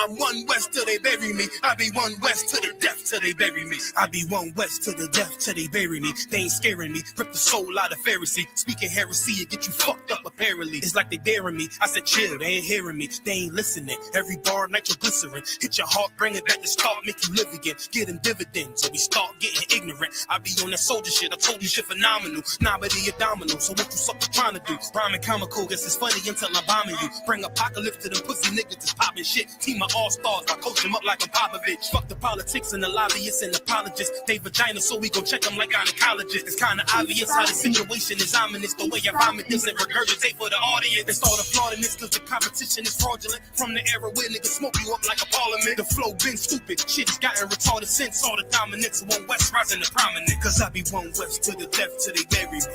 I'm one West till they bury me. I be one West to the death till they bury me. I be one West to the death till they bury me. They ain't scaring me. Rip the soul out of Pharisee. Speaking heresy, it get you fucked up apparently. It's like they daring me. I said chill, they ain't hearing me. They ain't listening. Every bar nitroglycerin. Hit your heart, bring it back to start, make you live again. Getting dividends, so we start getting ignorant. I be on that soldier shit. I told you shit phenomenal. Nobody a domino. So what you sucker trying to do? Rhyming comical, guess it's funny until I'm bombing you. Bring apocalypse to them pussy niggas that's popping shit. Team of all-stars, I coach them up like a Popovich. Fuck the politics and the lobbyists and apologists. They vagina, so we gon' check them like gynecologists. It's kinda obvious how the situation is ominous. The way I vomit this and regurgitate for the audience. They start applauding this cause the competition is fraudulent. From the era where niggas smoke you up like a parliament. The flow been stupid, shit's gotten retarded since all the dominance of one West rising to prominent. Cause I be one West to the death till they bury me.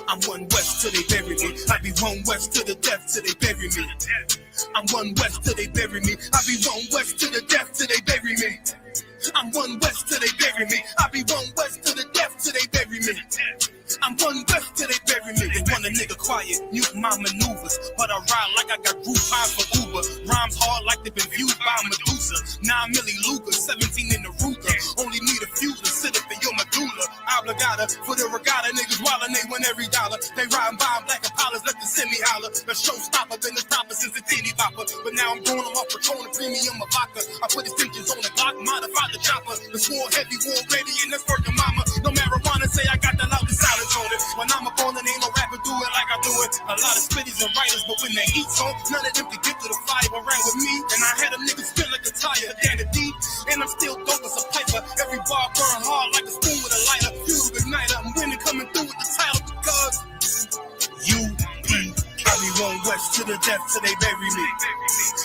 I'm one West till they bury me. I be one West to the death till they bury me. I'm one West till they bury me. I be one West to the death till they bury me. I'm one West till they bury me. I be one West to the death till they bury me. I'm one West till they bury me. They want a nigga quiet, mute my maneuvers, but I ride like I got Groupon for Uber. Rhymes hard like they've been viewed by Medusa. 9 milli Luger, 17 in the Ruger. Only need a few to sit up in your medulla. Obligata for the regatta, niggas wildin', they win every dollar. They riding by black Impalas, let the semi holler. The showstopper been the stopper since the teeny bopper. But now I'm doing them off Patron and premium of vodka. I put extensions on the Glock, modified the chopper. The swore heavy, war ready, and that's working mama. No marijuana, say I got the loudest silence on it. When I'm up on it, ain't no rapper do it like I do it. A lot of spitties and writers, but when they heat on, none of them can get to the fire around with me. And I had a nigga spin like a tire, down the deep. And I'm still dope as a piper. Every bar burn hard like a spoon with a lighter. Fuel igniter, I'm winning, coming through with the title because I be one West to the death till they bury me.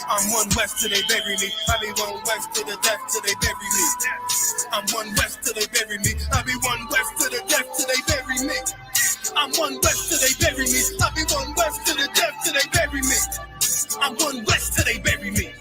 I'm one West till they bury me. I be one West to the death till they bury me. I'm one West till they bury me. I be one West to the death till they bury me. I'm one West till they bury me. I be one West to the death till they bury me. I'm one West till they bury me.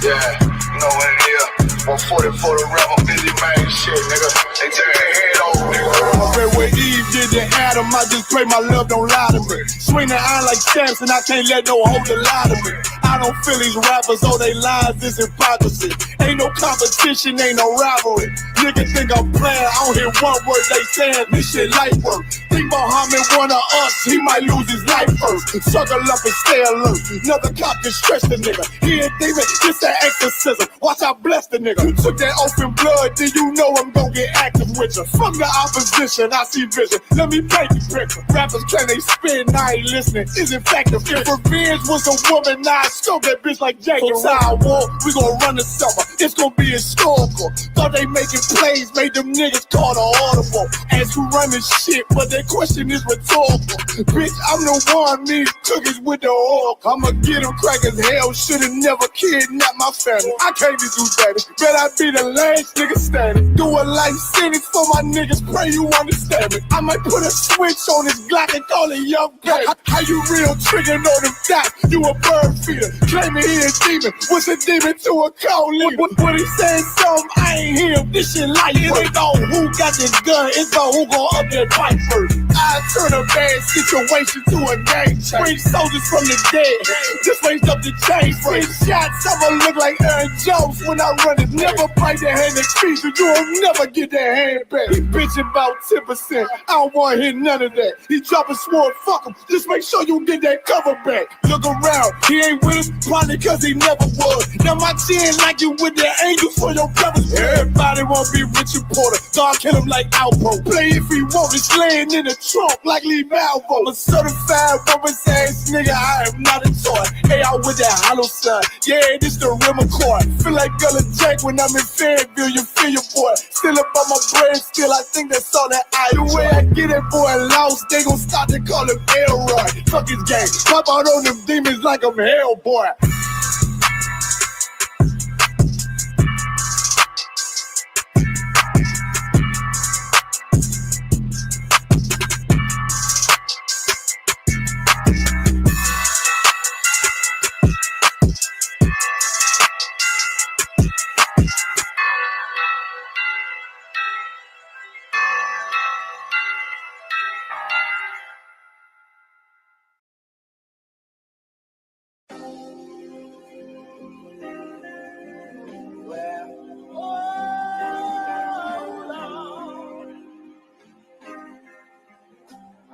Yeah, you know what it is. 140 for the rebel, busy man shit, nigga. They take their head off, nigga. I bet when Eve did to Adam, I just pray my love don't lie to me. Swing the iron like Samson, I can't let no holder lie to me. I don't feel these rappers, oh they lies, this hypocrisy. Ain't no competition, ain't no rivalry. Niggas think I'm playing, I don't hear one word they saying, this shit light work. Think Muhammad one of us, he might lose his life first. Circle up and stay alert, another cop can stretch the nigga. He ain't demon, this an exorcism, watch I bless the nigga. You took that oath in blood, then you know I'm gon' get active with you. From the opposition, I see vision, let me paint the picture. Rappers claim they spin, I ain't listening, is in fact the fear. If revenge was a woman, now I scope that bitch like Jacob. Side war, we gon' run the summer, it's gon' be historical. Thought they making plays, made them niggas call the audible. As we run this shit, but that question is rhetorical. Bitch, I'm the one, me cookies with the oil. I'ma get them crackers, hell, should've never kidnapped my family. I can't be do that, bet I be the last nigga standing. Do a life sentence for my niggas, pray you understand me. I might put a switch on this Glock and call it young gay. How you real triggering on them dots? You a bird feeder, claiming he a demon. What's a demon to a cold leader? What he saying something, I ain't hear him. This shit light work. It ain't on who got this gun, it's on who gon' up that fight first. I turn a bad situation to a game change. Bring soldiers from the dead, just raised up the chain. Bring shots, I'ma look like Aaron Jones when I run it. Never bite the hand excuse you, you'll never get that hand back. He bitch about 10%, I don't wanna hear none of that. He dropping sword, fuck him, just make sure you get that cover back. Look around, he ain't with us, probably cause he never was. Now my chin like you with the angels for your brothers. Everybody wanna be Richard Porter, God kill him like Alpo. Play if he want, it's laying in the trunk like Lee Malvo. A certified rubber ass nigga, I am not a toy. Hey, out with that hollow side, yeah, this the rim McCoy. Feel like Gullah Jack when I'm in Fayetteville, you feel your boy. Still up on my brain, still I think that's all that I. The way I get it, boy, lost, they gon' start to call him Elroy. Fuck his gang, pop out on them demons like I'm Hellboy.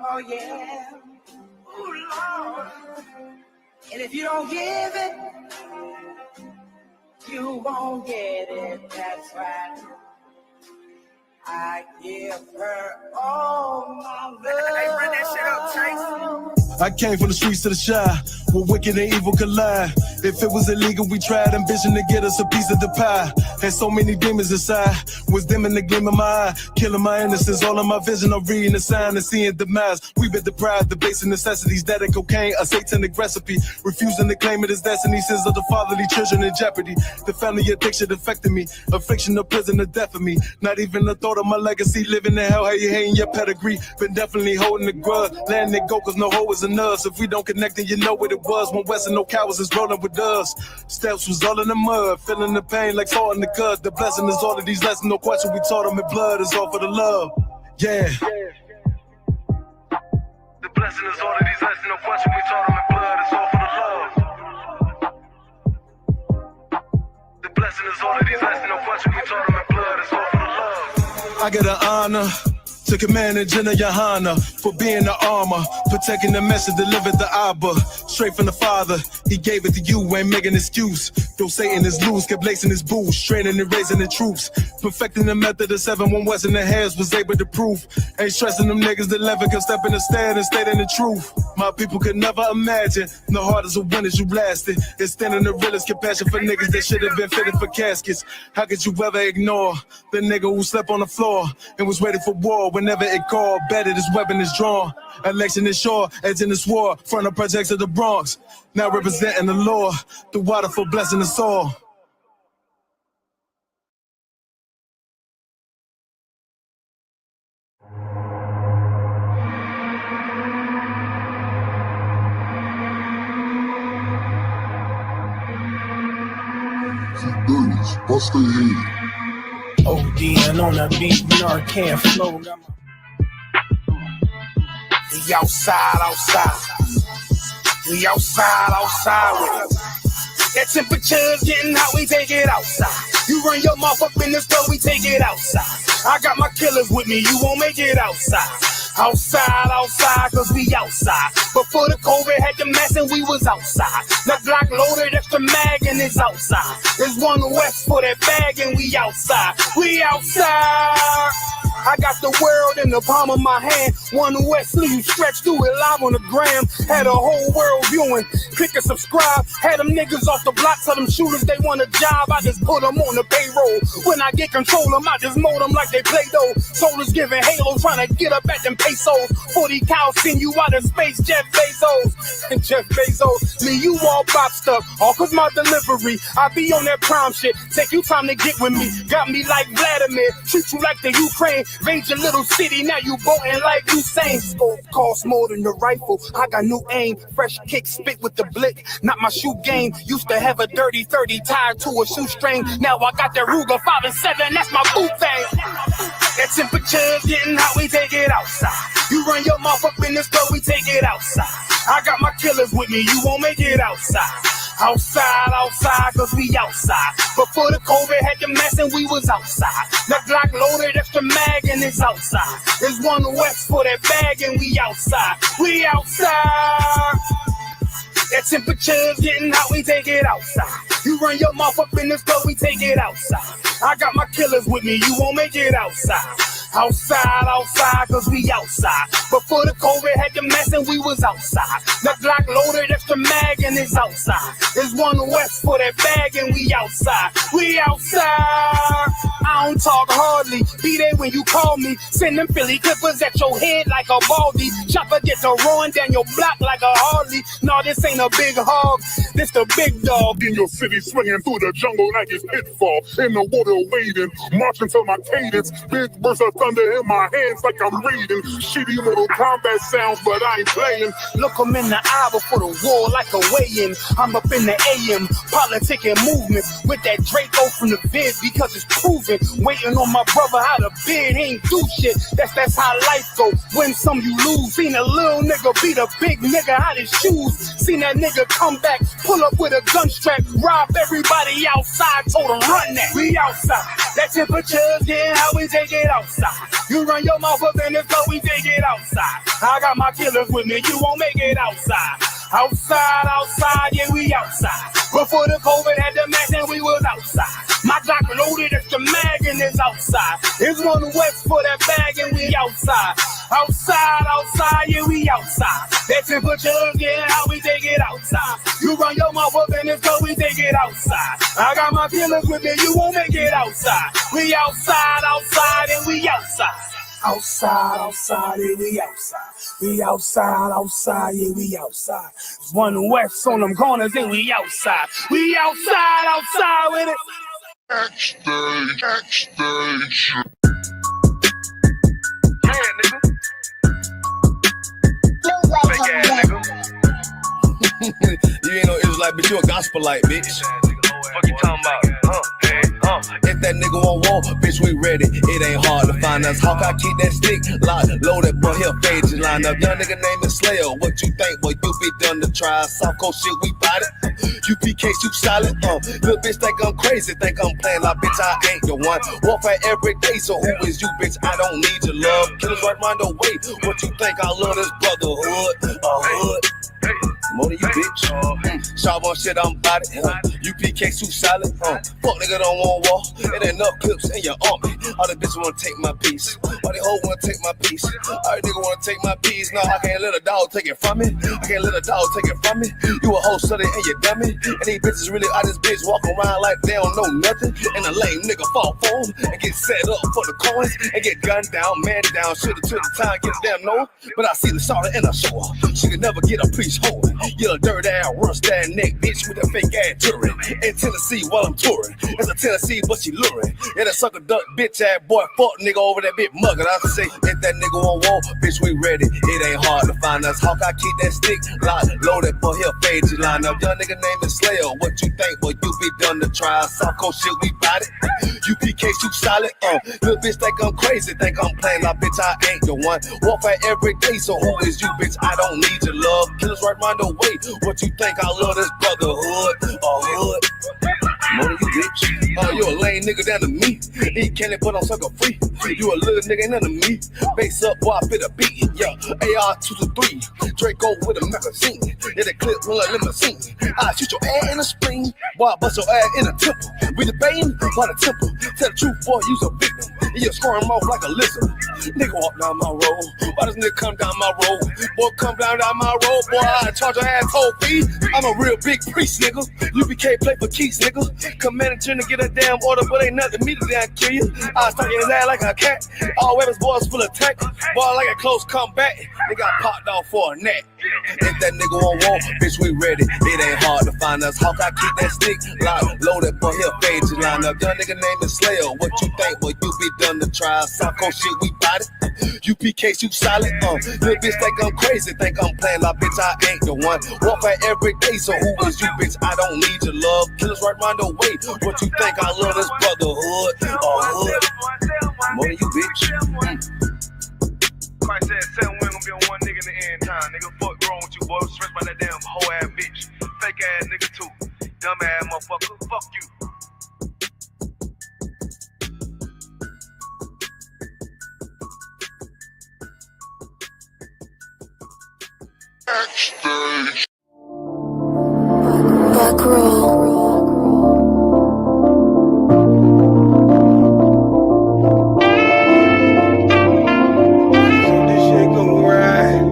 Oh yeah. Ooh, Lord. And if you don't give it, you won't get it. That's right. I give her all my love. Hey, run that shit up, Trace. I came from the streets to the shy, where wicked and evil collide. If it was illegal, we tried ambition to get us a piece of the pie. Had so many demons inside, was dimming the gleam of my eye, killing my innocence, all of my vision. I'm reading the sign and seeing demise. We've been deprived the basic necessities, that and cocaine, a satanic recipe. Refusing to claim it as destiny, sins of the fatherly children in jeopardy. The family addiction affected me, affliction of prison, the death of me. Not even the thought of my legacy, living in hell, how you hating your pedigree. Been definitely holding the grudge, letting it go, cause no hoe is in us. If we don't connect, then you know what it was. When West and no cowards is rolling with us. Steps was all in the mud, feeling the pain like salt in the gut. The blessing is all of these lessons, no question we taught them in blood. It's all for the love, yeah. The blessing is all of these lessons, no question we taught them in blood. It's all for the love. The blessing is all of these lessons, no question we taught them in blood. It's all for the love. I get an honor to command and Jenna Johanna for being the armor, protecting the message delivered to Abba. Straight from the Father, he gave it to you, ain't making an excuse. Though Satan is loose, kept lacing his boots, training and raising the troops. Perfecting the method of 7-1 West in the hands was able to prove. Ain't stressing them niggas that never can step in the stand and stating the truth. My people could never imagine the hardest of winners you blasted. It's standing the realest compassion for niggas that should have been fitted for caskets. How could you ever ignore the nigga who slept on the floor and was ready for war? Whenever it called, better this weapon is drawn. Election is sure, edge in this war, front of projects of the Bronx. Now representing the law, the water for blessing us all. C-30s, bust their head. ODN on the beat, Narcan flow. We outside. We outside with it. That temperature's getting hot, we take it outside. You run your mouth up in the store, we take it outside. I got my killers with me, you won't make it outside. Outside, cause we outside. Before the COVID had the mask and we was outside. The Glock loaded, extra mag and it's outside. There's one West for that bag and we outside. We outside. I got the world in the palm of my hand. One West, you stretch through it live on the gram. Had a whole world viewing. Click and subscribe. Had them niggas off the block, tell them shooters they want a job. I just put them on the payroll. When I get control them, I just mold them like they Play-Doh. Soldiers giving Halo, trying to get up at them pesos. 40 cows send you out of space, Jeff Bezos. And Jeff Bezos, me, you all boxed up. All cause my delivery. I be on that prime shit. Take you time to get with me. Got me like Vladimir. Treat you like the Ukraine. Raid your little city, now you boating like Usain. Scope costs more than the rifle. I got new aim, fresh kick, spit with the blick. Not my shoe game. Used to have a dirty 30 tied to a shoestring. Now I got that Ruger 5 and 7. That's my boot thing. That temperature's getting hot, we take it outside. You run your mouth up in the store, we take it outside. I got my killers with me, you won't make it outside. Outside, cause we outside. Before the COVID had the mask and we was outside. The Glock loaded, extra mag and it's outside. There's one West for that bag and we outside. We outside. That temperature's getting hot, we take it outside. You run your mouth up in the store, we take it outside. I got my killers with me, you won't make it outside. Outside, cause we outside. Before the COVID had the mask and we was outside. The Glock loaded, extra mag and it's outside. There's one West for that bag and we outside. We outside. I don't talk hardly. Be there when you call me. Send them Philly clippers at your head like a baldy. Chopper get to run down your block like a Harley. No, this ain't a big hog. This the big dog. In your city, swinging through the jungle like it's pitfall. In the water wading, marching to my cadence. Big burst of thunder in my hands like I'm reading. Shitty Mortal Kombat sounds, but I ain't playing. Look 'em in the eye before the war like a weigh-in. I'm up in the AM, politicking movement with that Draco from the vid because it's proven. Waiting on my brother how to bid, he ain't do shit. That's how life go. Win some, you lose. Seen a little nigga beat a big nigga out his shoes. Seen that nigga come back, pull up with a gun strap, rob everybody outside, told him run that. We outside. That temperature's getting hot, we take it outside. You run your mouth up in the floor, we take it outside. I got my killers with me, you won't make it outside. Outside, yeah, we outside. Before the COVID had the mask and we was outside. My Glock loaded as the mag and it's outside. It's One West for that bag and we outside. Outside, yeah, we outside. That temperature, yeah, how we take it outside. You run your mouth up and it's cause we take it outside. I got my killers with me, you won't make it outside. We outside, and we outside. Outside, yeah, we outside. We outside, yeah, we outside. It's One West on them corners and we outside. We outside with it. Backstage. Yeah, nigga. Fake ass nigga. You ain't no Israelite, bitch. You a gospelite, bitch. What you talking about? If that nigga won't walk, bitch, we ready. It ain't hard to find us. Hawk, I keep that stick locked, loaded, boy, he'll fade you line up. Young nigga named the Slayer. What you think, boy? You be done to try. South Coast shit, we bout it. UPK, you solid. Little bitch think I'm crazy, think I'm playing like bitch, I ain't the one. Warfare every day, so who is you, bitch? I don't need your love. Killers right round the way. What you think? I love this brotherhood, hood. More than you, bitch. Sharp on shit, I'm about it. UPK, too solid. Fuck nigga don't want war. It ain't enough clips in your army. All the bitches wanna take my piece. All they hoes wanna take my piece. All the nigga wanna take my piece. No, I can't let a dog take it from me. I can't let a dog take it from me. You a whole study and you dummy. And these bitches really out this bitch walk around like they don't know nothing. And a lame nigga fall for them and get set up for the coins and get gunned down, man down. Should've took the time, get a damn no. But I see the shawty and I show her. She could never get a piece home. You a dirt ass, rust ass neck bitch with a fake ass jury. In Tennessee while I'm touring. It's a Tennessee, but she luring. Yeah, that sucker duck bitch ass boy, fuck nigga over that bitch muggin'. I say, if that nigga won't walk, bitch, we ready. It ain't hard to find us. Hawk, I keep that stick locked, loaded, boy, he'll fade you line up. Young nigga named the Slayer. What you think, boy? You be done to try. South Coast shit, we bout it. UPK, you solid. Little bitch think I'm crazy, think I'm playing like bitch, I ain't the one. Warfare every day, so who is you, bitch? I don't need your love. Killers right round the way. What you think? I love this brotherhood, hood. More than you, bitch. You a lame nigga down to me. Eat candy, but I'm sucker free. You a little nigga, ain't none of me. Base up, boy, I fit a beat. Yeah, AR-223. Draco with a magazine. Yeah, the clip run like limousine. I shoot your ass in the spring. Boy, I bust your ass in the temple. We debating by the temple. Tell the truth, boy, you's a victim. You squirm off like a lizard. Nigga walk down my road. Why does nigga come down my road? Boy, come down my road. Boy, I charge your ass whole fee. I'm a real big priest, nigga. UPK play for keys, nigga. Commanding to get a damn order, but ain't nothing me to damn kill you. I stuck in his ass like a cat. All weapons, boys full of tech. Boy, like a close comeback. They got popped off for a neck. If that nigga won't walk, bitch, we ready. It ain't hard to find us. Hawk, I keep that stick locked, loaded, boy, he'll fade you line up. Young nigga named the Slayer. What you think, boy? You be done to try. South Coast shit, we bout it. UPK, you solid. Little bitch think I'm crazy, think I'm playing like bitch, I ain't the one. Warfare every day, so who is you, bitch? I don't need your love. Killers right round the way. What you think? I love this brotherhood, hood. More than you, bitch. Christ said 7 women gonna be on one nigga in the end time. Nigga, fuck wrong with you, boy. Stressed by that damn whole ass bitch. Fake ass nigga too. Dumb ass motherfucker. Fuck you. Backstage. Back row. This shit gon' ride.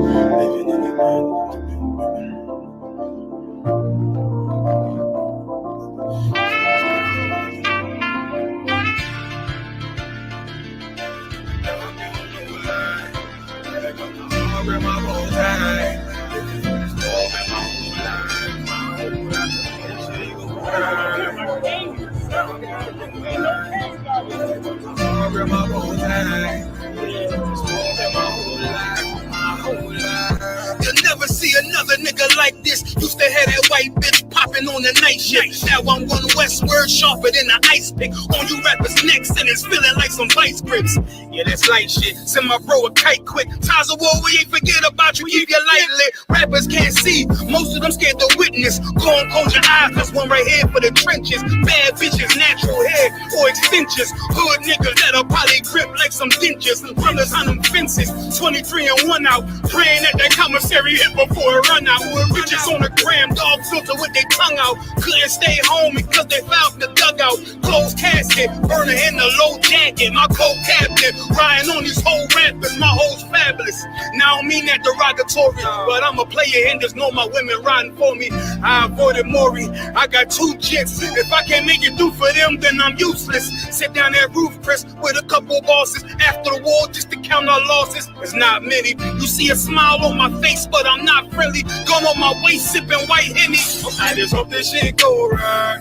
You'll never see another nigga like this. Used to have that white bitch pop working on the night shift. Now I'm one westward, sharper than an ice pick. On you rappers next, and it's feeling like some vice grips. Yeah, that's light shit. Send my bro a kite quick. Ties of war, we ain't forget about you. Keep your light lit. Rappers can't see. Most of them scared to witness. Go on, close your eyes. There's one right here for the trenches. Bad bitches, natural hair or extensions. Hood niggas that'll probably grip like some dentures. Brothers on them fences. 23 and 1 out. Praying that that commissary hit before it run out. Bitches on the gram, dog filter with their tongue out. Couldn't stay home because they found the dugout. Closed casket, burner in the low jacket. My co-captain, riding on these whole rappers. My hoes fabulous. Now I don't mean that derogatory, but I'm a player and just know my women riding for me. I avoided Maury. I got 2 jets. If I can't make it through for them, then I'm useless. Sit down that roof, Chris, with a couple bosses. After the war, just to count our losses. It's not many. You see a smile on my face, but I'm not friendly. Gun on my waist, sipping white Henny. I just hope this shit go right.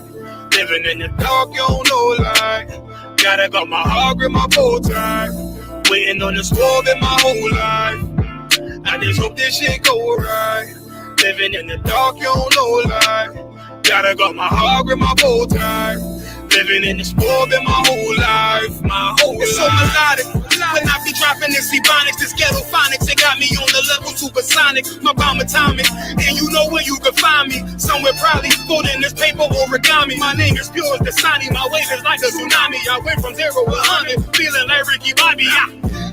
Living in the dark, you don't know like. Gotta got my heart grip, my bow tie. Waiting on the squad in my whole life. I just hope this shit go right. Living in the dark, you don't know like. Gotta got my heart grip, my bow tie. Living in the sport in my whole life, my whole life. It's so melodic. When I be dropping this ebonics, this ghetto phonics, it got me on the level supersonic. My bomb atomic, and you know where you can find me. Somewhere probably folding this paper origami. My name is pure as the Sani. My wave is like a tsunami. I went from 0 to 100, feeling like Ricky Bobby.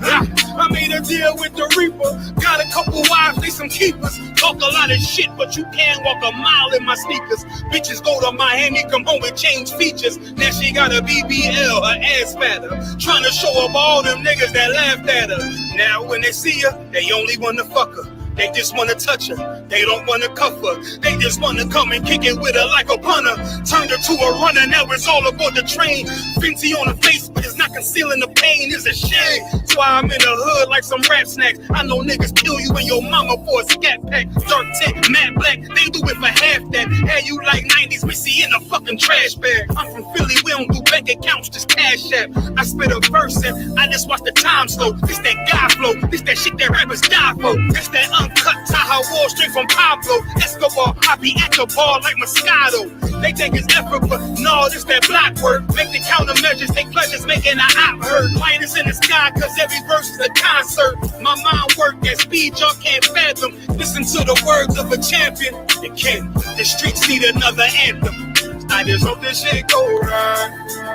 I made a deal with the Reaper. Got a couple wives, they some keepers. Talk a lot of shit, but you can't walk a mile in my sneakers. Bitches go to Miami, come home with change features. Now she got a BBL, her ass fatter. Trying to show up all them niggas that laughed at her. Now when they see her, they only wanna fuck her. They just wanna touch her. They don't wanna cuff her. They just wanna come and kick it with her like a punter. Turned her to a runner, now it's all aboard the train. Fenty on her face, but it's not concealing the pain. It's a shame. That's why I'm in the hood like some rap snacks. I know niggas kill you and your mama for a scat pack. Dark tint, matte black, they do it for half that. Hey, you like 90s, we see in a fucking trash bag. I'm from Philly, we don't do bank accounts, just cash app. I spit a verse and I just watch the time slow. This that guy flow, this that shit that rappers die for. This that uncut Tahoe Wall straight from Pablo Escobar. I be at the bar like Moscato. They think it's effort, but no, this that black work. Make the countermeasures, take pleasures, making an op hurt. Lighters in the sky, cause every verse is a concert. My mind work at speed y'all can't fathom. Listen to the words of a champion. The king, the streets need another anthem. I just hope this shit go right.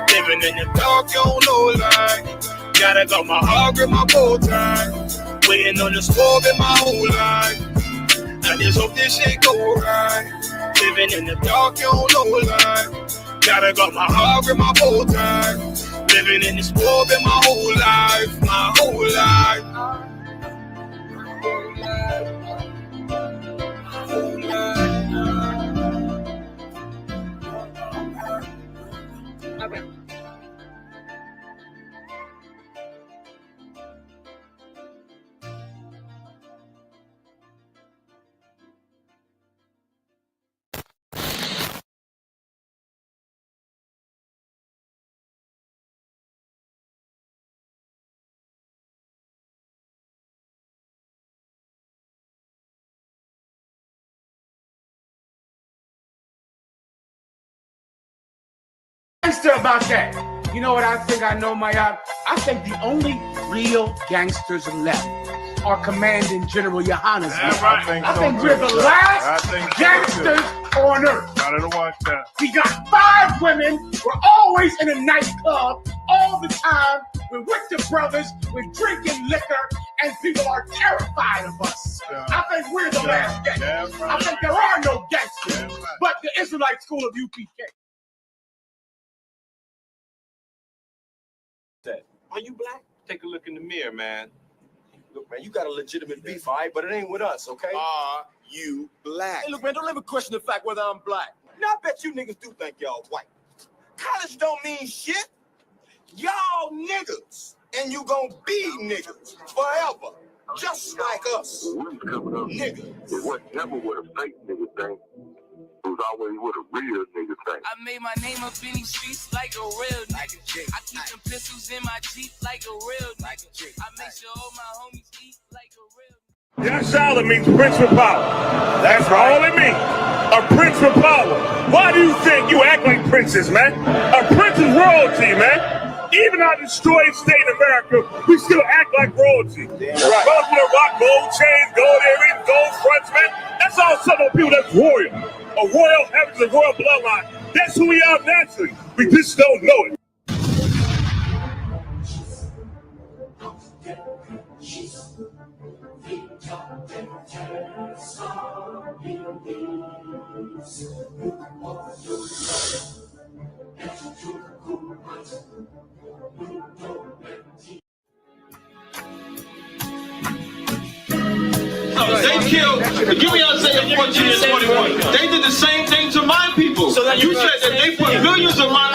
Living in the dark, you don't know like. Gotta got my heart grip, my bow tie. Waiting on the squad in my whole life. I just hope this shit go right. Living in the dark, you don't know like. Gotta got my heart grip, my bow tie. Living in the squad in my whole life, my whole life. Whole life. Okay. Gangster about that. You know what I think I know, I think the only real gangsters left are Commanding General Yohannes. I think we're the last gangsters on earth. Gotta watch that. We got 5 women. We're always in a nightclub all the time. We're with the brothers. We're drinking liquor, and people are terrified of us. Yeah. I think we're the last gangsters. Yeah, right. I think there are no gangsters, but the Israelite School of UPK. Are you black? Take a look in the mirror, man. Look, man, you got a legitimate beef, all right? But it ain't with us, okay? Are you black? Hey, look, man, don't ever question the fact whether I'm black. Now, I bet you niggas do think y'all white. College don't mean shit. Y'all niggas. And you gonna be niggas forever. Just like us. Niggas. It wasn't never what a fake nigga think. It was always what a real nigga think. I made my name up in these streets like a real nigga. I keep them pistols in my Jeep like a real nigga. I make sure all my homies eat like a real nigga. Yashala means Prince of Power. That's all it means. A prince with power. Why do you think you act like princes, man? A prince is royalty, man. Even our destroyed state in America, we still act like royalty. Right. Brothers with rock gold chains, gold earrings, gold fronts, man. That's all Southern people that's royal. A royal heritage, a royal bloodline. That's who we are naturally. We just don't know it. They killed, give me Isaiah 14 and 21. They did the same thing to my people. So that you said that they put millions of my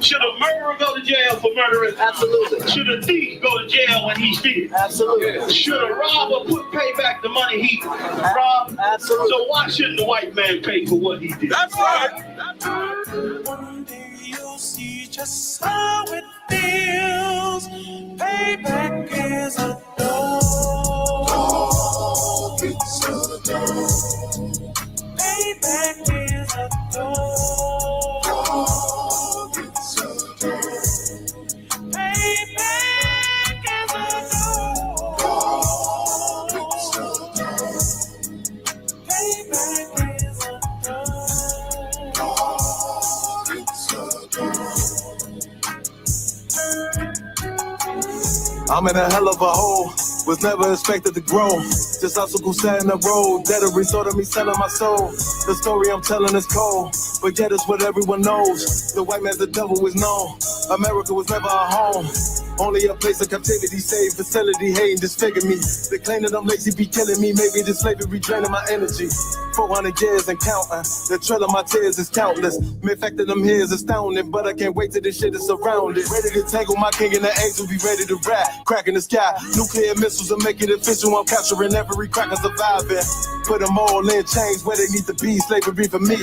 Should a murderer go to jail for murdering? Absolutely. Should a thief go to jail when he steals? Absolutely. Should a robber pay back the money he robbed? Absolutely. So why shouldn't the white man pay for what he did? That's right. One day you'll see just how it feels. Payback is a dog. It's a dog. Payback is a dog. It's a dog. Payback is a dog. It's a dog. Payback is a dog. It's a dog. I'm in a hell of a hole, was never expected to grow. Just obstacles sat in the road, that a result of me selling my soul. The story I'm telling is cold, but yet it's what everyone knows. The white man's the devil is known. America was never a home, only a place of captivity, safe facility, hating, disfigure me. They claim that I'm lazy, be killing me. Maybe this slavery draining my energy. 400 years and counting. The trail of my tears is countless. The fact that I'm here is astounding, but I can't wait till this shit is surrounded. Ready to tangle my king and the angel, be ready to rap. Crack in the sky, nuclear missiles will make it official. I'm capturing every crack and surviving. Put them all in chains where they need to be. Slavery for me.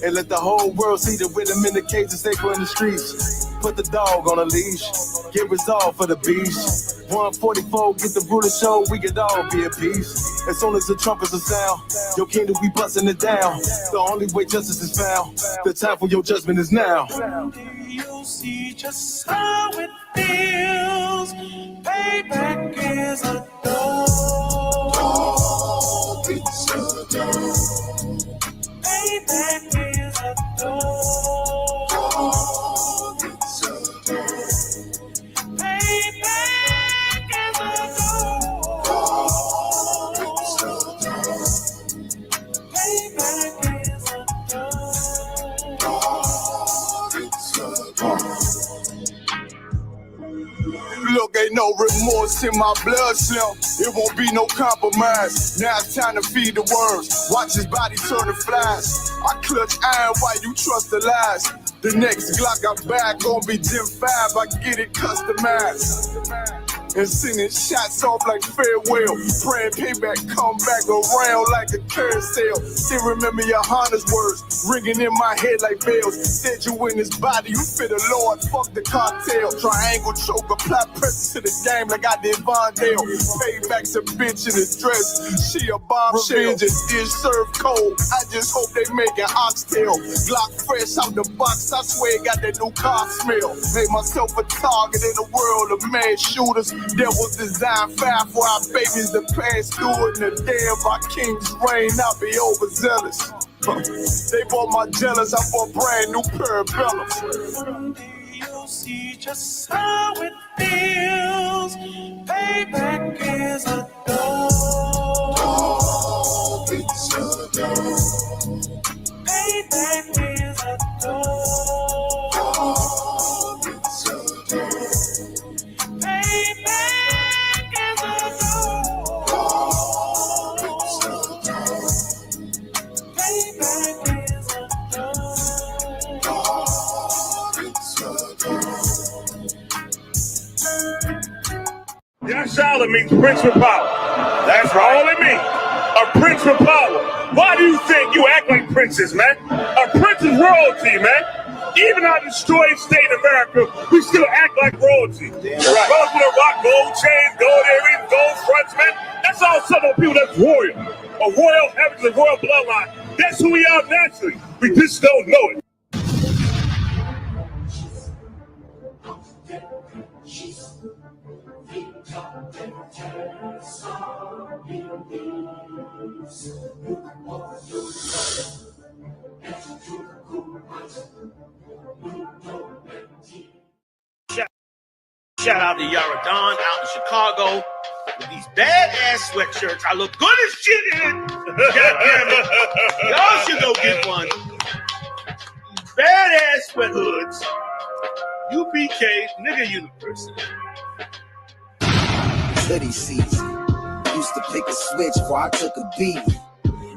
And let the whole world see that with them in the cages, safer in the streets. Put the dog on a leash. Get resolved for the beast. 144, get the ruler show, we could all be at peace. As soon as the trumpets are sound, your kingdom we busting it down. The only way justice is found, the time for your judgment is now. You'll see just how it feels. Payback is a dog. It's a dog. Payback is a dog. It's a dog. Payback is a dog. It's a dog. Payback is a dog. It's a dog. Look, ain't no remorse in my blood, Slim. It won't be no compromise. Now it's time to feed the worms. Watch his body turn to flies. I clutch iron while you trust the lies. The next Glock I back gon' be Gen 5. I get it customized. And sending shots off like farewell. Praying payback come back around like a carousel. Still remember your Honda's words ringing in my head like bells. Said you in this body, you fit a Lord, fuck the cartel. Triangle choke, apply pressure to the game like I did Vondale. Payback's a bitch in a dress, she a bombshell. Just dish served cold, I just hope they make an oxtail. Glock fresh out the box, I swear it got that new car smell. Made myself a target in a world of mad shooters. There was design 5 for our babies to pass through. In the day of our king's reign, I'll be overzealous. They bought my jealous, I bought brand new parabellums. Someday you'll see just how it feels. Payback is a dog. It's a dog. Payback is a dog. It's a dog. Payback is a dog. It's a dog. Payback is a dog. It's a dog. Yashala means prince with power. That's all it means. A prince with power. Why do you think you act like princes, man? A prince is royalty, man. Even our destroyed state in America, we still act like royalty. Right. Brothers with rock gold chains, gold earrings, gold fronts, man. That's all Southern people that's royal. a royal heritage, a royal bloodline. That's who we are naturally. We just don't know it. Shout out to Yara Dawn out in Chicago with these badass sweatshirts. I look good as shit in it. God damn it. Y'all should go get one. Badass sweat hoods. UPK, nigga university. Hoodie season. Used to pick a switch before I took a beat.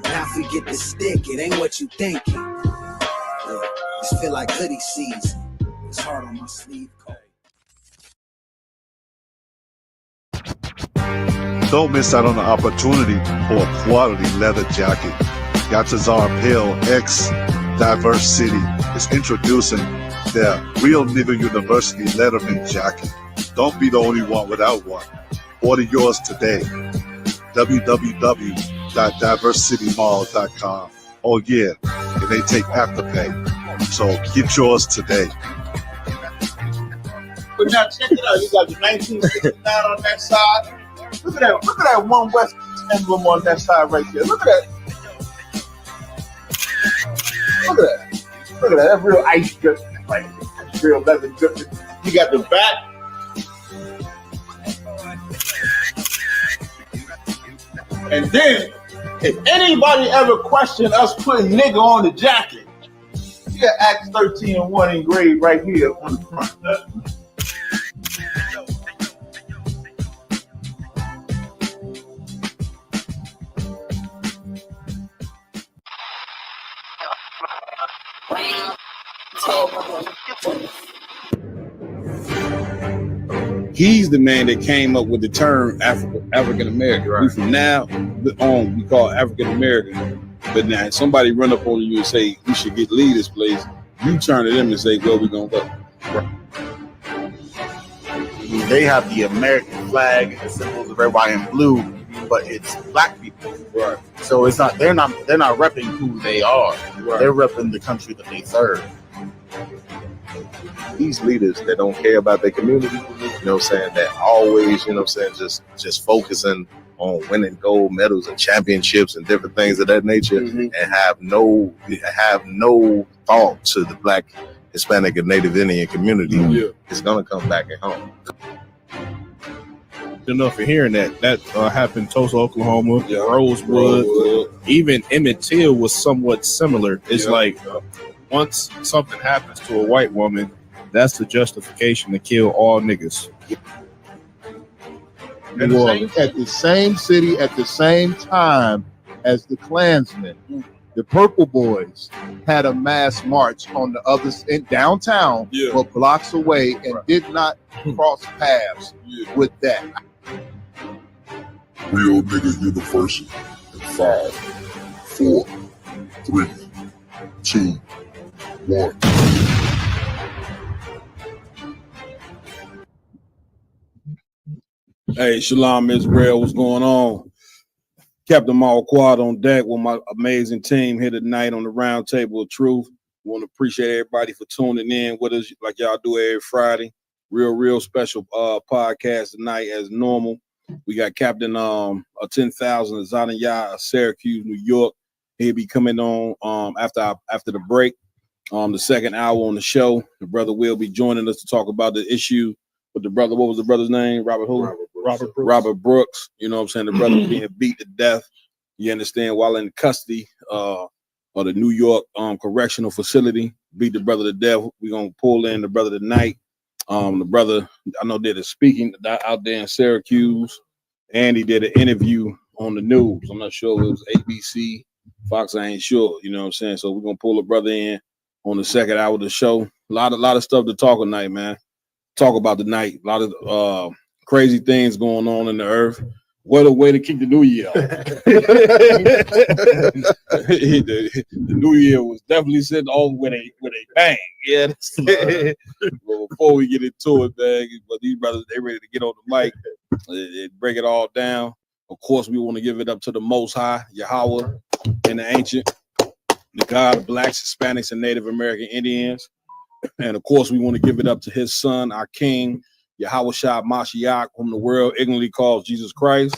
Now forget the stick, it ain't what you thinking. Yeah, just feel like hoodie season. It's hard on my sleeve coat. Don't miss out on the opportunity for a quality leather jacket. Yatazar Pale X Diverse City is introducing their Real Nigga University Letterman jacket. Don't be the only one without one. Order yours today. www.diversitymall.com. Oh yeah, and they take Afterpay. So get yours today. But now check it out. You got the 1969 on that side. Look at that One West emblem on that side right there. Look at that. Look at that. Look at that. That's real ice drip. Like real leather drip. You got the back. And then, if anybody ever questioned us putting nigga on the jacket, you got Acts 13:1 engraved right here on the front. He's the man that came up with the term African American. Right. We from now on we call African American. But now somebody run up on you and say we should leave this place, you turn to them and say, where we gonna go? Right. They have the American flag and the symbols of red, white, and blue, but it's black people. Right. So it's not they're not repping who they are. Right. They're repping the country that they serve. These leaders that don't care about their community, you know what I'm saying, that always, you know what I'm saying, just focusing on winning gold medals and championships and different things of that nature, and have no thought to the Black, Hispanic, and Native Indian community. It's gonna come back at home. Enough for hearing that happened in Tulsa, Oklahoma, Rosewood, even Emmett Till was somewhat similar. It's like once something happens to a white woman, that's the justification to kill all niggas. At the same city, at the same time as the Klansmen, the Purple Boys had a mass march on the other in downtown, but blocks away, and did not cross paths with that. Real Nigga University in 5, 4, 3, 2, 1. Hey, Shalom Israel, what's going on? Captain Mal Quad on deck with my amazing team here tonight on the Round Table of Truth. Want to appreciate everybody for tuning in with us like y'all do every Friday. Real special podcast tonight as normal. We got Captain 10,000 Zanaya of Syracuse, New York. He'll be coming on after the break. The second hour on the show. The brother will be joining us to talk about the issue with the brother. What was the brother's name? Robert Brooks. You know what I'm saying? The brother being beat to death. You understand? While in custody of the New York correctional facility. Beat the brother to death. We're going to pull in the brother tonight. The brother, I know, did a speaking out there in Syracuse, and he did an interview on the news. I'm not sure if it was ABC, Fox, I ain't sure. You know what I'm saying? So we're going to pull the brother in on the second hour of the show. A lot of stuff to talk tonight, man. Talk about the night. A lot of crazy things going on in the earth. What a way to kick the new year off. The new year was definitely sitting off with a bang. Yeah. Well, before we get into it, man, but these brothers, they ready to get on the mic and break it all down. Of course, we want to give it up to the Most High, Yahweh, and the ancient, the God of blacks, Hispanics, and Native American Indians. And of course, we want to give it up to his son, our king, Yahweh Shah Mashiach, whom the world ignorantly calls Jesus Christ.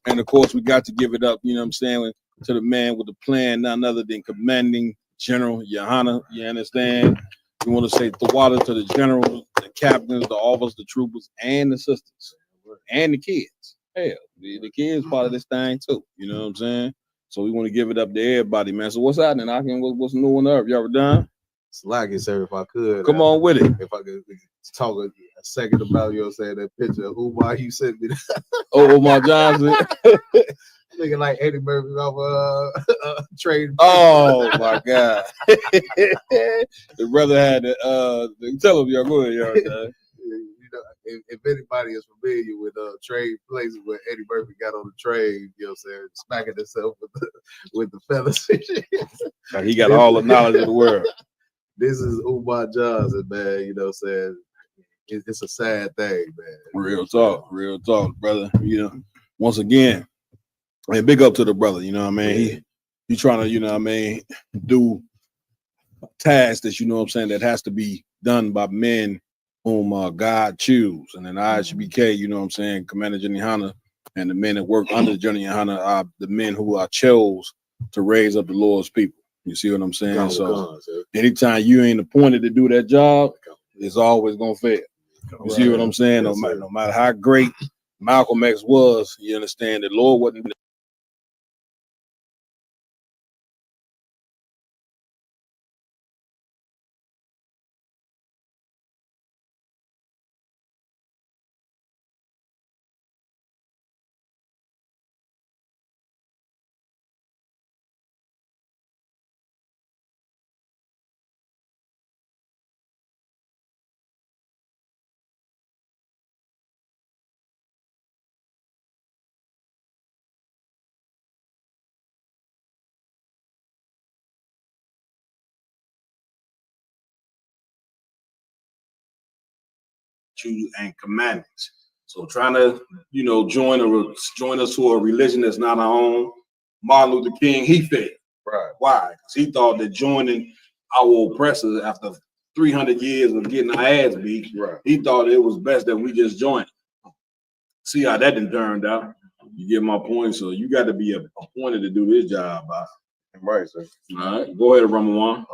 And of course, we got to give it up, you know what I'm saying, to the man with the plan, none other than Commanding General Yohana, you understand? We want to say Tawada to the generals, the captains, the officers, the troopers, and the sisters, and the kids. Hell, the kids part of this thing too, you know what I'm saying? So we want to give it up to everybody, man. So what's happening? What's new on earth? Y'all ever done? Slacky, sir, if I could. Come on with it. If I could talk a second about, you know what I'm saying, that picture of Umar you sent me. Oh, Umar Johnson. Looking like Eddie Murphy off Trade. Oh my God. The brother had the tell him, y'all, go ahead, y'all. You know, if anybody is familiar with trade places where Eddie Murphy got on the train, you know what I'm saying, smacking himself with the feathers. Like he got all the knowledge of the world. This is Umar Johnson, man. You know what I'm saying? It's a sad thing, man. Real talk, brother. You know, once again, and big up to the brother, you know what I mean? He trying to, you know what I mean, do tasks that, you know what I'm saying, that has to be done by men whom God choose. And then IHBK, you know what I'm saying, Commander Jenny Hanna and the men that work under Jenny Hanna are the men who I chose to raise up the Lord's people. You see what I'm saying? So anytime you ain't appointed to do that job, it's always gonna fail. You see what I'm saying? No matter how great Malcolm X was, you understand the Lord wasn't. And commandments. So trying to, you know, join us to a religion that's not our own. Martin Luther King, he failed. Right. Why? Because he thought that joining our oppressors after 300 years of getting our ass beat, he thought it was best that we just join. See how that done turned out. You get my point. So you got to be appointed to do this job. Right, sir. All right. Go ahead, Ramawan.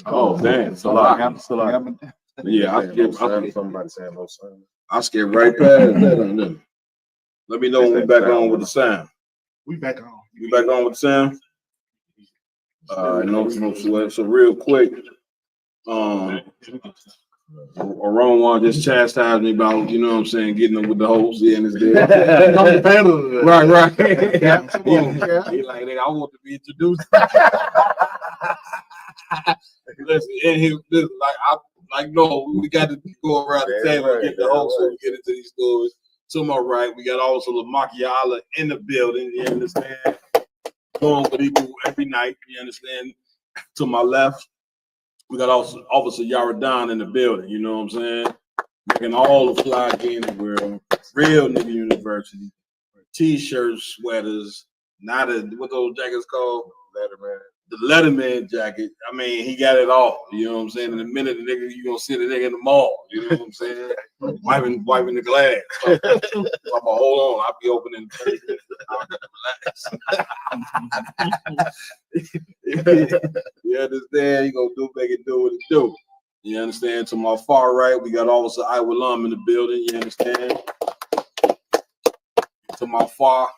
Oh, damn. So I skip right past that. Let me know when we back on with the sound. We back on. You back on with the sound? No sweat. So real quick, Ramawan just chastised me about, you know what I'm saying, getting them with the host in his day. Right. He like, nigga, I want to be introduced. Listen, no, we got to go around the table and get the host so we get into these stories. To my right, we got also Lamakiala in the building, you understand? Doing what he do every night, you understand? To my left, we got also Officer Yaradan in the building, you know what I'm saying? Making all the fly game in the world. Real nigga university. T-shirts, sweaters, not what those jackets called? Letterman. The Letterman jacket. I mean, he got it all. You know what I'm saying? In a minute, the nigga, you gonna see the nigga in the mall. You know what I'm saying? wiping the glass. So, I'm like, hold on, I'll be opening. You understand? You gonna make it do what it do. You understand? To my far right, we got Officer Iwalam in the building. You understand? To my far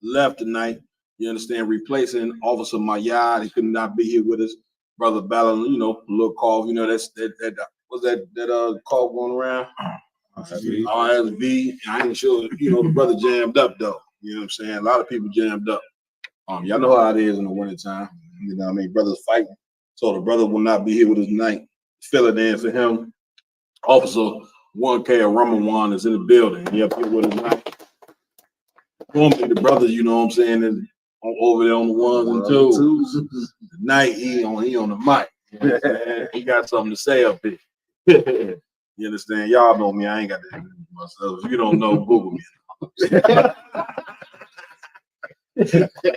left tonight, you understand, replacing Officer Mayad. He could not be here with us. Brother Ballon, you know, a little cough, you know, what's that cough going around? RSV. I ain't sure, you know, the brother jammed up though. You know what I'm saying? A lot of people jammed up. Y'all know how it is in the wintertime. You know what I mean? Brothers fighting. So the brother will not be here with us tonight. Fill it in for him. Officer 1K Ramawan is in the building. He up here with us tonight. Normally the brothers, you know what I'm saying, is over there on the ones and twos. Tonight he on the mic. You know what I'm saying? He got something to say up here. You understand? Y'all know me. I ain't got to introduce myself. If you don't know, Google me.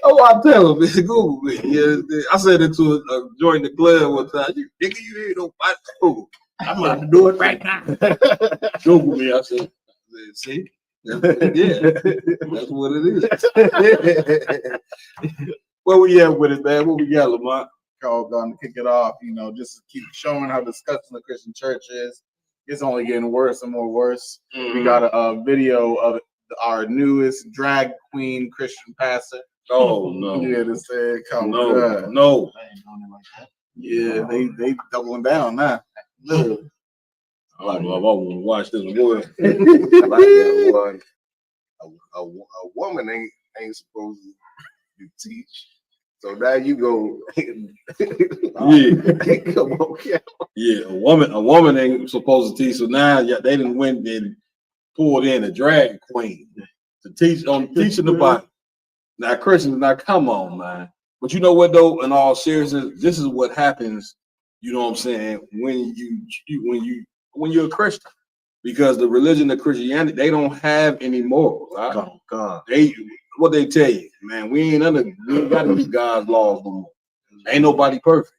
Oh, I tell him, man, Google me. Yeah, I said it to a joint the club one time. You nigga, you ain't no fight Google. I'm about to do it right now. Google me. I said, see? Yeah, that's what it is. Where we at with it, man? What we got, Lamont? Called to kick it off, just to keep showing how disgusting the Christian church is. It's only getting worse and more worse. Mm-hmm. We got a video of our newest drag queen Christian pastor. Oh no! Yeah, they said, "Come no, on, no." Yeah, they doubling down now. I want to watch this one. I like that one. A woman ain't supposed to teach. So now you go. Yeah, come on, yeah. A woman ain't supposed to teach. So now, yeah, they didn't win. Then pulled in a drag queen to teach on teaching the Bible. Now Christians, now come on, man. But you know what though? In all seriousness, this is what happens. You know what I'm saying? When you're a Christian, because the religion of Christianity, they don't have any morals. Right? What they tell you, man, we ain't got to God's laws no more. Ain't nobody perfect.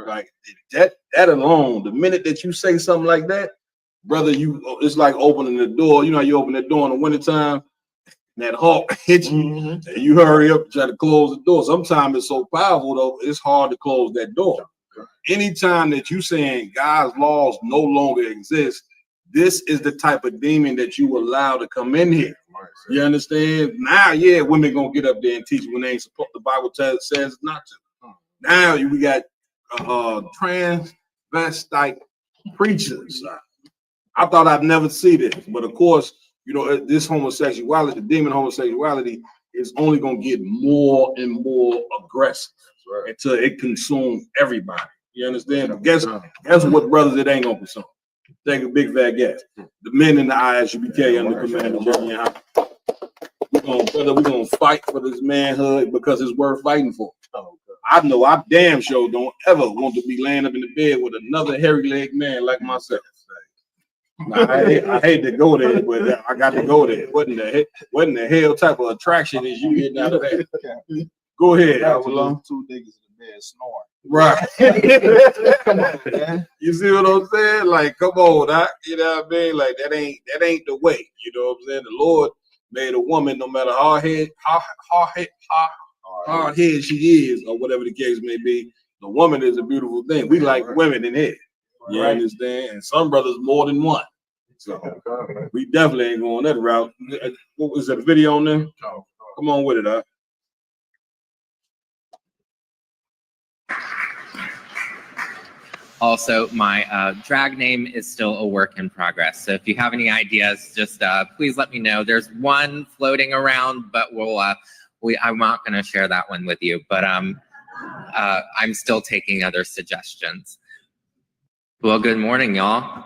Like that alone, the minute that you say something like that, brother, it's like opening the door. You know how you open the door in the wintertime, and that hawk hits you, and you hurry up and try to close the door. Sometimes it's so powerful though, it's hard to close that door. Anytime that you saying God's laws no longer exist, this is the type of demon that you allow to come in here. You understand? Now, yeah, women gonna get up there and teach when they ain't supposed. The Bible says not to. Now we got transvestite preachers. I thought I'd never see this, but of course, this homosexuality, the demon homosexuality, is only gonna get more and more aggressive until it consumes everybody. You understand? But guess what, brothers? It ain't gonna consume. Take a big fat guess. The men in the ISUBK under command of Jeremy Howard. We're gonna fight for this manhood because it's worth fighting for. I know I damn sure don't ever want to be laying up in the bed with another hairy-legged man like myself. Now, I hate to go there, but I got to go there. What in the hell type of attraction is you getting out of that? Go ahead. I belong two niggas in the bed snoring. Right. Come on, man. You see what I'm saying? Like, come on, Doc. You know what I mean? Like that ain't the way. You know what I'm saying? The Lord made a woman, no matter how hard head she is, or whatever the case may be. The woman is a beautiful thing. We like women in here. You understand? And some brothers more than one. So we definitely ain't going that route. What was that video on there? Come on with it, Doc. Also, my drag name is still a work in progress. So if you have any ideas, just please let me know. There's one floating around, but I'm not going to share that one with you. But I'm still taking other suggestions. Well, good morning, y'all.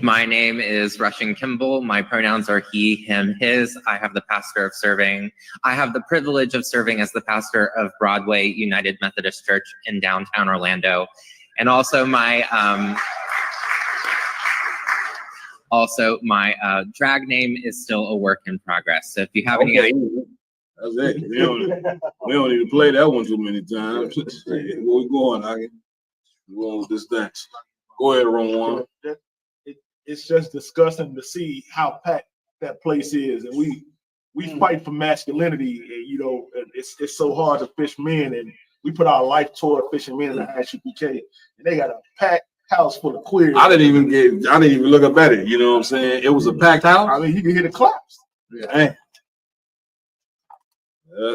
My name is Russian Kimball. My pronouns are he, him, his. I have the privilege of serving as the pastor of Broadway United Methodist Church in downtown Orlando. And also my drag name is still a work in progress. So if you have any ideas. That's it. We don't even play that one too many times. Where we going, Aggie? We're going with this thing. Go ahead, Ron. It's just disgusting to see how packed that place is, and we fight for masculinity. And, it's so hard to fish men, and we put our life toward fishing men in the ISUBK, and they got a packed house full of queers. I didn't even look up at it. You know what I'm saying? It was a packed house. I mean, you can hear the claps. Yeah.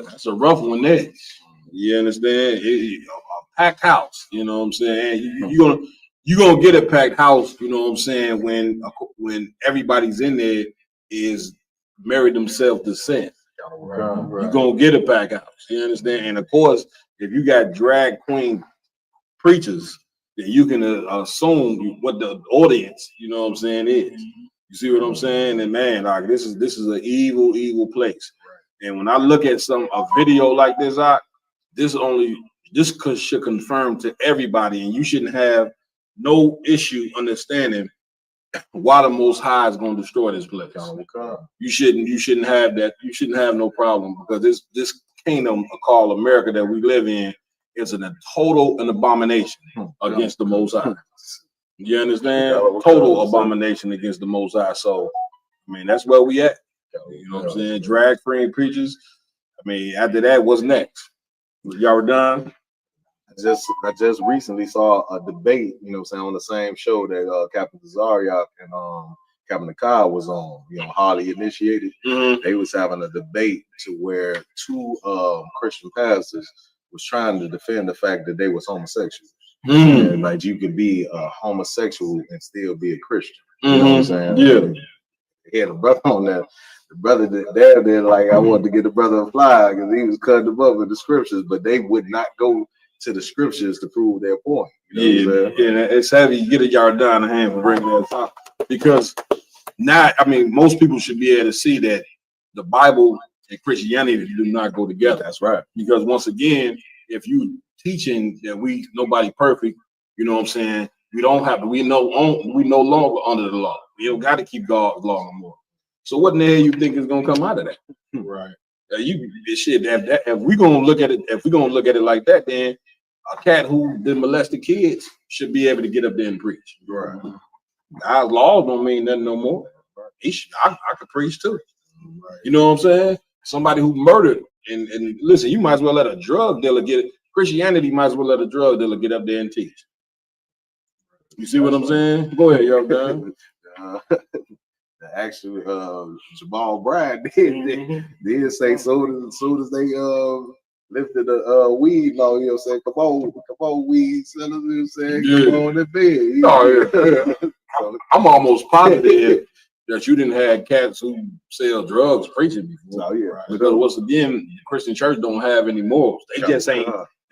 That's a rough one there. You understand? A packed house. You know what I'm saying? You're gonna get a packed house, you know what I'm saying, when everybody's in there is married themselves to sin. You're gonna get a packed house, you understand? And of course, if you got drag queen preachers, then you can assume what the audience, you know what I'm saying, is. You see what I'm saying? And man, like this is an evil place. And when I look at a video like this, this should confirm to everybody, and you shouldn't have no issue understanding why the Most High is going to destroy this place. You shouldn't have that. You shouldn't have no problem, because this kingdom called America that we live in is a total an abomination against the Most High. You understand? Total abomination against the Most High. So, I mean, that's where we at. You know what I'm saying? Drag free preachers. I mean, after that, what's next? Y'all were done? I just recently saw a debate, you know what I'm saying, on the same show that Captain Zariak and Captain Nakai was on, you know, Harley initiated. They was having a debate to where two Christian pastors was trying to defend the fact that they was homosexual. And like you could be a homosexual and still be a Christian. You know what I'm saying? Yeah. He had a brother on that. The brother did like, I wanted to get the brother a fly because he was cutting them up with the scriptures, but they would not go to the scriptures to prove their point. You know what I'm saying? It's heavy. You get a yard down the hand for bringing that up, because now, I mean, most people should be able to see that the Bible and Christianity do not go together. That's right. Because once again, if you teaching that nobody perfect, you know what I'm saying, we don't have to. We no longer under the law. We don't got to keep God's law no more. So what in the hell you think is gonna come out of that? Right. If we're gonna look at it like that, then a cat who did molested kids should be able to get up there and preach. Right. God's laws don't mean nothing no more. I could preach too. Right. You know what I'm saying? Somebody who murdered and listen, you might as well let a drug dealer get it. Christianity might as well let a drug dealer get up there and teach. You see what I'm saying? Go ahead, y'all done. The actual Jamal Bryant did say so as soon as they lifted the weed law, you know what I'm saying? Come on, weed sellers, you know what I'm saying? Come on in bed. So, I'm almost positive that you didn't have cats who sell drugs preaching before. Because once again, the Christian church don't have any morals. They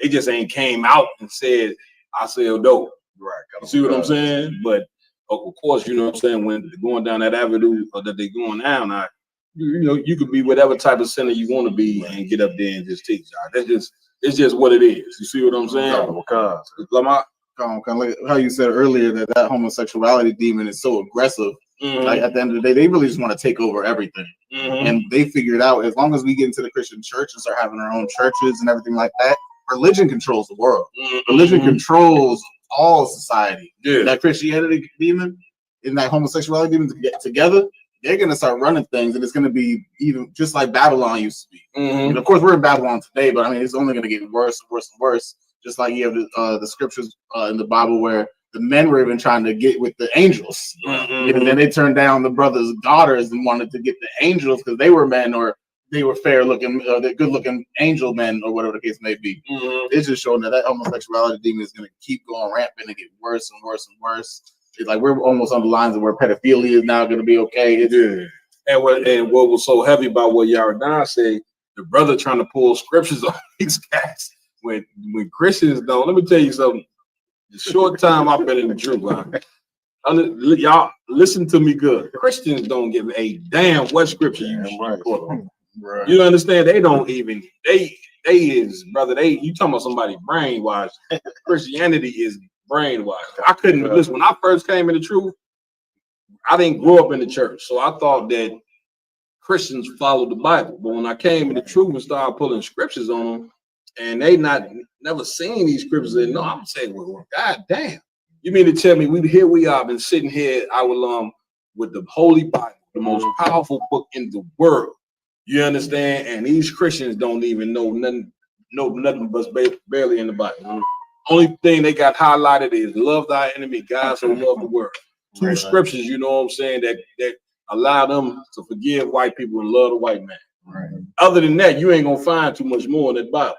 just ain't came out and said, I sell dope. Right. You see what I'm saying? But of course, you know what I'm saying, when they're going down that avenue that they're going down, you know, you could be whatever type of sinner you want to be and get up there and just teach. It's just what it is. You see what I'm saying? Like how you said earlier that homosexuality demon is so aggressive. Like at the end of the day, they really just want to take over everything. And they figured out, as long as we get into the Christian church and start having our own churches and everything like that, religion controls the world. Religion controls all society. That Christianity demon and that homosexuality demon get together, they're gonna start running things, and it's gonna be even just like Babylon used to be. And of course, we're in Babylon today, but I mean, it's only gonna get worse and worse and worse. Just like you have the scriptures in the Bible where the men were even trying to get with the angels, and then they turned down the brothers' daughters and wanted to get the angels because they were men, or they were fair looking, they're good looking angel men, or whatever the case may be. It's just showing that homosexuality demon is going to keep going rampant and get worse and worse and worse. It's like we're almost on the lines of where pedophilia is now going to be okay. And what was so heavy about what Yaradon said, the brother trying to pull scriptures on these cats when Christians don't. Let me tell you something. The short time I've been in the truth, y'all listen to me good. Christians don't give a damn what scripture you pull on. Right. You understand? They don't even. They is, brother. You talking about somebody brainwashed? Christianity is brainwashed. I couldn't listen when I first came in the truth. I didn't grow up in the church, so I thought that Christians followed the Bible. But when I came in the truth and started pulling scriptures on them, and they never seen these scriptures, they know, I'm saying, well, God damn. You mean to tell me we are been sitting here, with the Holy Bible, the most powerful book in the world. You understand? And these Christians don't even know nothing but barely in the Bible. Only thing they got highlighted is love thy enemy, God so loved the world. Two scriptures, you know what I'm saying, that allow them to forgive white people and love the white man. Right. Other than that, you ain't gonna find too much more in that Bible.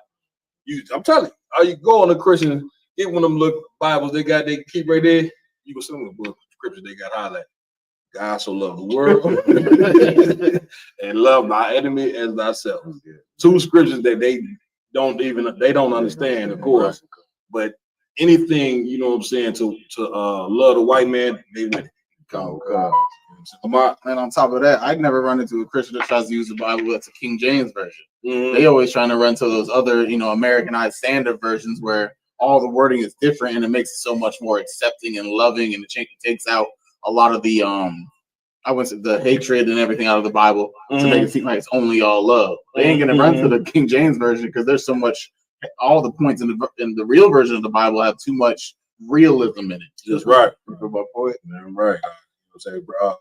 I'm telling you, you go on the Christian, get one of them little Bibles they keep right there, you go see them scriptures they got highlighted. God so loved the world and love thy enemy as thyself. Two scriptures that they don't understand, of course. But anything, you know what I'm saying, to love the white man, they win it. And on top of that, I'd never run into a Christian that tries to use the Bible that's a King James version. They always trying to run to those other, Americanized standard versions where all the wording is different, and it makes it so much more accepting and loving, and it takes out a lot of the I would say the hatred and everything out of the Bible to make it seem like it's only all love. They ain't gonna run to the King James version because there's so much. All the points in the real version of the Bible have too much realism in it. That's right. My point. Right. I'm saying, bro.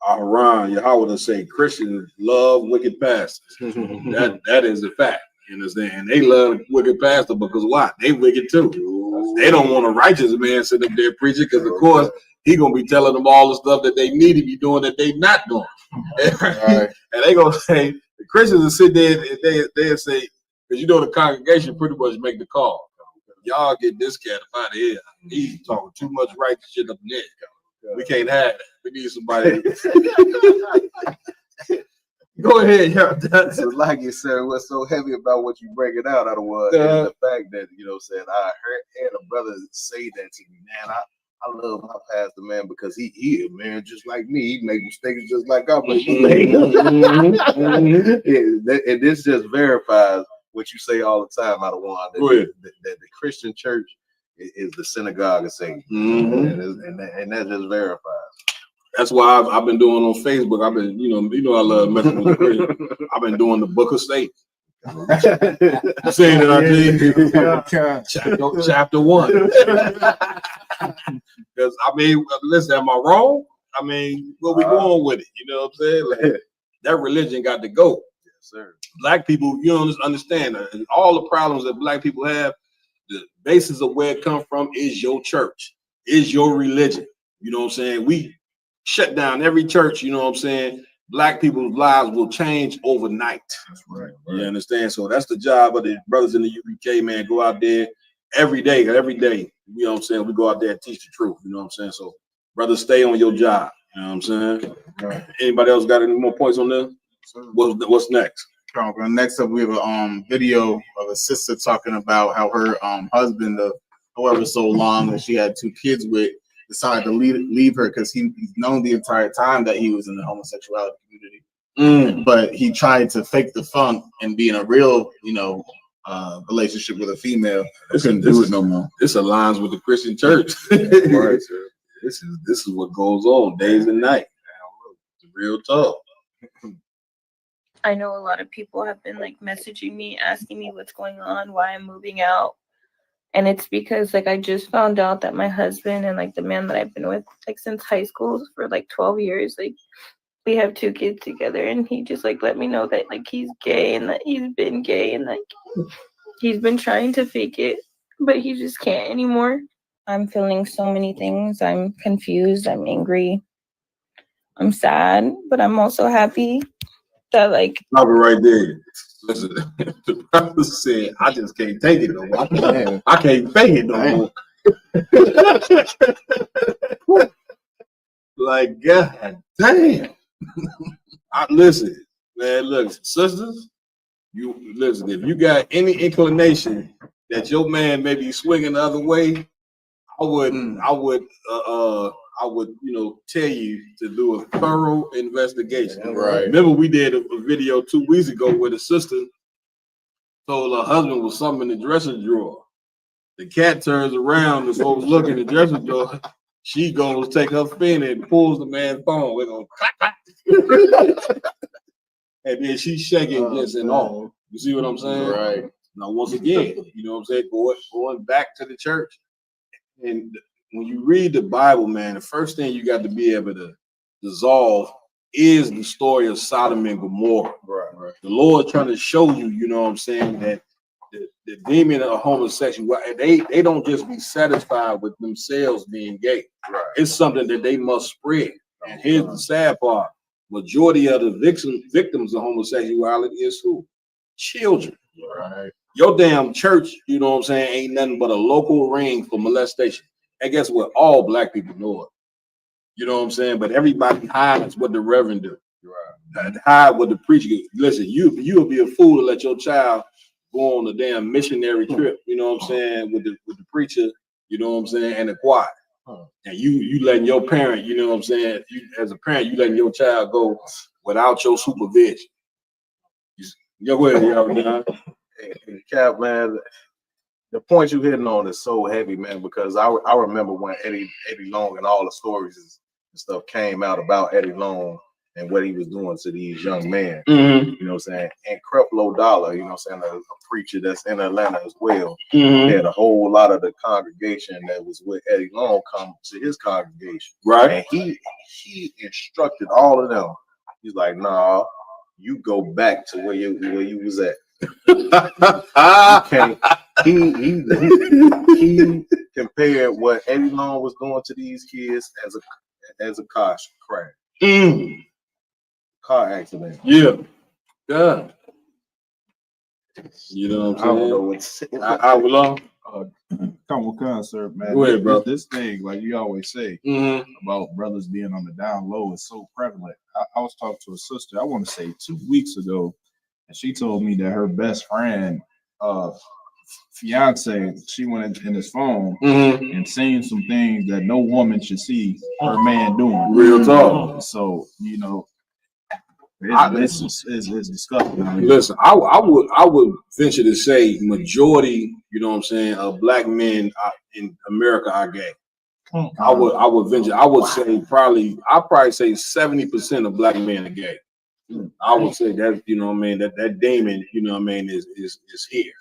Aharon, Yahweh will say Christians love wicked pastors. that is a fact. You understand? And they love wicked pastors because why? They wicked too. They don't want a righteous man sitting up there preaching because of course he gonna be telling them all the stuff that they need to be doing that they not doing. Right. And they gonna say the Christians will sit there and they'll say, because you know the congregation pretty much make the call. Y'all get this cat up out of here. He's talking too much righteous shit up there. We can't have that. We need somebody. Go ahead, y'all. So like you said, what's so heavy about what you bring it out of the was is the fact that, you know, saying I had a brother say that to me, man. I love my pastor, man, because he is, man, just like me. He make mistakes just like I make mistakes. And this just verifies what you say all the time, out of one, that the Christian church is the synagogue of Satan. And that just verifies. That's why I've been doing on Facebook. I've been, you know, I love messing with Christians. I've been doing the Book of State. Saying it, I think. Chapter 1. Because I mean, listen, am I wrong? I mean, where we going with it? You know what I'm saying? Like, that religion got to go. Yes, sir. Black people, you don't understand all the problems that black people have. The basis of where it comes from is your church, is your religion. You know what I'm saying? We shut down every church. You know what I'm saying? Black people's lives will change overnight. That's right. You understand? So that's the job of the brothers in the UPK, man. Go out there every day. You know what I'm saying? We go out there and teach the truth. You know what I'm saying? So, brothers, stay on your job. You know what I'm saying? Right. Anybody else got any more points on this? What's next? Next up, we have a video of a sister talking about how her husband of however so long that she had 2 kids with decided to leave her because he's known the entire time that he was in the homosexuality community. But he tried to fake the funk and be in a real, relationship with a female. Couldn't do it no more. This aligns with the Christian church. Right. This is what goes on days and night. Real talk. I know a lot of people have been like messaging me, asking me what's going on, why I'm moving out. And it's because like I just found out that my husband and like the man that I've been with like since high school for like 12 years, like we have 2 kids together, and he just like let me know that like he's gay and that he's been gay and like he's been trying to fake it, but he just can't anymore. I'm feeling so many things. I'm confused, I'm angry, I'm sad, but I'm also happy that like I'll be right there. Listen, the brother said, I just can't take it no more. I can't fake it no more. Like, God damn. Listen, man, look, sisters, you listen, if you got any inclination that your man may be swinging the other way, I would, tell you to do a thorough investigation. Right. Remember, we did a video 2 weeks ago where the sister told her husband was something in the dresser drawer. The cat turns around and goes look in the dresser drawer. She goes take her fin and pulls the man's phone. We're gonna clap, clap. And then she's shaking this and all. You see what I'm saying? Right. Now, once again, you know what I'm saying? Going back to the church. And when you read the Bible, man, the first thing you got to be able to dissolve is the story of Sodom and Gomorrah. Right. The Lord trying to show you, you know what I'm saying, that the demon of homosexuality, they don't just be satisfied with themselves being gay. Right. It's something that they must spread. And here's the sad part. Majority of the victims of homosexuality is who? Children. Right. Your damn church, you know what I'm saying, ain't nothing but a local ring for molestation. And guess what? All black people know it. You know what I'm saying? But everybody hides what the reverend do. Right. Hide what the preacher do. Listen, you'll be a fool to let your child go on a damn missionary trip, you know what I'm saying, with the preacher, you know what I'm saying, and the choir. And you letting your parent, you know what I'm saying, as a parent, you letting your child go without your supervision. Go ahead, y'all. Hey, Cap, man, the point you hitting on is so heavy, man, because I remember when Eddie Long and all the stories and stuff came out about Eddie Long and what he was doing to these young men. Mhm. You know what I'm saying? And Creflo Dollar, you know what I'm saying, a preacher that's in Atlanta as well, Mhm. had a whole lot of the congregation that was with Eddie Long come to his congregation. Right. And he instructed all of them. He's like, nah, you go back to where you was at. He compared what Eddie Long was doing to these kids as a car crash. Car accident. Yeah. You know what I don't know I'm what's saying? I will long. Come with concert, man. Go ahead, bro. This thing, like you always say, about brothers being on the down low is so prevalent. I was talking to a sister, I want to say 2 weeks ago, and she told me that her best friend, fiance, she went in his phone and seen some things that no woman should see her man doing. Real talk. So, you know, this is disgusting. Listen, I would venture to say majority, you know what I'm saying, of black men in America are gay. I would venture. I would say I'd probably say 70% of black men are gay. I would say that, you know what I mean, that demon, you know what I mean, is here.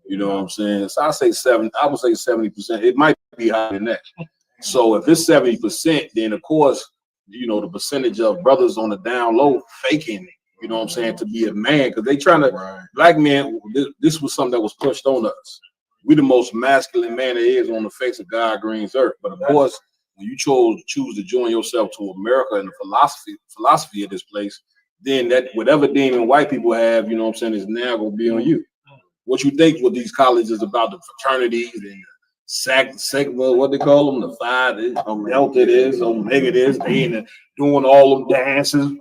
You know what I'm saying? So I would say 70%. It might be higher than that. So if it's 70%, then of course, you know, the percentage of brothers on the down low faking, you know what I'm saying, to be a man, because they trying to, black men, this was something that was pushed on us. We the most masculine man there is on the face of God Green's earth. But of course, when you choose to join yourself to America and the philosophy of this place, then that whatever demon white people have, you know what I'm saying, is now gonna be on you. What you think with these colleges about the fraternities and what they call them, the Phi, Delta it is, Omega it is, they ain't doing all them dances.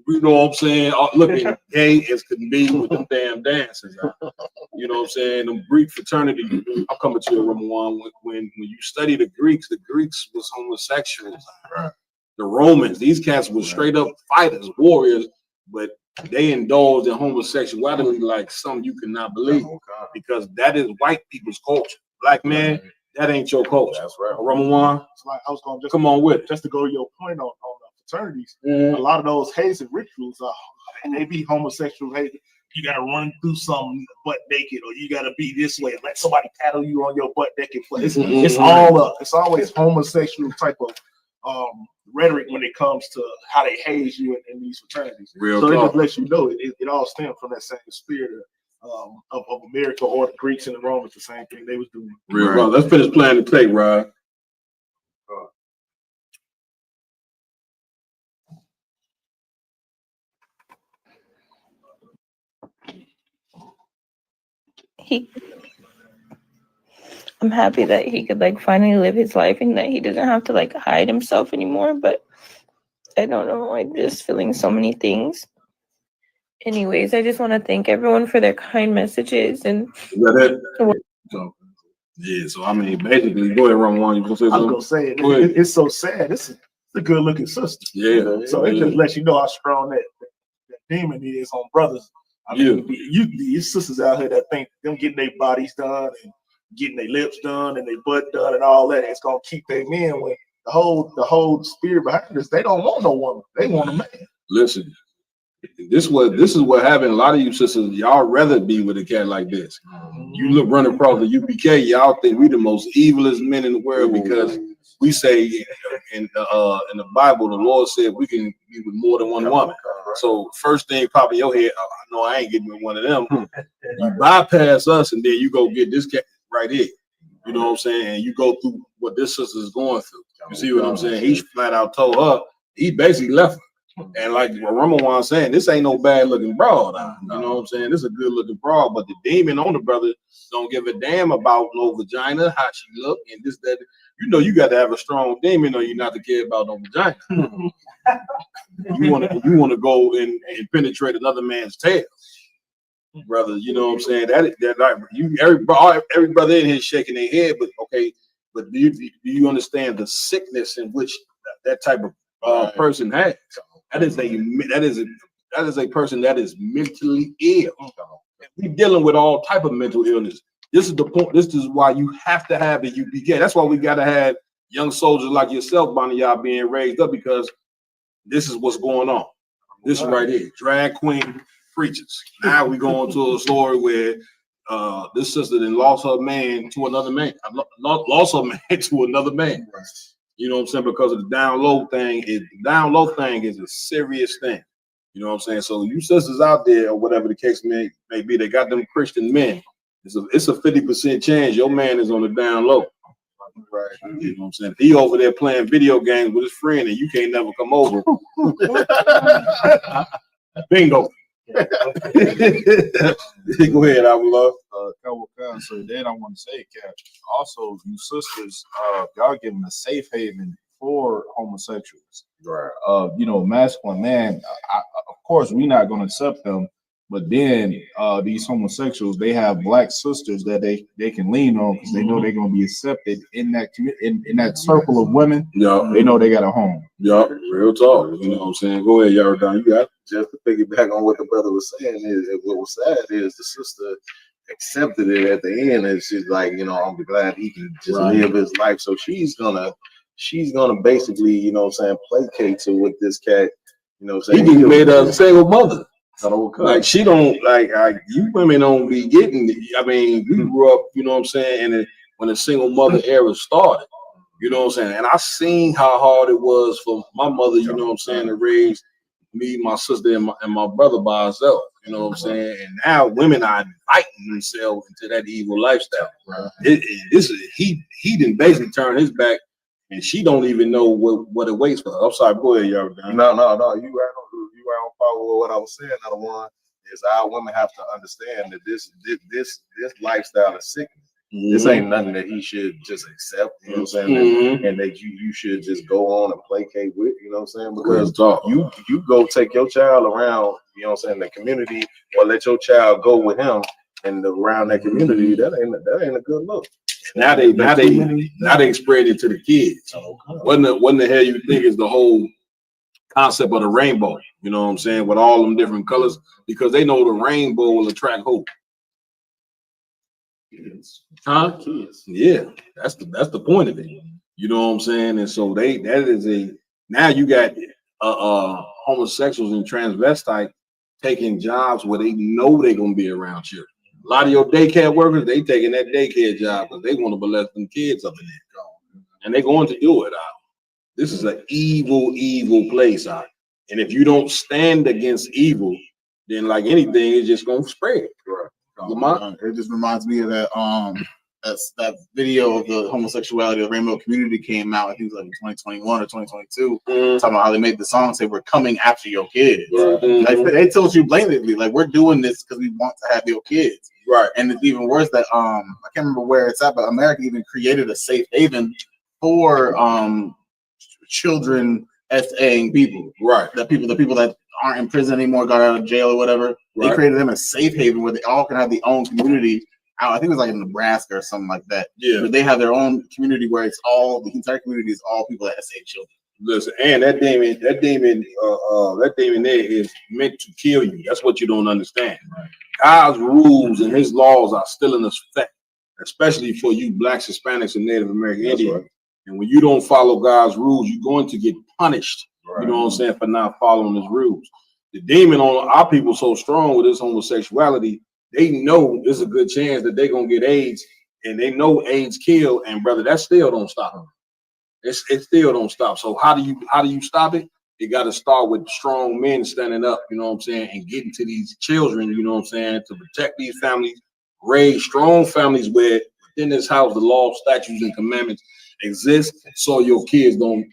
You know what I'm saying? Looking gay as can be with them damn dances. You know what I'm saying? Them Greek fraternity. I'm coming to you, Ramon. When you study the Greeks was homosexuals. The Romans, these cats were straight up fighters, warriors, but they indulged in homosexuality like something you cannot believe, because that is white people's culture. Black man, that ain't your culture. That's right. Ramon, like I was going to come on with it. Just to go to your point on the fraternities, a lot of those hazing rituals they be homosexual hazing. You got to run through something butt naked, or you got to be this way and let somebody tattle you on your butt naked. It's always homosexual type of rhetoric when it comes to how they haze you in these fraternities. Real so talk. It just lets you know it all stems from that same spirit of America, or the Greeks and the Romans, the same thing they was doing. Real talk. Let's finish playing the tape, Rod. I'm happy that he could like finally live his life and that he doesn't have to like hide himself anymore. But I don't know, I'm just feeling so many things. Anyways, I just want to thank everyone for their kind messages and. Is that it? Yeah, so I mean, basically, go ahead, Ramon. You gonna say something? I was gonna say it's so sad. This is a good looking sister. Yeah. So it just lets you know how strong that demon is on brothers. I mean, these sisters out here that think them getting their bodies done and getting their lips done and their butt done and all that, it's gonna keep their men when the whole spirit behind this, they don't want no woman. They want a man. Listen, this is what happened. A lot of you sisters, y'all rather be with a cat like this. You look running across the UPK, y'all think we the most evilest men in the world because we say in the Bible, the Lord said we can be with more than one woman. So first thing pop in your head, no, I ain't getting with one of them. You bypass us and then you go get this cat right here. You know what I'm saying? And you go through what this sister is going through. You see what I'm saying? He flat out told her, he basically left her. And like what Ramon saying, this ain't no bad looking broad. You know what I'm saying? This is a good looking broad, but the demon on the brother don't give a damn about no vagina, how she look, and this, that. You know, you got to have a strong demon or you not to care about no vagina. You want to go and penetrate another man's tail, brother. You know what I'm saying? That like every brother in here shaking their head, but okay. But do you understand the sickness in which that type of person has? That is a person that is mentally ill. We dealing with all type of mental illness. This is the point. This is why you have to have the UPK. That's why we got to have young soldiers like yourself, Bonnie, y'all being raised up, because this is what's going on. This is right here. Drag queen preachers. Now we going to a story where this sister then lost her man to another man. Lost her man to another man. You know what I'm saying? Because of the down low thing. The down low thing is a serious thing. You know what I'm saying? So you sisters out there, or whatever the case may be, they got them Christian men. It's a 50% chance your man is on the down low. Right. You know what I'm saying? He over there playing video games with his friend and you can't never come over. Bingo. Go ahead, I would love. So then I want to say, Cap, also you sisters, y'all giving a safe haven for homosexuals. Right. You know, masculine man, of course we're not going to accept them. But then these homosexuals, they have black sisters that they can lean on because they know they're gonna be accepted in that in that circle of women. Yeah, they know they got a home. Yeah, real talk. You know what I'm saying? Go ahead, Yardan. You got it. Just to piggyback on what the brother was saying, is what was sad is the sister accepted it at the end, and she's like, you know, I'm glad he can just live his life. So she's gonna basically, you know what I'm saying, placate to what this cat, you know what I'm saying. He made a single mother. Like she don't like you women don't be getting. I mean, we grew up, you know what I'm saying, and when the single mother era started, you know what I'm saying, and I seen how hard it was for my mother, you know what I'm saying, to raise me, my sister, and my brother by herself, you know what I'm saying. And now women are inviting themselves into that evil lifestyle. He didn't basically turn his back, and she don't even know what it waits for her. I'm sorry, go ahead, y'all. No, you right on follow what I was saying. Another one is our women have to understand that this lifestyle is sickening. This ain't nothing that he should just accept, you know what I'm saying? And that you should just go on and placate with, you know what I'm saying? Because you go take your child around, you know what I'm saying, the community, or let your child go with him and around that community, that ain't a good look. Now they spread it to the kids. What the hell you think is the whole concept of the rainbow? You know what I'm saying, with all them different colors, because they know the rainbow will attract hope. Huh? Kids. Yeah, that's the point of it. You know what I'm saying? And so now you got homosexuals and transvestites taking jobs where they know they're gonna be around children. A lot of your daycare workers, they taking that daycare job because they want to molest them kids up in there, and they're going to do it. This is an evil, evil place out. And if you don't stand against evil, then like anything, it's just gonna spread. It just reminds me of that that video of the homosexuality of the rainbow community came out. I think it was like in 2021 or 2022, talking about how they made the song say we're coming after your kids. Like, they told you blatantly, like, we're doing this because we want to have your kids. Right. And it's even worse that I can't remember where it's at, but America even created a safe haven for children SAing people. Right. The people that aren't in prison anymore, got out of jail or whatever. They created them a safe haven where they all can have their own community. I think it was like in Nebraska or something like that. Yeah. But they have their own community where it's all, the entire community is all people that SA children. Listen, and that demon there is meant to kill you. That's what you don't understand. Right. God's rules and his laws are still in effect, especially for you blacks, Hispanics, and Native American Indians. Right. And when you don't follow God's rules, you're going to get punished. Right. You know what I'm saying, for not following his rules. The demon on our people so strong with this homosexuality, they know there's a good chance that they're gonna get AIDS, and they know AIDS kill, and brother, that still don't stop them. It still don't stop. So how do you stop it? You got to start with strong men standing up, you know what I'm saying, and getting to these children, you know what I'm saying, to protect these families, raise strong families where within this house the law, statutes, and commandments exist, so your kids don't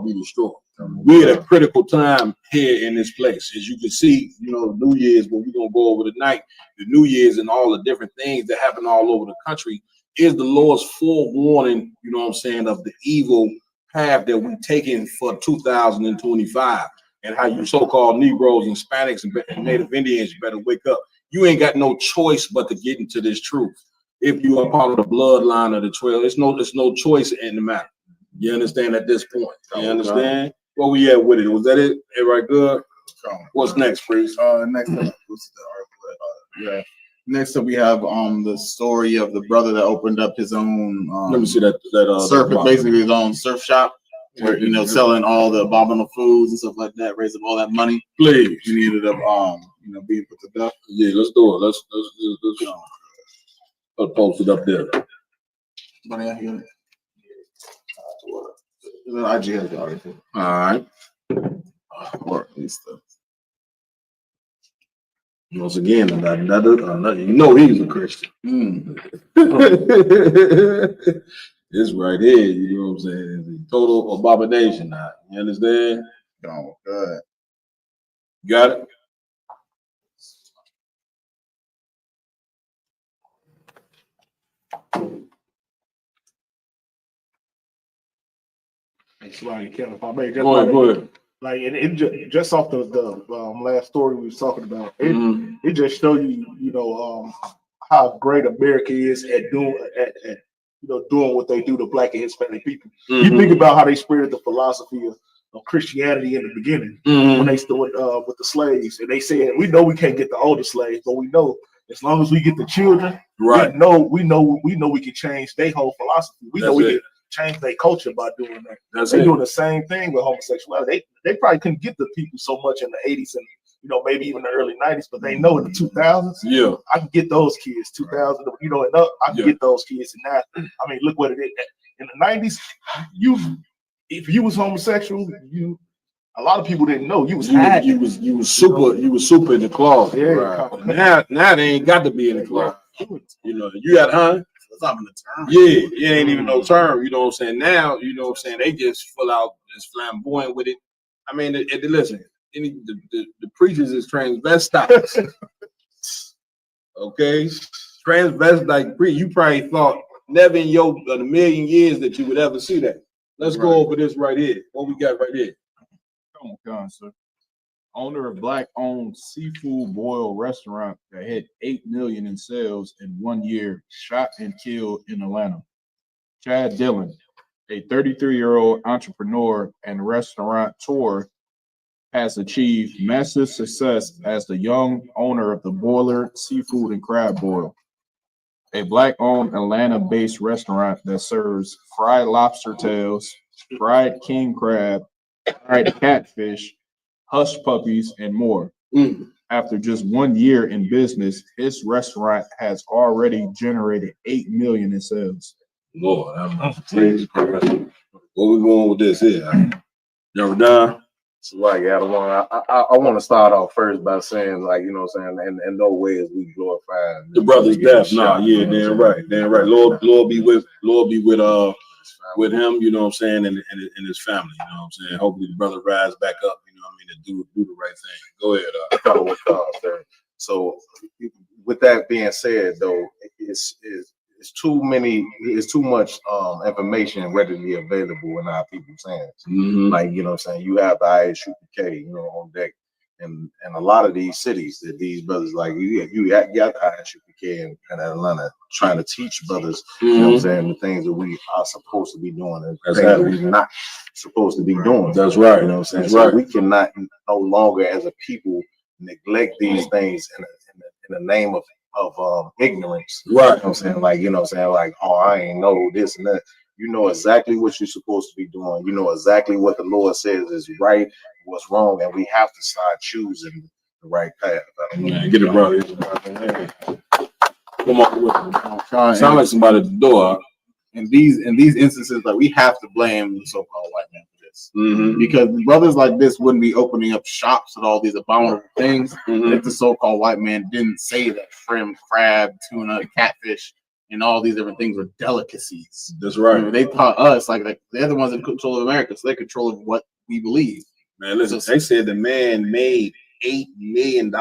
be destroyed. We're at a critical time here in this place. As you can see, you know, New Year's, what we're gonna go over tonight, the New Year's and all the different things that happen all over the country is the Lord's forewarning, you know what I'm saying, of the evil path that we're taking for 2025, and how you so-called Negroes and Hispanics and Native Indians better wake up. You ain't got no choice but to get into this truth. If you are part of the bloodline of the 12, it's no choice in the matter. You understand at this point? You understand? Where we at with it? Was that it? Everybody good? What's next, please? Next up, Next up, we have the story of the brother that opened up his own. Let me see that surf, that basically his own surf shop, where selling all the abominable foods and stuff like that, raising all that money. Please, he ended up being put to death. Yeah, let's do it. Let's post it up there. But yeah, IG has the article. All right. Or at least once again, another, you know he's a Christian. This right here, you know what I'm saying, is a total abomination now. You understand? Oh, good. Got it? Sorry, Kevin, if I may just Go ahead. Like just off the last story we was talking about, it just show you, how great America is at doing what they do to Black and Hispanic people. You think about how they spread the philosophy of Christianity in the beginning when they stood with the slaves, and they said, we know we can't get the older slaves, but we know as long as we get the children, right? We know we can change their whole philosophy. We know we can change their culture by doing that. They're doing the same thing with homosexuality. They probably couldn't get the people so much in the 80s and maybe even the early 90s, but they know in the 2000s, I can get those kids. 2000, and up, I can get those kids. And now, I mean, look what it is. In the 90s, if you was homosexual, a lot of people didn't know you was hiding. You was super in the closet. Yeah. Right. Now they ain't got to be in the closet. You got It's not even a term. Yeah, it ain't even no term. You know what I'm saying? Now, you know what I'm saying? They just full out just flamboyant with it. I mean, listen, the preachers is transvestites. Okay, transvestite preach. You probably thought never in a million years that you would ever see that. Let's go over this right here. What we got right here? Come on, sir. Owner of Black-owned seafood boil restaurant that hit $8 million in sales in 1 year, shot and killed in Atlanta. Chad Dillon, a 33-year-old entrepreneur and restaurateur, has achieved massive success as the young owner of the Boiler Seafood and Crab Boil, a Black-owned Atlanta-based restaurant that serves fried lobster tails, fried king crab, fried catfish, hush puppies, and more. After just 1 year in business, his restaurant has already generated $8 million in sales. Lord, I'm crazy. Where we going with this here? Y'all done? So I want to start off first by saying, in no way is we glorifying the brother's death. Nah, yeah, damn right. Lord be with him, you know what I'm saying, and his family, you know what I'm saying. Hopefully the brother rise back up, you know what I mean, and do the right thing. Go ahead. So with that being said, though, it's too much information readily available in our people's hands. Like, you know what I'm saying, you have the ISUPK, on deck. And a lot of these cities that these brothers, like you got the ISUPK in Atlanta trying to teach brothers, you know what I'm saying, the things that we are supposed to be doing and things that we're not supposed to be doing. That's right. You know what I'm saying? That's So right. we cannot no longer as a people neglect these things in the name of ignorance. Right. You know what I'm saying? Oh, I ain't know this and that. You know exactly what you're supposed to be doing. You know exactly what the Lord says is right, what's wrong, and we have to start choosing the right path. Man, get it, brother. Come on, sound like somebody at the door. In these instances, like, we have to blame the so-called white man for this, because brothers like this wouldn't be opening up shops with all these abominable things if the so-called white man didn't say that shrimp, crab, tuna, catfish, and all these different things were delicacies. That's right. I mean, they taught us like they're the ones in control of America, so they're control of what we believe. Man, listen, they said the man made $8 million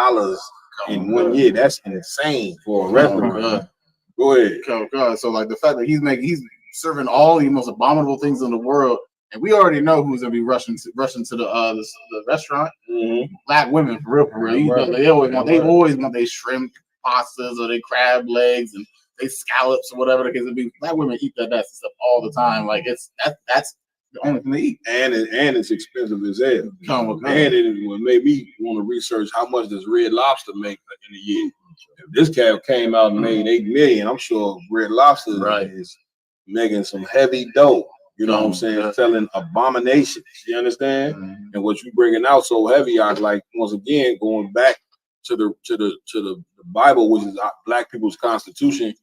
in 1 year. That's insane for a restaurant. Go ahead. God. So like the fact that he's serving all the most abominable things in the world, and we already know who's gonna be rushing to the restaurant. Black women, for real. You know, they always want their shrimp pastas or their crab legs and they scallops or whatever the case may be. Black women eat that stuff all the time. Like that's the only thing they eat. And it's expensive as hell. And it would make me want to research how much does Red Lobster make in a year. If this cat came out and made 8 million, I'm sure Red Lobster is making some heavy dough. You know what I'm saying? Selling abominations. You understand? And what you bringing out so heavy, I like once again going back to the Bible, which is Black people's constitution.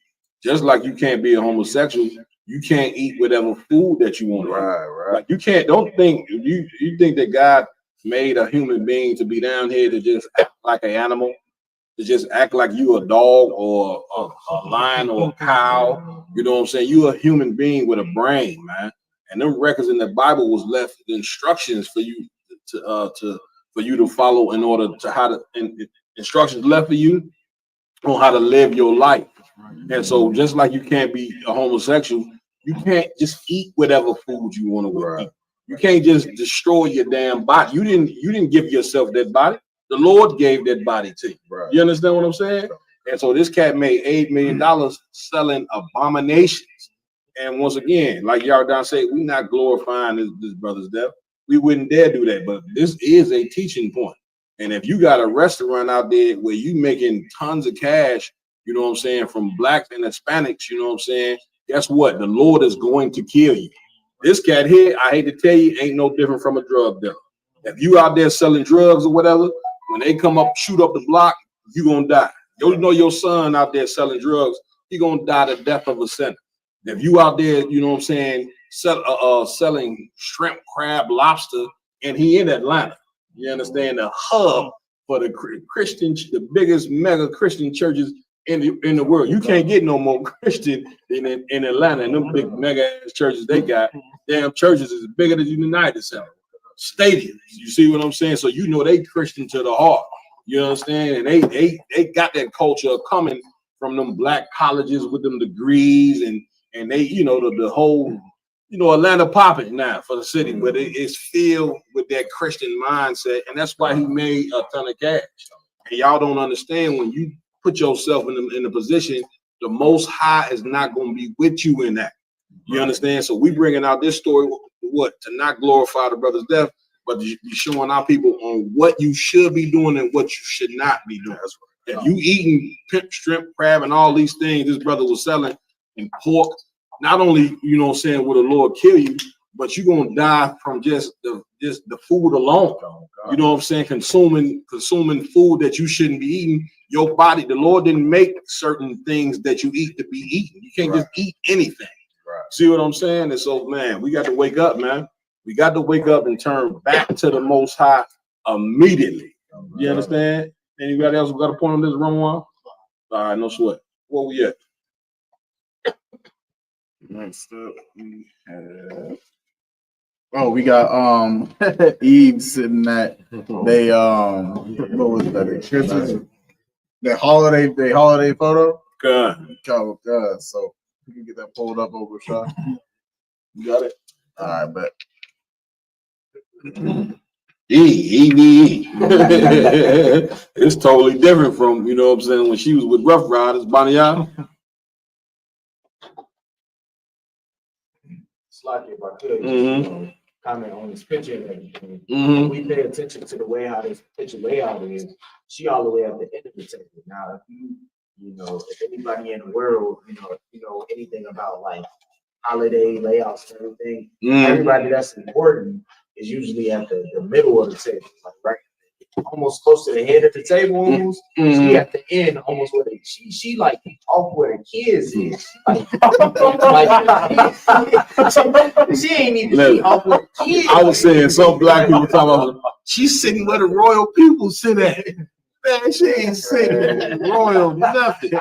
Just like you can't be a homosexual, you can't eat whatever food that you want. Right. Like you can't. Don't think you think that God made a human being to be down here to just act like an animal, to just act like you a dog or a lion or a cow. You know what I'm saying? You a human being with a brain, man. And them records in the Bible was left instructions for you to follow in order to instructions left for you on how to live your life. And so just like you can't be a homosexual, you can't just eat whatever food you want to eat. You can't just destroy your damn body. You didn't give yourself that body. The Lord gave that body to you. Right. You understand what I'm saying? And so this cat made $8 million selling abominations. And once again, like Yardan said, we're not glorifying this brother's death. We wouldn't dare do that. But this is a teaching point. And if you got a restaurant out there where you making tons of cash, you know what I'm saying, from Blacks and Hispanics, you know what I'm saying, guess what? The Lord is going to kill you. This cat here, I hate to tell you, ain't no different from a drug dealer. If you out there selling drugs or whatever, when they come up, shoot up the block, you gonna die. You know your son out there selling drugs, he gonna die the death of a sinner. If you out there, you know what I'm saying, selling shrimp, crab, lobster, and he in Atlanta, you understand, the hub for the Christian, the biggest mega Christian churches in the world. You can't get no more Christian in Atlanta, and them big mega ass churches they got. Damn churches is bigger than the United Center. Stadiums, you see what I'm saying? So you know they Christian to the heart. You understand? And they got that culture coming from them Black colleges with them degrees and they, you know, the whole, you know, Atlanta popping now for the city, but it's filled with that Christian mindset, and that's why he made a ton of cash. And y'all don't understand, when you put yourself in the position, the Most High is not going to be with you in that. You understand? So we bringing out this story, what, to not glorify the brother's death, but to be showing our people on what you should be doing and what you should not be doing. If you eating pimp, shrimp, crab, and all these things this brother was selling, and pork, not only, you know what I'm saying, will the Lord kill you, but you're gonna die from just the food alone. You know what I'm saying? Consuming food that you shouldn't be eating. Your body, the Lord didn't make certain things that you eat to be eaten. You can't just eat anything. See what I'm saying? And so, man, we got to wake up, man. We got to wake up and turn back to the Most High immediately. You understand? Anybody else got a point on this, Ramon? All right, no sweat. Where we at? Next up, we have, we got Eve sitting at they what was that? Christmas, their holiday photo. God. So you can get that pulled up over shot. You got it? All right, bet. Eve. It's totally different from, you know what I'm saying, when she was with Rough Riders, Bonnie. Slightly, if I could, comment on this picture and everything. We pay attention to the way how this picture layout is. She all the way at the end of the table. Now, if you know, if anybody in the world, you know anything about like holiday layouts and everything, everybody that's important is usually at the middle of the table, like right, almost close to the head of the table. Almost, she at the end, almost where she like off where the kids is. She ain't even be off where the kids. I was saying some Black people talking about she's sitting where the royal people sit at. Man, she ain't sitting royal nothing.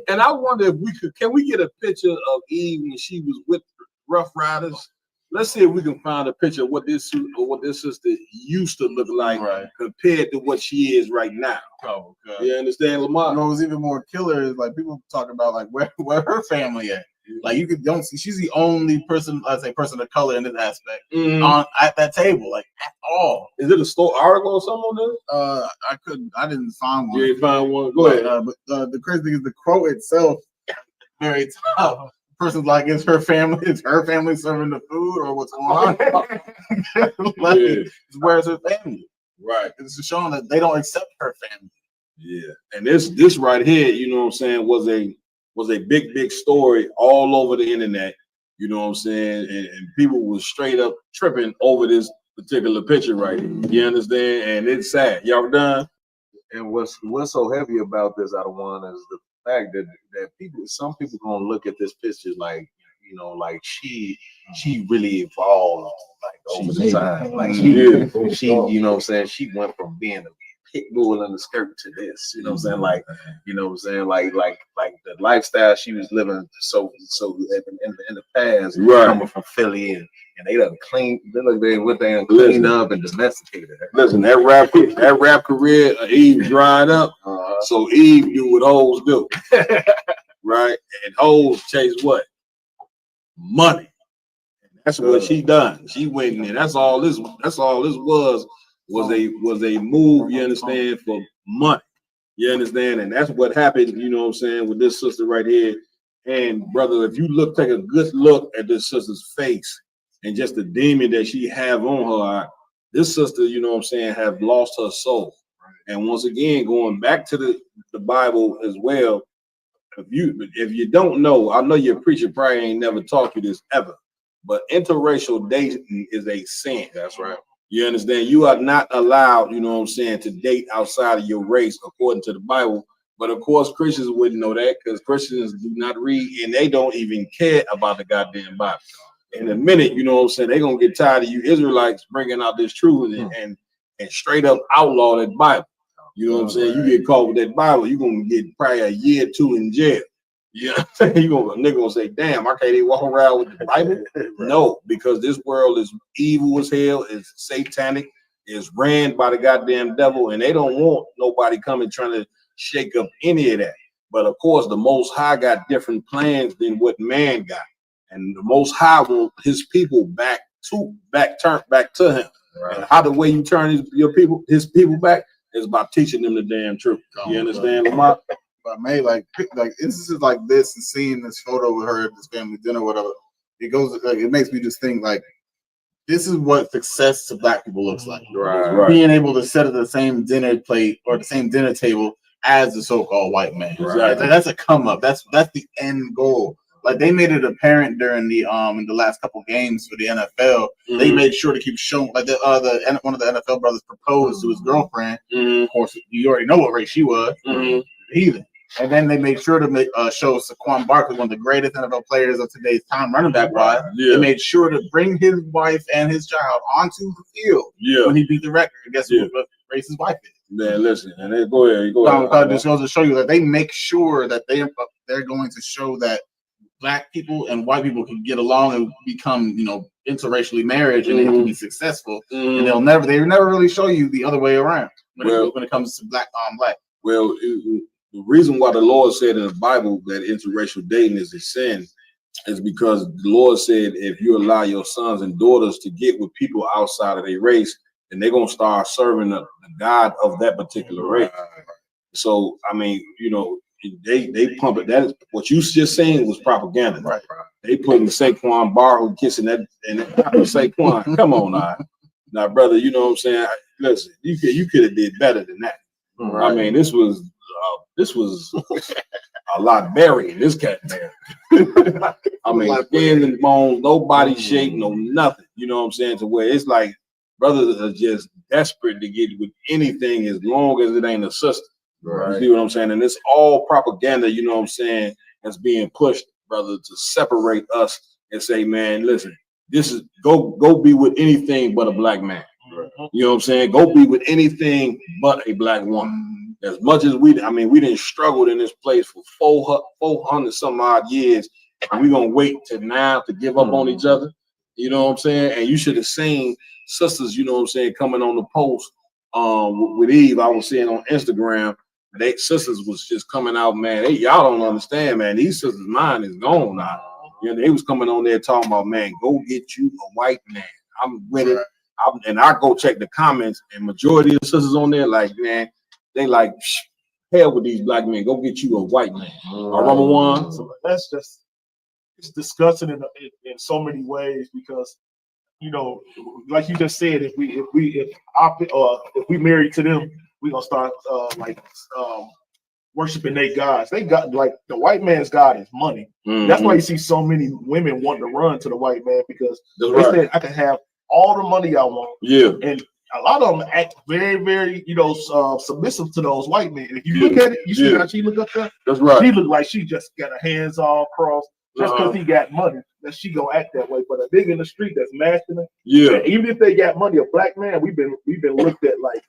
And I wonder if can we get a picture of Eve when she was with Rough Riders? Let's see if we can find a picture of what this sister used to look like compared to what she is right now. Oh, okay. You understand, Lamar? You know, what's even more killer is like people talk about like where her family at. Like you don't see, she's the only person, person of color in this aspect at that table, like at all. Is it a store article or something on this? I didn't find one. You didn't find one? Go ahead. But the crazy thing is the quote itself, very tough. Person's like, is her family serving the food or what's going on? Where's her family? Right. It's showing that they don't accept her family. Yeah, and this right here, you know what I'm saying, was a big story all over the internet. You know what I'm saying, and people was straight up tripping over this particular picture right here. You understand? And it's sad. Y'all done? And what's so heavy about this, Adawan, is the fact that some people gonna look at this picture like, you know, like she really evolved like over the time. Like she, you know what I'm saying, she went from being a pit bull in the skirt to this, you know what I'm saying? Like, you know what I'm saying? Like the lifestyle she was living so in the past, right, coming from Philly and they done cleaned, cleaned up and domesticated her. Listen, that rap career, Eve dried up. So Eve do what hoes do, right? And hoes chase what? Money. That's what she done. She went in there. That's all this was a move, you understand, for money. You understand? And that's what happened, you know what I'm saying, with this sister right here. And brother, if you take a good look at this sister's face and just the demon that she have on her, this sister, you know what I'm saying, have lost her soul. And once again, going back to the Bible as well, if you don't know, I know your preacher probably ain't never taught you this ever, but interracial dating is a sin. That's right. You understand? You are not allowed, you know what I'm saying, to date outside of your race according to the Bible. But of course, Christians wouldn't know that because Christians do not read and they don't even care about the goddamn Bible. In a minute, you know what I'm saying, they're gonna get tired of you Israelites bringing out this truth and straight up outlaw that Bible. You know what I'm saying? You get caught with that Bible, you're gonna get probably a year or two in jail. You know what I'm saying? Nigga gonna say, damn, I can't even walk around with the Bible. No, because this world is evil as hell, it's satanic, it's ran by the goddamn devil, and they don't want nobody coming trying to shake up any of that. But of course, the Most High got different plans than what man got. And the Most High want his people turned back to him. Right. And how the way you turn his people back is by teaching them the damn truth. You understand, Lamar? But May, like instances like this and seeing this photo with her at this family dinner, whatever, it makes me just think like this is what success to Black people looks like. Right. Being able to sit at the same dinner plate or the same dinner table as the so-called white man. Right. That's a come up. That's the end goal. Like they made it apparent during the in the last couple games for the NFL, they made sure to keep showing like one of the NFL brothers proposed to his girlfriend. Of course, you already know what race she was, heathen. And then they made sure to show Saquon Barkley, one of the greatest NFL players of today's time, running back wise. Yeah. They made sure to bring his wife and his child onto the field when he beat the record. Guess what race his wife is? Man, listen, and they go ahead. Just goes to show you that they make sure that they're going to show that Black people and white people can get along and become, interracially married and they can be successful. And they never really show you the other way around when it comes to black on black. Well, the reason why the Lord said in the Bible that interracial dating is a sin is because the Lord said if you allow your sons and daughters to get with people outside of their race, then they're gonna start serving the God of that particular race. So I mean, they pump it. That is what you just saying was propaganda. Right. They putting Saquon Barkley kissing that and Saquon. Come on now, brother. You know what I'm saying? Listen, you could have did better than that. Right. I mean, this was a lot burying this cat man. I mean, skin and bones, no body shape, no nothing. You know what I'm saying? To where it's like brothers are just desperate to get with anything as long as it ain't a sister. Right. You see what I'm saying? And it's all propaganda, you know what I'm saying, that's being pushed, brother, to separate us and say, man, listen, this is go be with anything but a Black man. Right. You know what I'm saying? Go be with anything but a Black woman. As much as we didn't struggle in this place for 400 some odd years, and we're gonna wait till now to give up on each other. You know what I'm saying? And you should have seen sisters, you know what I'm saying, coming on the post with Eve. I was seeing on Instagram. They sisters was just coming out, man. Y'all don't understand, man. These sisters' mind is gone now. They was coming on there talking about, man, go get you a white man. I'm with it. And I go check the comments, and majority of the sisters on there, like, man, they like, hell with these Black men. Go get you a white man. Number one. So that's just it's disgusting in so many ways because, like you just said, if we married to them, we gonna start worshiping their gods. They got like the white man's god is money. That's why you see so many women wanting to run to the white man because they said I can have all the money I want. Yeah. And a lot of them act very, very, submissive to those white men. If you look at it, you see how she look up there? That's right. She look like she just got her hands all crossed just because he got money. That she gonna act that way. But a nigga in the street that's masculine, even if they got money, a black man, we've been looked at like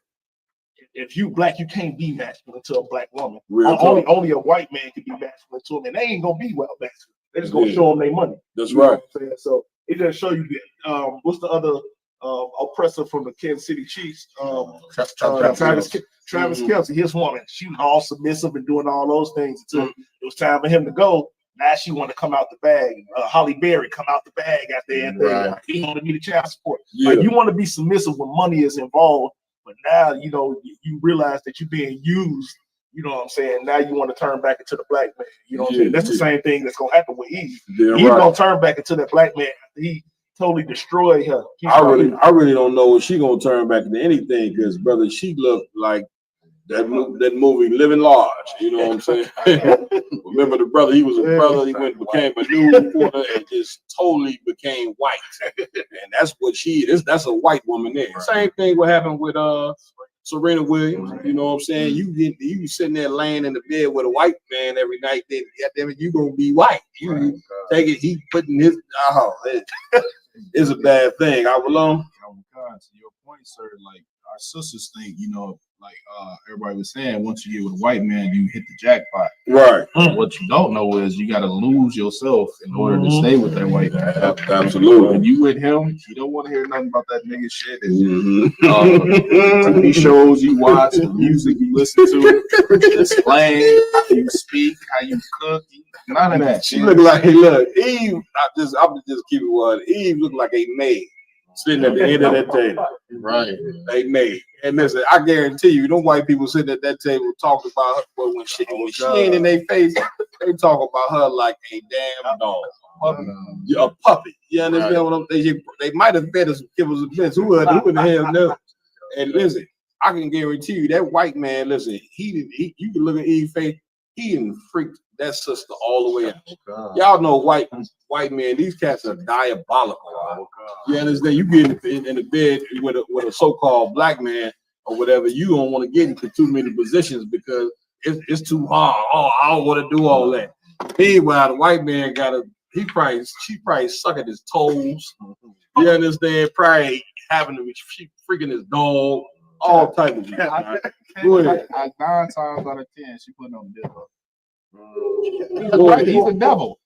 if you black, you can't be masculine to a black woman. Only a white man can be masculine to them, and they ain't gonna be well masculine. They just gonna show them their money. That's right. So it just show you that. What's the other oppressor from the Kansas City Chiefs? Travis Kelce, his woman, she was all submissive and doing all those things until it was time for him to go. Now she want to come out the bag. Holly Berry come out the bag after everything. He want to be the child support. Like you want to be submissive when money is involved, but now you realize that you're being used. You know what I'm saying? Now you want to turn back into the black man. You know what I'm saying? That's the same thing that's gonna happen with Eve. He's gonna turn back into that black man after he totally destroyed her. I really don't know if she gonna turn back into anything because brother, she looked like that movie Living Large. You know what I'm saying? Remember the brother? He was a brother. He became a news reporter and just totally became white. And that's what she is. That's a white woman there. Same thing what happened with Serena Williams. You know what I'm saying? You sitting there laying in the bed with a white man every night. Then goddamn it, you gonna be white. You take it. He putting his it's a bad thing. I belong. To your point, sir, like our sisters think, like everybody was saying, once you get with a white man, you hit the jackpot. Right. What you don't know is you got to lose yourself in order to stay with that white man. Absolutely. When you with him, you don't want to hear nothing about that nigga shit. TV shows you watch, the music you listen to, displaying how you speak, how you cook, none of that. She look like Eve. I'm just keep it one. Eve looked like a maid sitting at the end of that table. Right. A maid. And listen, I guarantee you, them white people sitting at that table talking about her, but when she ain't in their face, they talk about her like a damn dog. A puppy. You understand what I'm saying? They might have fed us some kibbles and bits. Who in the hell knows? And listen, I can guarantee you that white man, listen, you can look at Eve's face, he didn't freak that sister all the way out. Y'all know white men, these cats are diabolical. You understand? You get in the bed with a so-called black man or whatever, you don't want to get into too many positions because it's too hard. Oh, I don't want to do all that. Meanwhile, the white man she probably sucking his toes. You understand? Probably having to be freaking his dog, all type of shit. Go ahead. 9 times out of 10, she put on this. He's a devil.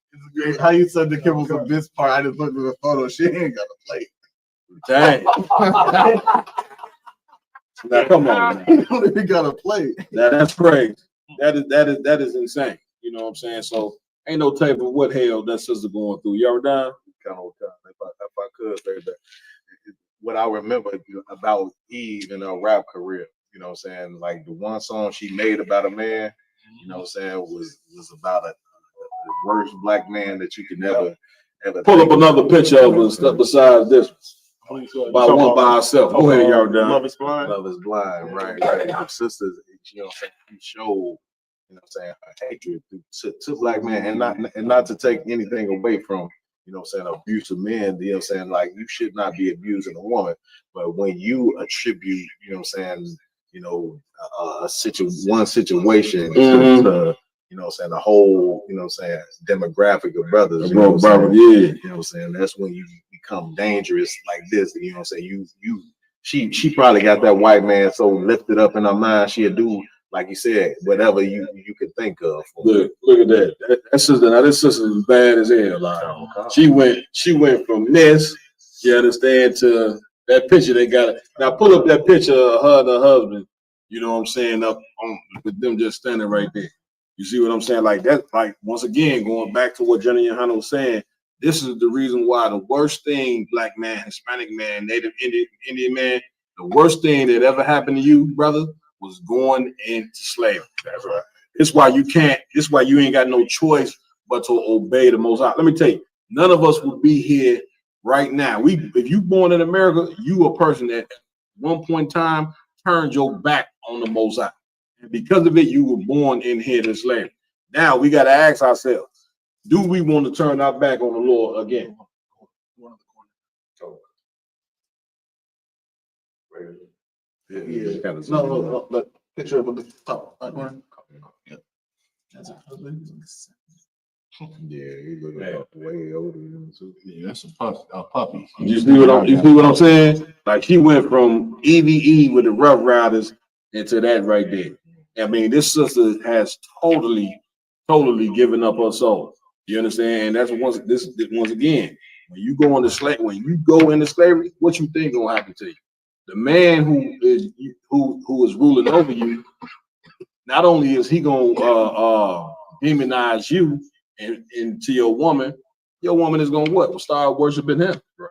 How you said the kibbles of this part? I just looked at the photo. She ain't got a plate. Dang. Now come on. He got a plate. Now that's crazy. That is insane. You know what I'm saying? So ain't no type of what hell that sister going through. You ever done? If I could say that, what I remember about Eve in her rap career, you know what I'm saying? Like the one song she made about a man, you know what I'm saying, was about the worst black man that you could ever pull up another picture of us besides this one. By herself. Go ahead, y'all done. Love is blind. Love is blind, right. Her sisters, you know what I'm saying, she showed, you know what I'm saying, her hatred to black men and not to take anything away from, you know what I'm saying, abusive men, you know what I'm saying, like you should not be abusing a woman, but when you attribute, you know what I'm saying, you know, one situation to, you know what I'm saying, the whole, you know what I'm saying, demographic of brothers, you know what I'm saying? You know what I'm saying? That's when you become dangerous like this, you know what I'm saying? She probably got that white man so lifted up in her mind, she'll do, like you said, whatever you could think of. Look at that. This sister is bad as hell. Like, she went from this, you understand, to that picture they got. Now pull up that picture of her and her husband, you know what I'm saying, up on with them just standing right there. You see what I'm saying? Like that, like once again, going back to what Johnny Yohana was saying, this is the reason why the worst thing, black man, Hispanic man, Native Indian man, the worst thing that ever happened to you, brother, was going into slavery. That's right. It's why you ain't got no choice but to obey the Most High. Let me tell you, none of us would be here right now. If you born in America, you a person that at one point in time turned your back on the Most High. And because of it, you were born in here to slavery. Now we got to ask ourselves, do we want to turn our back on the Lord again? Yeah. No, but picture of the top. Yeah. Yeah, he looking way older than too. Yeah, that's a puppy. You see what I'm saying? Like he went from EVE with the Rough Riders into that right there. I mean, this sister has totally given up her soul. You understand? And that's once again, when you go into slavery, what you think gonna happen to you? The man who is ruling over you, not only is he gonna demonize you and to your woman is gonna what? Start worshiping him. Right.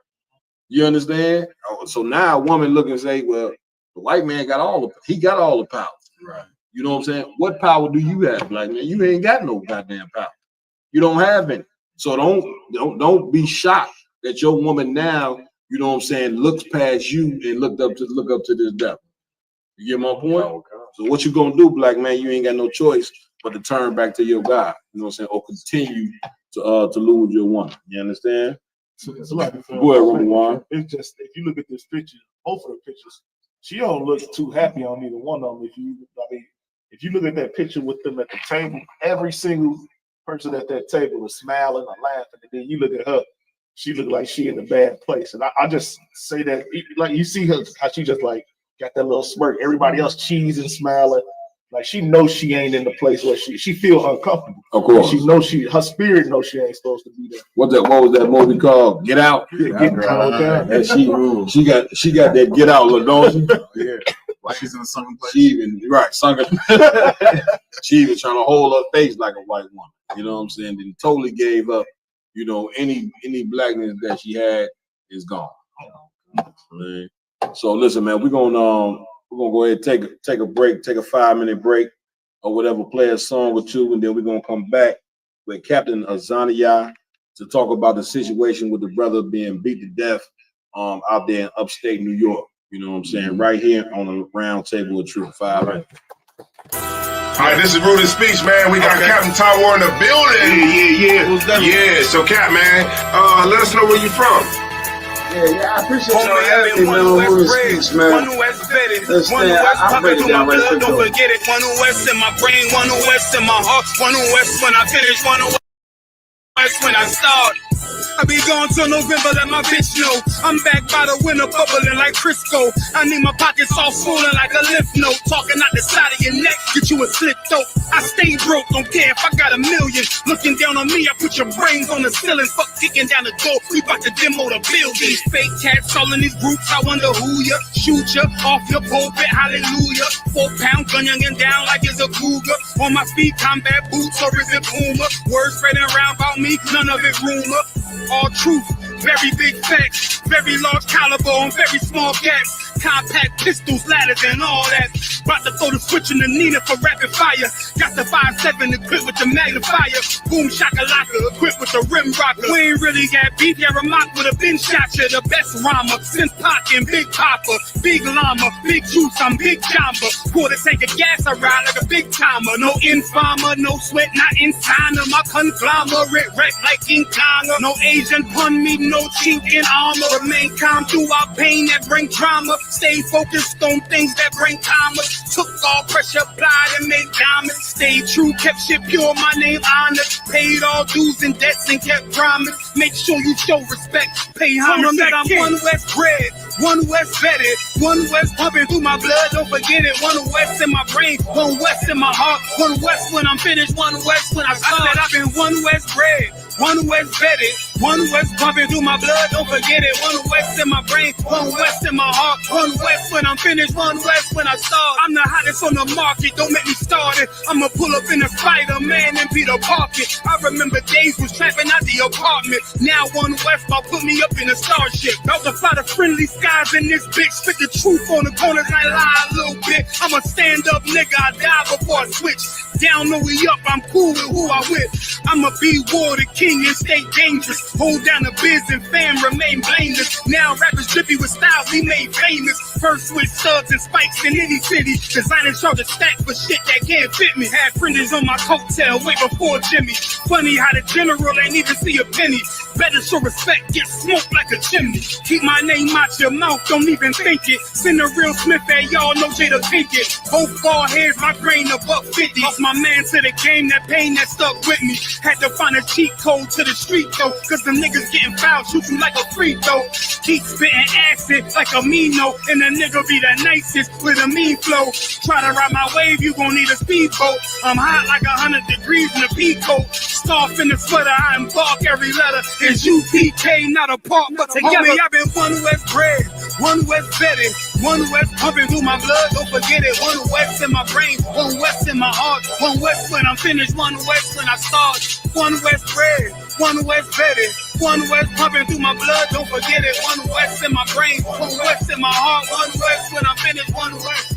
You understand? So now a woman look and say, well, the white man got all the power. Right. You know what I'm saying? What power do you have, black man? You ain't got no goddamn power. You don't have any. So don't be shocked that your woman now, you know what I'm saying, looks past you and look up to this devil. You get my point? Oh, so what you gonna do, black man? You ain't got no choice but to turn back to your God. You know what I'm saying? Or continue to lose your woman. You understand? Go ahead, Roman. It's just, if you look at this picture, both of the pictures, she don't look too happy on either one of them. If you look at that picture with them at the table, every single person at that table is smiling or laughing, and then you look at her, she look like she in a bad place. And I just say that, like, you see her, how she just like got that little smirk. Everybody else cheesing, smiling. Like she knows she ain't in the place where she feel uncomfortable. Of course. She knows her spirit knows she ain't supposed to be there. What was that movie called? Get Out? Yeah, Get Out. And she got that Get Out look, don't she? Yeah. Like she's in a sunken place. She even trying to hold her face like a white woman. You know what I'm saying? Then totally gave up. You know, any blackness that she had is gone. Man. So listen, man, we're gonna go ahead and take a break, take a 5-minute break or whatever, play a song or two, and then we're gonna come back with Captain Azania to talk about the situation with the brother being beat to death out there in upstate New York. You know what I'm saying? Right here on the round table of truth. 5 minutes. All right, this is Rooted Speech, man. We got Captain Tywar in the building. Yeah. So, Cap, man, let us know where you from. Yeah, I appreciate y'all having me on Rooted Speech, man. I'll break it down right quick. Don't forget it. One West in my brain, one West in my heart, one West when I finish, one West when I start. I be gone till November, let my bitch know. I'm back by the winter, bubbling like Crisco. I need my pockets all swollen like a lymph node. Talking out the side of your neck, get you a slit throat. I stay broke, don't care if I got $1 million. Looking down on me, I put your brains on the ceiling. Fuck kicking down the door, we bout to demo the building. Fake cats all in these groups, I wonder who ya. Shoot ya, off your pulpit, hallelujah. 4-pound gun youngin' down like it's a cougar. On my feet, combat boots, or is it Puma? Words spreading around about me, none of it rumor. All truth, very big facts, very large caliber on very small gaps. Compact pistols, ladders, and all that. About to throw the switch in the Nina for rapid fire. Got the 5.7 equipped with the magnifier. Boom shakalaka equipped with the rim rocker. We ain't really got beef, yeah, Ramak with a bin shot ya. The best rhymer, since Pac and Big Papa. Big llama, big juice, I'm Big Jamba. Quarter tank of gas, I ride like a big timer. No informer, no sweat, not inside of my conglomerate. Wreck like King Kong. No Asian pun me, no chink in armor. Remain calm through our pain that bring drama. Stay focused on things that bring commas. Took all pressure, applied and made diamonds. Stayed true, kept shit pure, my name honored. Paid all dues and debts and kept promise. Make sure you show respect. Pay homage that I'm one West bred, one West vetted, one West pumping through my blood. Don't forget it. One West in my brain, one West in my heart. One West when I'm finished, one West when I start. I said I've been one West bred, one West vetted, one West pumping through my blood. Don't forget it. One West in my brain, one West in my heart. One West when I'm finished, one West when I start. I'm the hottest on the market, don't make me start it. I'ma pull up in a Spider-Man and Peter Parker. I remember days was trapping out the apartment. Now one West about put me up in a starship. About to fly the friendly skies in this bitch. Spit the truth on the corners, I lie a little bit. I'm a stand-up nigga, I die before I switch. down, no we up, I'm cool with who I with. I'ma be war the king and stay dangerous. Hold down the biz and fam, remain blameless. Now rappers drippy with styles we made famous. First with studs and spikes in any city. Designing charge a stack for shit that can't fit me. Had fringes on my coattail way before Jimmy. Funny how the general ain't even see a penny. Better show respect, get smoked like a chimney. Keep my name out your mouth, don't even think it. Send a real Smith at y'all, no Jada Pinkett. Both ball heads, my brain above 50. Lost my man to the game, that pain that stuck with me. Had to find a cheat code to the street though, cause the niggas getting fouled, shoot you like a free throw. Keep spitting acid like a Mino, and the nigga be the nicest with a mean flow. Try to ride my wave, you gon' need a speedboat. I'm hot like 100 degrees in a peacoat. Scarf in the sweater, I embark every letter. It's UPK, not a part, but together. Homie, I've been one West bred, one West vetted, one West pumping through my blood, don't forget it. One West in my brain, one West in my heart. One West when I'm finished, one West when I start. One West bred, one West vetted, one West pumping through my blood, don't forget it. One West in my brain, one West in my heart. One West when I'm finished, one West.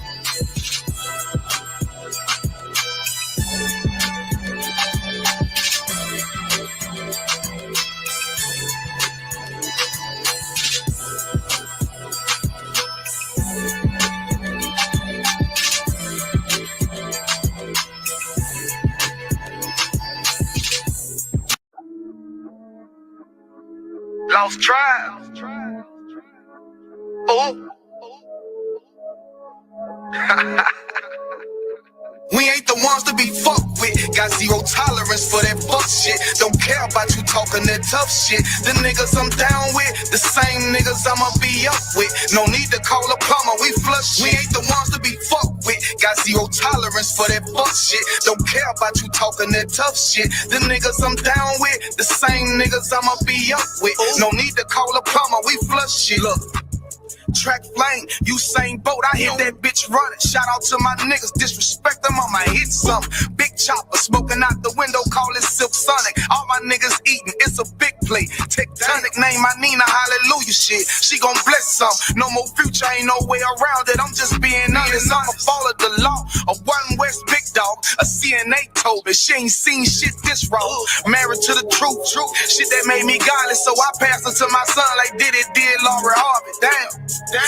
Lost Tribe. Oh. We ain't the ones to be fucked with. Got zero tolerance for that fuck shit. Don't care about you talking that tough shit. The niggas I'm down with, the same niggas I'ma be up with. No need to call a plumber, we flush shit. We ain't the ones to be fucked with. Got zero tolerance for that fuck shit. Don't care about you talking that tough shit. The niggas I'm down with, the same niggas I'ma be up with. No need to call a plumber, we flush shit. Look. Track flame, Usain Bolt, I hit that bitch running. Shout out to my niggas, disrespect them, I'ma hit some. Big chopper, smoking out the window, call it Silk Sonic. All my niggas eating, it's a big plate. Tectonic, name my Nina, hallelujah shit. She gon' bless some, no more future, ain't no way around it. I'm just being honest, I'ma follow the law. A One West big dog, a CNA told me she ain't seen shit this raw. Married to the truth, shit that made me godless. So I passed her to my son like did Laura Harvey. Damn.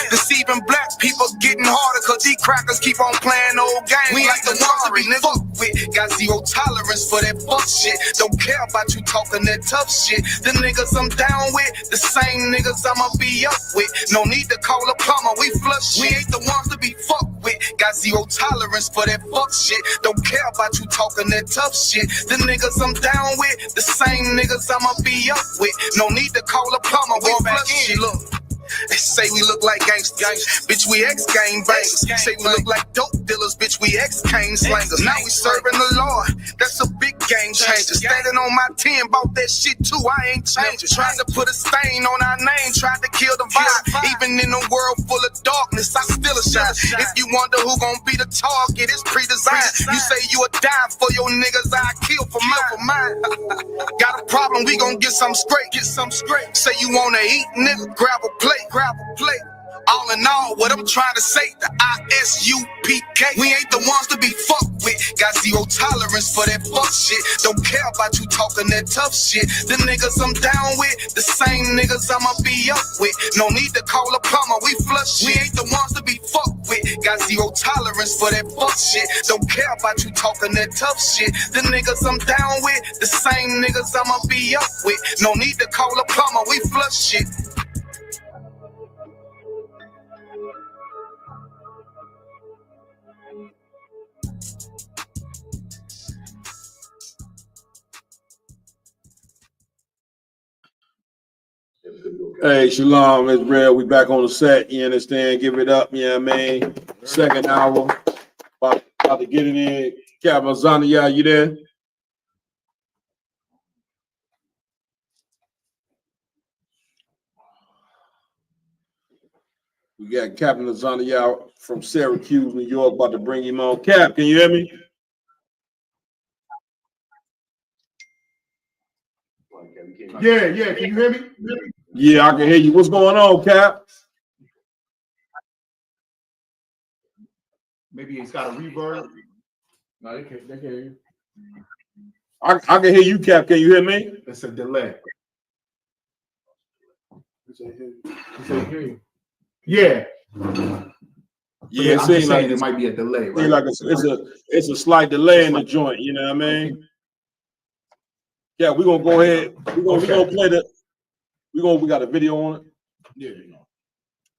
Deceiving black people getting harder, cause these crackers keep on playing old games. We ain't the ones to be fucked with. Got zero tolerance for that fuck shit. Don't care about you talking that tough shit. The niggas I'm down with, the same niggas I'ma be up with. No need to call a plumber, we flush shit. We ain't the ones to be fucked with. Got zero tolerance for that fuck shit. Don't care about you talking that tough shit. The niggas I'm down with, the same niggas I'ma be up with. No need to call a plumber, we flush shit. Look. They say we look like gangsters, bitch, we ex-gang bangers. Say we look like dope dealers, bitch, we ex-cane slangers. Now we serving the Lord, that's a big game changer. Standing on my 10, bought that shit too, I ain't changing. Tried to put a stain on our name, tried to kill the vibe. Even in a world full of darkness, I still a shine. If you wonder who gon' be the target, it's pre-designed. You say you a die for your niggas, I kill for mine. Got a problem, we gon' get some straight, Say you wanna eat, nigga, grab a plate. All in all, what I'm trying to say, the ISUPK. We ain't the ones to be fucked with. Got zero tolerance for that fuck shit. Don't care about you talking that tough shit. The niggas I'm down with, the same niggas I'ma be up with. No need to call a plumber, we flush shit. We ain't the ones to be fucked with. Got zero tolerance for that fuck shit. Don't care about you talking that tough shit. The niggas I'm down with, the same niggas I'ma be up with. No need to call a plumber, we flush shit. Hey, Shalom, it's real. We back on the set. You understand? Give it up. You know what I mean? Second hour. About to get it in. Captain Azania, you there? We got Captain Azania from Syracuse, New York, about to bring him on. Cap, can you hear me? Yeah, can you hear me? Yeah, I can hear you. What's going on, Cap? Maybe it's got a reverb. No, they can't hear you. I can hear you, Cap. Can you hear me? It's a delay. Yeah. Yeah, I'm just saying it might be a delay, right? Like it's a slight delay in the joint. You know what I mean? Yeah, we're gonna go ahead. We're gonna play the. We got a video on it. Yeah.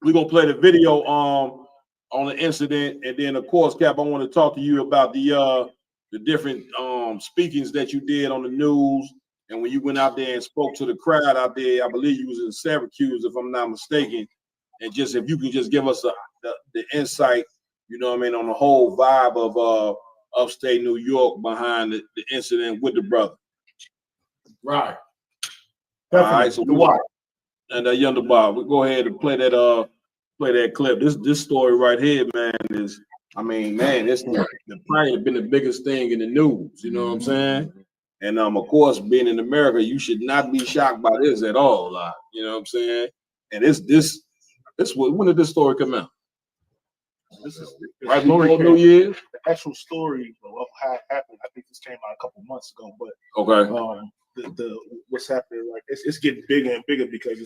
We're gonna play the video on the incident, and then of course, Cap, I want to talk to you about the different speakings that you did on the news, and when you went out there and spoke to the crowd out there. I believe you was in Syracuse, if I'm not mistaken. And just if you can just give us the insight, you know what I mean, on the whole vibe of upstate New York behind the incident with the brother. Right. Definitely. All right, so the watch and Yonder Bob. We go ahead and play that clip. This story right here, man, is it's probably been the biggest thing in the news. You know what I'm saying? And of course, being in America, you should not be shocked by this at all. You know what I'm saying? And when did this story come out? This is right before New Year's. The actual story of how it happened, I think this came out a couple months ago. But okay, the what's happening, like it's getting bigger and bigger because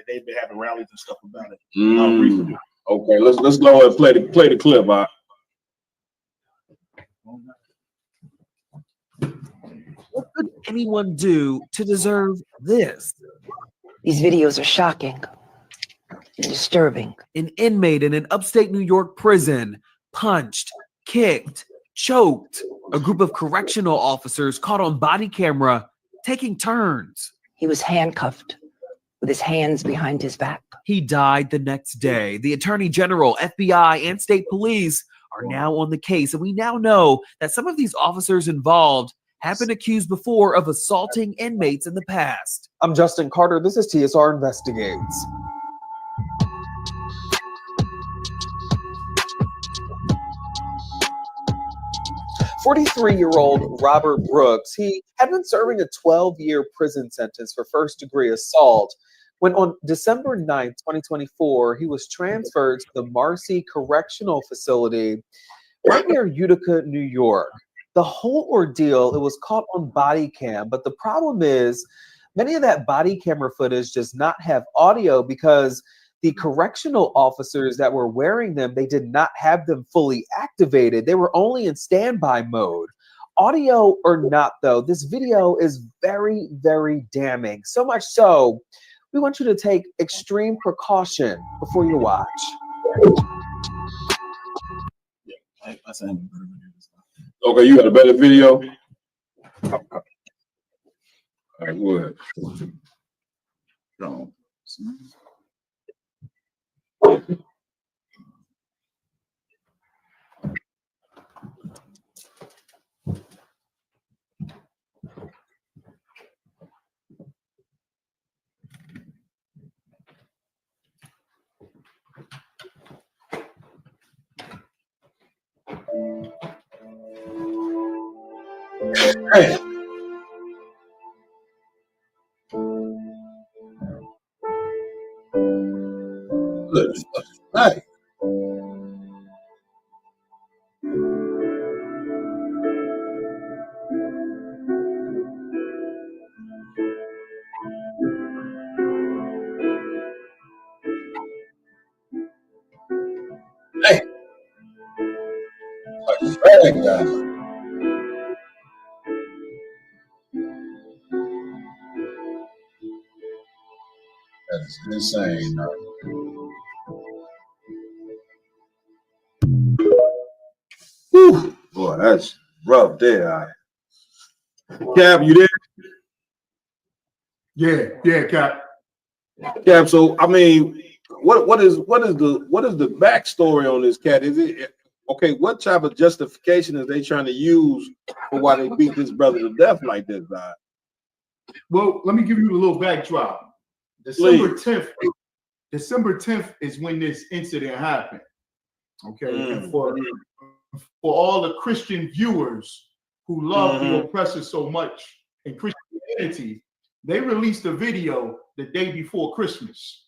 they've been having rallies and stuff about it. Recently. Okay, let's go ahead and play the clip. All right. What could anyone do to deserve this? These videos are shocking and disturbing. An inmate in an upstate New York prison punched, kicked, choked. A group of correctional officers caught on body camera taking turns. He was handcuffed with his hands behind his back. He died the next day. The Attorney General, FBI, and state police are now on the case, and we now know that some of these officers involved have been accused before of assaulting inmates in the past. I'm Justin Carter. This is TSR Investigates. "43-year-old Robert Brooks, he had been serving a 12-year prison sentence for first-degree assault when on December 9th, 2024, he was transferred to the Marcy Correctional Facility right near Utica, New York. The whole ordeal, it was caught on body cam, but the problem is many of that body camera footage does not have audio because the correctional officers that were wearing them, they did not have them fully activated. They were only in standby mode. Audio or not, though, this video is very, very damning. So much so, we want you to take extreme precaution before you watch. Okay, you got a better video? All right, go ahead. Go on. Hey. Look, hey. Hey. Hey, guys. That's insane. Whew. Boy, that's rough there. Cap, you there? Yeah, Cap. Cap, so I mean, what is the backstory on this, Cat? Is it okay? What type of justification is they trying to use for why they beat this brother to death like this, guy? Well, let me give you a little backdrop. December 10th is when this incident happened. Okay, and for all the Christian viewers who love the oppressor so much in Christianity, they released a video the day before Christmas.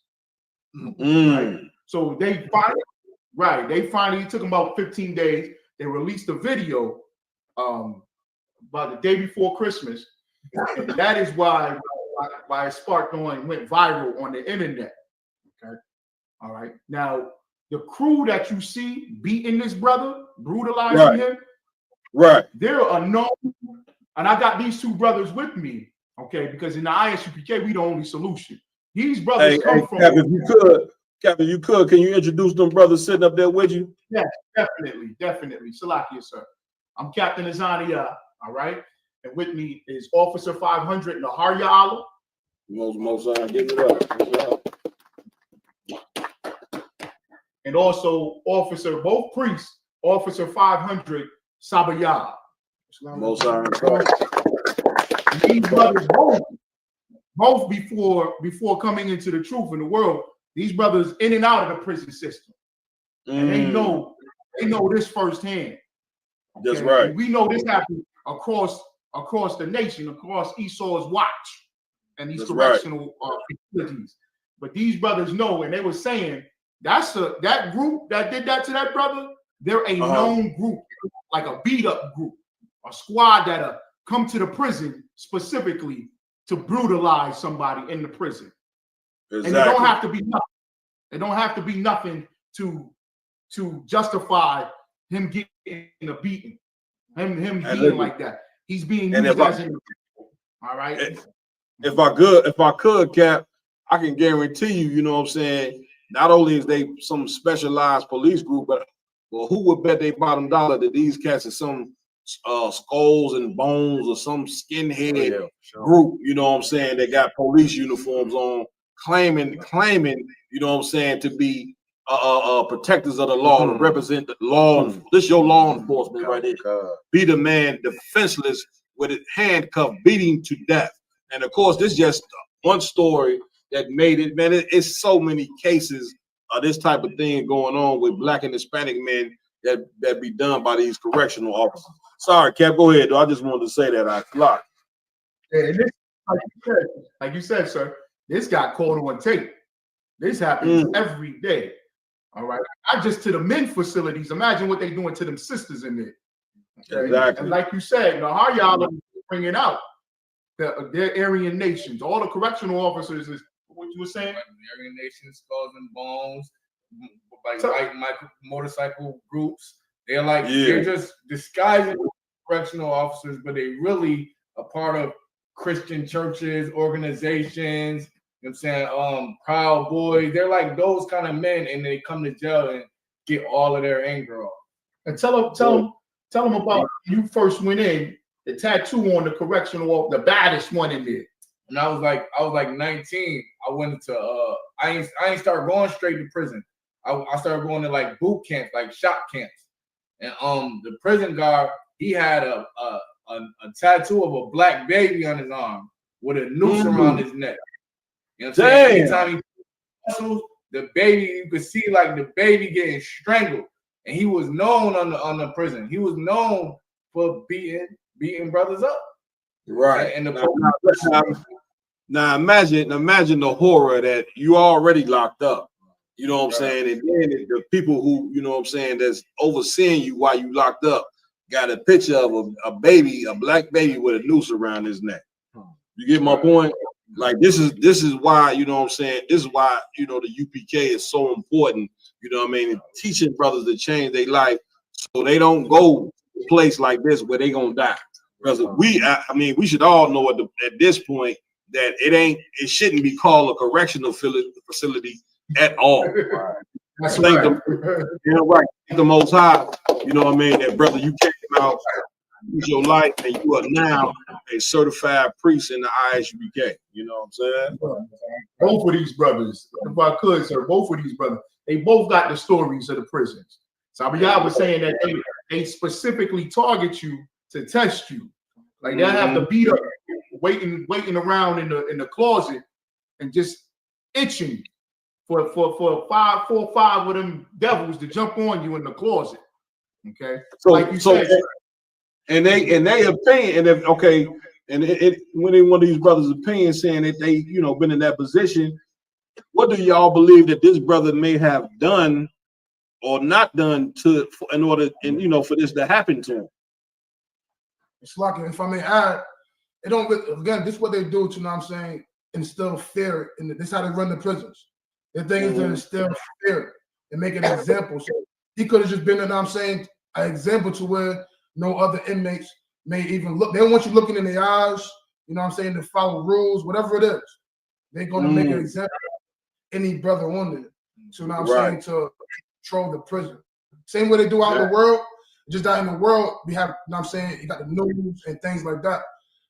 Right? So they finally took them about 15 days. They released a video about the day before Christmas, and that is why it sparked on, went viral on the internet. Okay, all right. Now the crew that you see beating this brother, brutalizing him, right? They're unknown, and I got these two brothers with me. Okay, because in the ISUPK we the only solution. These brothers come from. Captain, you could. Can you introduce them brothers sitting up there with you? Yes, definitely. Salakia, sir. I'm Captain Azania, all right? And with me is Officer 500 Naharya Allah. Most give it up. And also Officer, both priests, Officer 500 Sabayah. These brothers both before coming into the truth in the world, these brothers in and out of the prison system. And they know this firsthand. Okay? That's right. And we know this happened across the nation, across Esau's watch and these correctional facilities. But these brothers know, and they were saying that group that did that to that brother, they're a known group, like a beat up group, a squad that come to the prison specifically to brutalize somebody in the prison. Exactly. And it don't have to be nothing. It don't have to be nothing to justify him getting a beating, him being like that. He's being used as an all right. If I could, Cap, I can guarantee you, you know what I'm saying, not only is they some specialized police group, but who would bet they bottom dollar that these cats are some skulls and bones or some skinhead group, you know what I'm saying, they got police uniforms on, claiming, you know what I'm saying, to be protectors of the law, to represent the law. This your law enforcement right here. Beat a man defenseless with it handcuffed, beating to death. And of course, this is just one story that made it, man. It's so many cases of this type of thing going on with Black and Hispanic men that be done by these correctional officers. Sorry, Cap, go ahead, though. I just wanted to say that I clocked. And this, like you said, sir, this got caught on tape. This happens every day. All right, not just to the men facilities. Imagine what they're doing to them sisters in there. Okay? Exactly. And like you said, how y'all bringing out their Aryan nations. All the correctional officers is what you were saying. Aryan nations, skulls and bones, like white motorcycle groups. They're like they're just disguising correctional officers, but they really a part of Christian churches, organizations. You know what I'm saying? Proud Boys. They're like those kind of men, and they come to jail and get all of their anger off. And tell them about when you first went in, the tattoo on the correctional, the baddest one in there. And I was like 19. I went into I ain't started going straight to prison. I started going to like boot camps, like shop camps. And the prison guard, he had a tattoo of a black baby on his arm with a noose around his neck. You know what I'm saying? Anytime he muscles, the baby, you could see like the baby getting strangled. And he was known on the prison. He was known for beating brothers up. Right. And now imagine the horror that you already locked up. You know what I'm saying? And then the people who, you know what I'm saying, that's overseeing you while you locked up got a picture of a baby, a black baby with a noose around his neck. You get my point? Like this is why, you know what I'm saying, this is why, you know, the UPK is so important, you know what I mean, teaching brothers to change their life so they don't go to a place like this where they gonna die. Because we should all know at this point that it shouldn't be called a correctional facility at all. That's right. right. The Most High, you know what I mean, that brother, you came out, use your life, and you are now a certified priest in the ISUPK. You know what I'm saying? Both of these brothers, if I could, sir, both of these brothers, they both got the stories of the prisons. Sabiyah was saying that they specifically target you to test you. Like they have to beat up, waiting around in the closet and just itching for 4 or 5 of them devils to jump on you in the closet. Okay. So like you said. And they opinion, and if when one of these brothers' opinion saying that they, you know, been in that position, what do y'all believe that this brother may have done or not done in order, and you know, for this to happen to him? It's like, if I may add, it don't again, this is what they do to, you know what I'm saying, instill fear. And this is how they run the prisons. The thing is to instill fear and make an example. So he could have just been, you know what I'm saying, an example to where no other inmates may even look. They don't want you looking in their eyes, you know what I'm saying, to follow rules, whatever it is. They're going to make an example of any brother on there. So, you know what I'm saying, to control the prison. Same way they do out in the world, just out in the world, we have, you know what I'm saying, you got the news and things like that.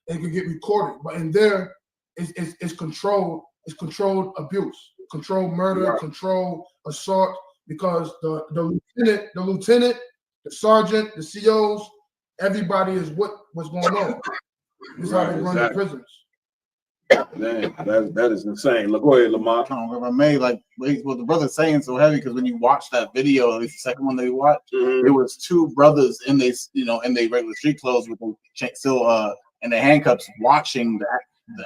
It can get recorded. But in there, it's controlled abuse, controlled murder, controlled assault, because the lieutenant, the sergeant, the COs, everybody is what's going on. This is how they run the prisons. Man, that is insane. Look, go ahead, Lamont. If I may, like what the brother's saying so heavy, because when you watch that video, at least the second one they watched, it was two brothers in they, in their regular street clothes with the still in the handcuffs, watching the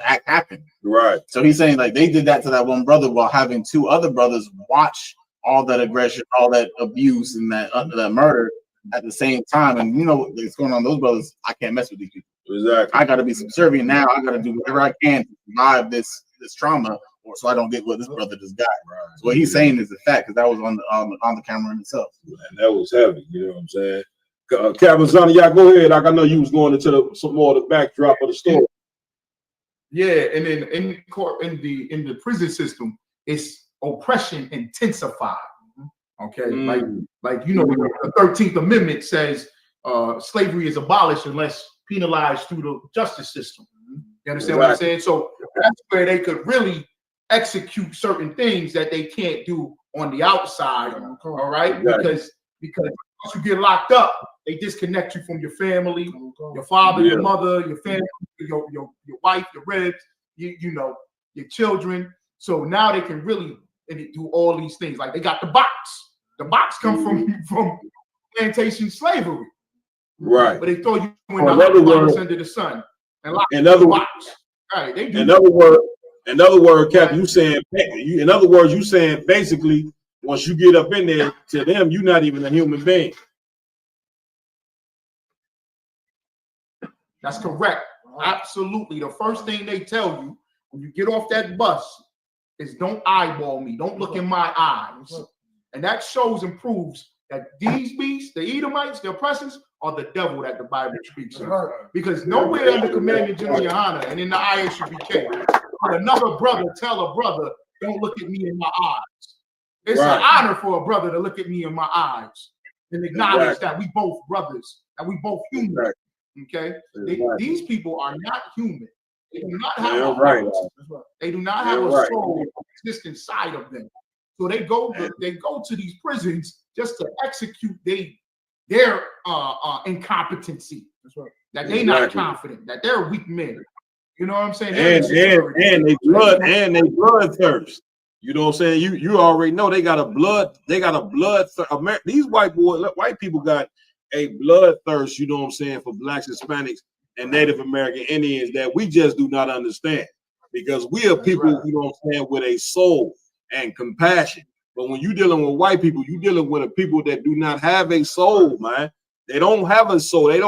act happen. Right. So he's saying like they did that to that one brother while having two other brothers watch all that aggression, all that abuse, and that murder at the same time. And it's going on. Those brothers, I can't mess with these people. Exactly. I got to be subservient now. I got to do whatever I can to survive this trauma, or so I don't get what this brother just got. Right. So what he's saying is the fact, because that was on the camera in itself. And that was heavy. You know what I'm saying? Captain Zani, y'all go ahead. Like I know you was going into some more of the backdrop of the story. Yeah, and then in the prison system, it's oppression intensified. Okay, like the 13th Amendment says slavery is abolished unless penalized through the justice system. You understand what I'm saying? So that's where they could really execute certain things that they can't do on the outside. All right, because once you get locked up, they disconnect you from your family, your father, your mother, your family, your wife, your ribs, your children. So now they can really do all these things. Like they got the box. The box come from plantation slavery. Right. But they throw you in the box under the sun and lock you in the box. Right. They do. In other words, Cap, you saying basically once you get up in there, to them, you're not even a human being. That's correct. Absolutely. The first thing they tell you when you get off that bus is don't eyeball me. Don't look in my eyes. And that shows and proves that these beasts, the Edomites, the oppressors, are the devil that the Bible speaks of. Because nowhere in the Commandment General Yohana and in the ISUBK would another brother tell a brother, don't look at me in my eyes. It's an honor for a brother to look at me in my eyes and acknowledge that we both brothers, that we both human. Okay? These people are not human. They do not have a heart. They do not have a soul exist inside of them. So they go to these prisons just to execute their incompetency. That they not confident, that they're weak men. You know what I'm saying? And they bloodthirst. You know what I'm saying? You already know they got a blood these white people got a bloodthirst, you know what I'm saying, for blacks, Hispanics, and Native American Indians that we just do not understand. Because we are people, you know what I'm saying, with a soul and compassion. But when you're dealing with white people, you're dealing with a people that do not have a soul, man. They don't have a soul. They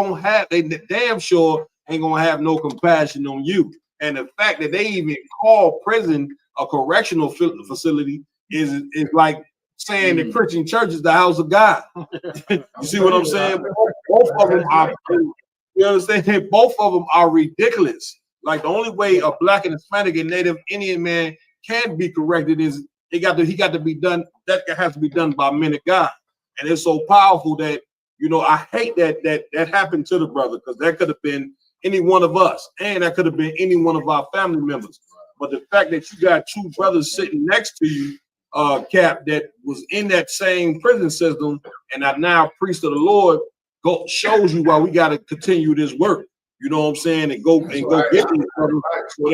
damn sure ain't gonna have no compassion on you. And the fact that they even call prison a correctional facility is like saying the Christian church is the house of God. You see what I'm saying? Both of them are, you understand? Both of them are ridiculous. Like the only way a black and Hispanic and Native Indian man can be corrected is he got to be done. That has to be done by men of God, and it's so powerful that I hate that happened to the brother, because that could have been any one of us, and that could have been any one of our family members. But the fact that you got two brothers sitting next to you, Cap, that was in that same prison system and are now priests of the Lord, shows you why we got to continue this work. You know what I'm saying? And go get these brothers so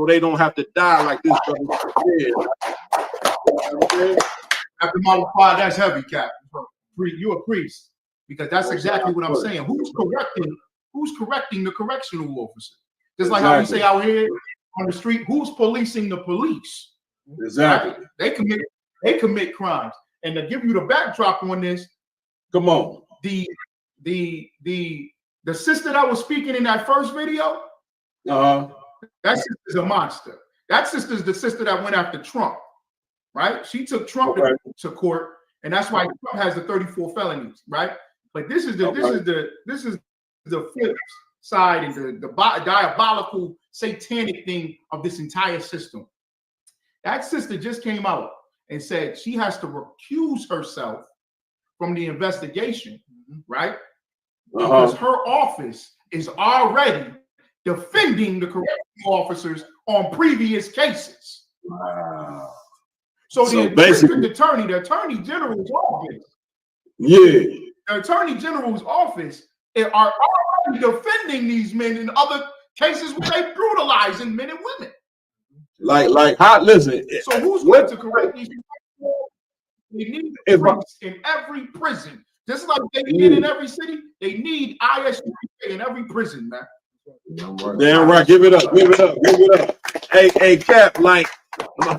they don't have to die like this brother did. After Model 5, that's heavy, Cap. You're a priest, because that's exactly what I'm saying. Who's correcting the correctional officer? Just like how we say out here on the street, who's policing the police? Exactly. They commit crimes. And to give you the backdrop on this, come on. The The sister that was speaking in that first video, that sister's a monster. That sister's the sister that went after Trump, right? She took Trump to court, and that's why Trump has the 34 felonies, right? But this is the flip side and the diabolical satanic thing of this entire system. That sister just came out and said she has to recuse herself from the investigation, right? Because her office is already defending the correctional officers on previous cases. Wow. So the district attorney, the attorney general's office, the attorney general's office are already defending these men in other cases where they brutalizing men and women. Listen. So who's going to correct these people? They need priests in every prison. Just like they need in every city, they need ISU in every prison, man. Damn right. Give it up. Give it up. Give it up. Hey, Cap, like, how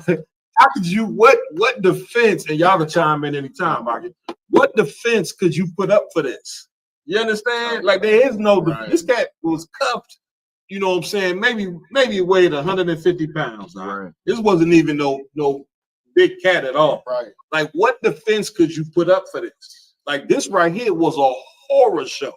could you, what defense, and y'all can chime in anytime, Marky, what defense could you put up for this? You understand? Like, there is no, this cat was cuffed, you know what I'm saying? Maybe weighed 150 pounds. Right? This wasn't even no big cat at all. Right. Like, what defense could you put up for this? Like, this right here was a horror show.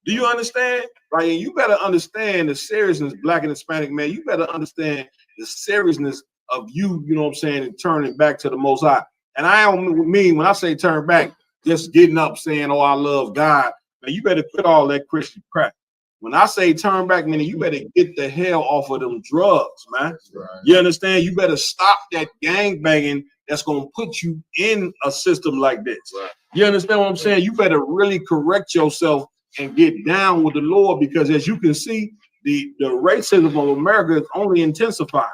Do you understand? Like, and you better understand the seriousness, Black and Hispanic man. You better understand the seriousness of you know what I'm saying, and turning back to the Most High. And I don't mean when I say turn back, just getting up saying, oh, I love God. Man, you better quit all that Christian crap. When I say turn back, meaning you better get the hell off of them drugs, man. Right. You understand? You better stop that gang banging that's going to put you in a system like this. Right. You understand what I'm saying? You better really correct yourself and get down with the Lord, because as you can see, the racism of America is only intensifying.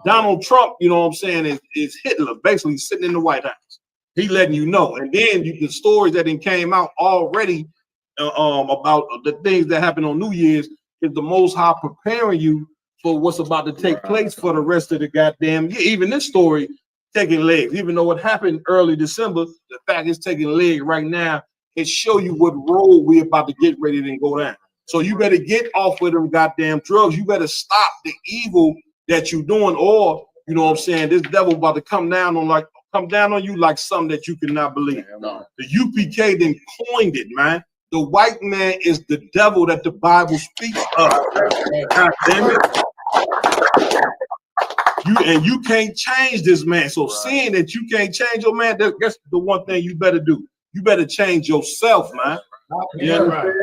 Donald Trump, you know what I'm saying, is Hitler basically sitting in the White House. He letting you know. And then the stories that came out already about the things that happened on New Year's is the Most High preparing you for what's about to take place for the rest of the goddamn year. Even this story taking legs, even though it happened early December, the fact it's taking legs right now, it show you what road we're about to get ready to go down. So you better get off with them goddamn drugs. You better stop the evil that you're doing, or you know what I'm saying, this devil about to come down on you like something that you cannot believe. The UPK then coined it, man. The white man is the devil that the Bible speaks of. God damn it. You can't change this man. So seeing that you can't change your man, that's the one thing you better do. You better change yourself, man. Yeah, right.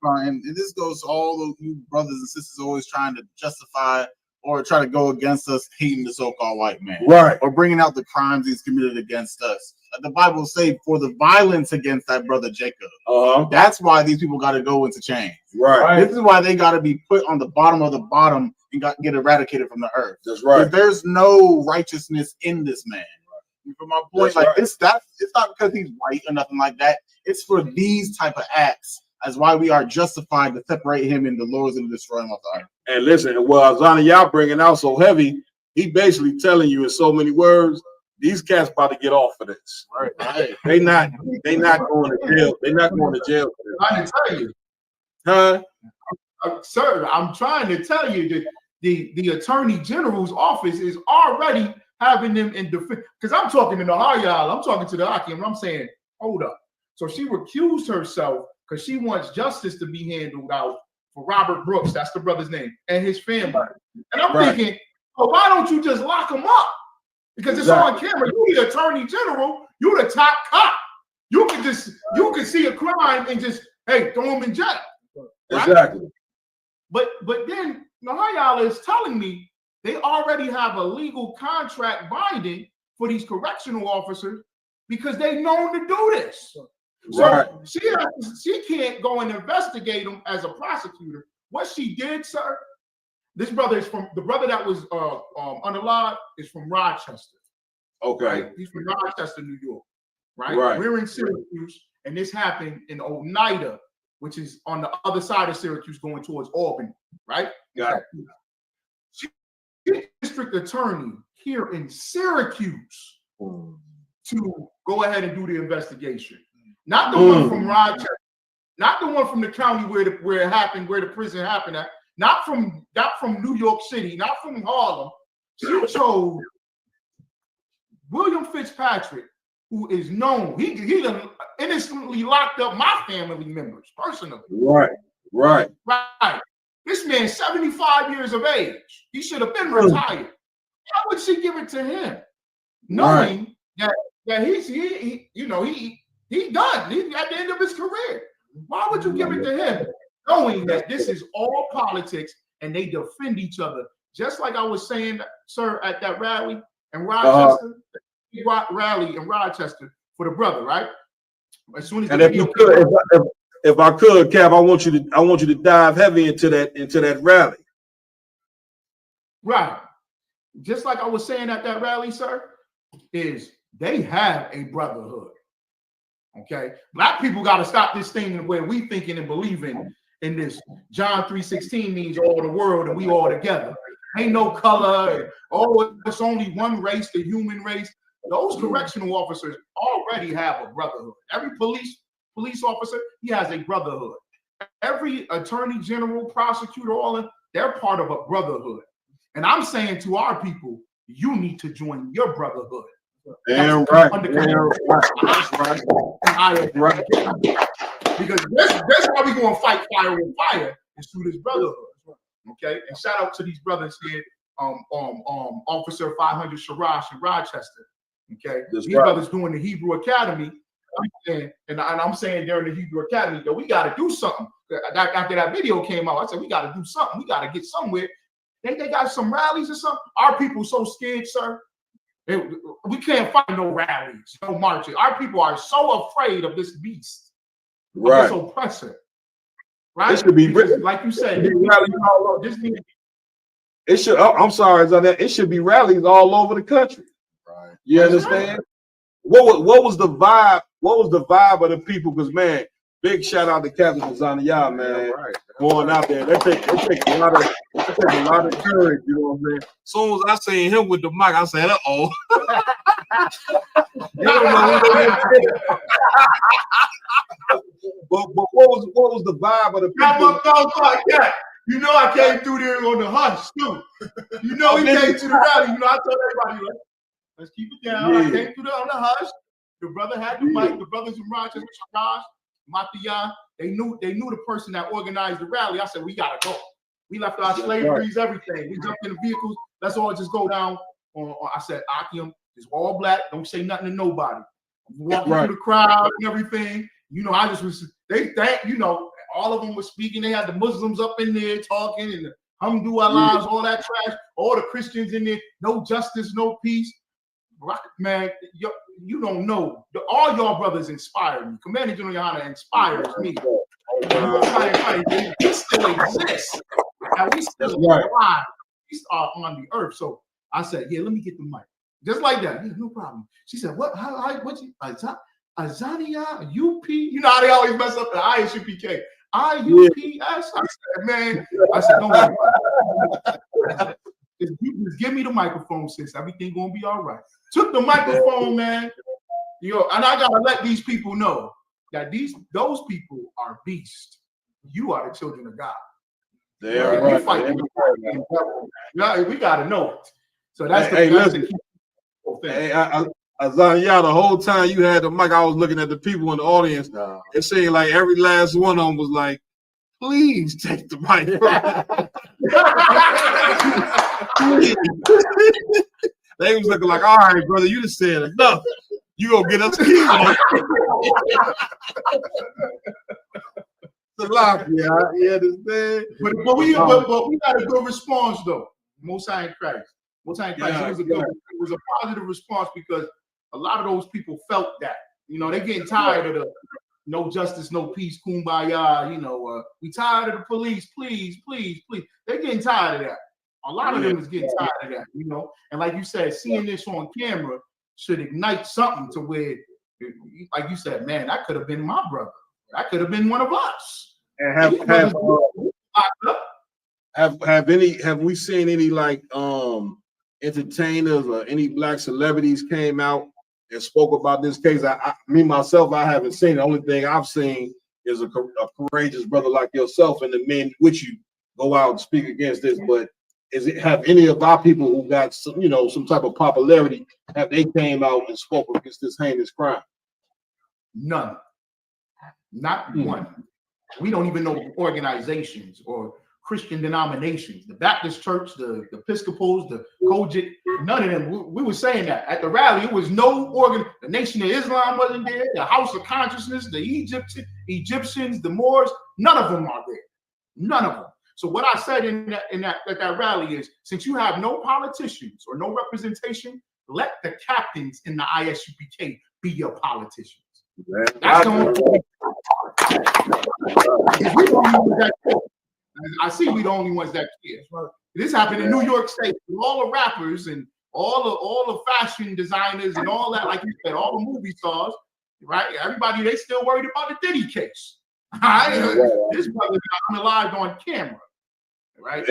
And this goes to all of you brothers and sisters always trying to justify or try to go against us hating the so-called white man, right? Or bringing out the crimes he's committed against us. The Bible say for the violence against that brother Jacob. That's why these people got to go into chains. Right. This is why they got to be put on the bottom of the bottom and get eradicated from the earth. That's right. There's no righteousness in this man. For my point, it's not because he's white or nothing like that. It's for these type of acts as why we are justified to separate him in the Lord's and destroy him off the earth. And listen, well, Zana, y'all bringing out so heavy, he basically telling you in so many words, these cats about to get off of this. Right. They not going to jail. They're not going to jail for this. I'm trying to tell you, huh? Sir, I'm trying to tell you that the Attorney General's office is already having them in defense. Because I'm talking to the Hayal, I'm talking to the Hakim, and I'm saying, hold up. So she recused herself because she wants justice to be handled out for Robert Brooks, that's the brother's name, and his family. And I'm thinking, well, why don't you just lock him up? Because it's on camera. You the Attorney General, you the top cop. You can see a crime and just, hey, throw him in jail. Right? Exactly. But then Nahayala is telling me they already have a legal contract binding for these correctional officers because they've known to do this. So she can't go and investigate them as a prosecutor. What she did, sir, this brother is from the brother that was unalive is from Rochester. Okay. Right? He's from Rochester, New York. Right? Right. We're in Syracuse, and this happened in Oneida, which is on the other side of Syracuse going towards Albany, right? Got it. She's district attorney here in Syracuse to go ahead and do the investigation. Not the one from Rochester. not the one from the county where it happened, where the prison happened at, not from New York City, not from Harlem. She told William Fitzpatrick, who is known, he done innocently locked up my family members personally. Right. This man's 75 years of age. He should have been retired. Why would she give it to him, knowing that he's done? He's at the end of his career. Why would you give it to him, knowing that this is all politics and they defend each other? Just like I was saying, sir, at that rally in Rochester, rally in Rochester for the brother, right? As soon as and if I could, Cap, I want you to dive heavy into that rally. Right. Just like I was saying at that rally, sir, is they have a brotherhood. Okay, black people got to stop this thing where we thinking and believing in this. John 3:16 means all the world and we all together. Ain't no color. Oh, it's only one race, the human race. Those correctional officers already have a brotherhood. Every police officer, he has a brotherhood. Every attorney general, prosecutor, all of them, they're part of a brotherhood. And I'm saying to our people, you need to join your brotherhood. Damn right. Because that's why we're going to fight fire with fire is through this brotherhood. Okay, and shout out to these brothers here, Officer 500 Sharash in Rochester. Okay, these brothers doing the Hebrew Academy, and I'm saying during the Hebrew Academy that we got to do something. After that video came out, I said we got to do something. We got to get somewhere. They got some rallies or something. Our people so scared, sir. We can't find no rallies, no marches. Our people are so afraid of this beast, of this oppressor. Right? It should be like you said. It should. I'm sorry, it should be rallies all over the country. Right. You understand? What was the vibe? What was the vibe of the people? Because man, big shout out to Captain Azania, man. Going out there, they take a lot of courage. You know what I'm saying? As soon as I seen him with the mic, I said, "Uh-oh." You don't know who they is. But what was the vibe of the people? You know I came through there on the hush too. You know he came to the rally. You know I told everybody, let's keep it down. I came through there on the hush. The brother had the mic. The brothers from Rochester, Sharash, Matiyan, they knew the person that organized the rally. I said, we gotta go. We left our slaveries, everything. We jumped in the vehicles. Let's all just go down. I said, Akim is all black. Don't say nothing to nobody. Walking through the crowd and everything. You know, I just was. All of them were speaking. They had the Muslims up in there talking and the Alhamdulillah, all that trash. All the Christians in there. No justice, no peace. Man, you don't know. All y'all brothers inspire me. Commander General Yana inspires me. We still exist. And we still alive. We are on the earth. So I said, yeah, let me get the mic. Just like that. Yeah, no problem. She said, what? What's Azania, UP? You know how they always mess up the ISUPK. IUPS? I said, man. I said, don't worry about it. Just give me the microphone, sis. Everything gonna be all right. Took the microphone, man. And I gotta let these people know that those people are beasts. You are the children of God. They are right. We gotta know it. So that's the key thing. Azania, the whole time you had the mic, I was looking at the people in the audience. It seemed like every last one of them was like, please take the mic. They was looking like, all right, brother, you just said enough. You gonna get us killed. You understand? But we got a good response though. Most High in Christ. It was a positive response because a lot of those people felt that. You know, they're getting tired of the no justice, no peace, kumbaya. You know, we tired of the police. Please. They're getting tired of that. A lot of them is getting tired of that. You know, and like you said, seeing this on camera should ignite something to where, like you said, man, that could have been my brother. That could have been one of us. And have we seen any like entertainers or any black celebrities came out and spoke about this case? Me myself, I haven't seen. The only thing I've seen is a courageous brother like yourself and the men with you go out and speak against this. But have any of our people who got some, some type of popularity, have they came out and spoke against this heinous crime? None. Not one. We don't even know organizations or Christian denominations, the Baptist Church, the Episcopals, the Kojic, none of them. We were saying that at the rally, it was no the Nation of Islam wasn't there, the House of Consciousness, the Egyptians, the Moors, none of them are there. None of them. So what I said at that rally is, since you have no politicians or no representation, let the captains in the ISUPK be your politicians. That's the only thing. I see we the only ones that care. This happened in New York State. All the rappers and all the fashion designers and all that, like you said, all the movie stars, right? Everybody, they still worried about the Diddy case. Right? This brother got unalived on camera, right?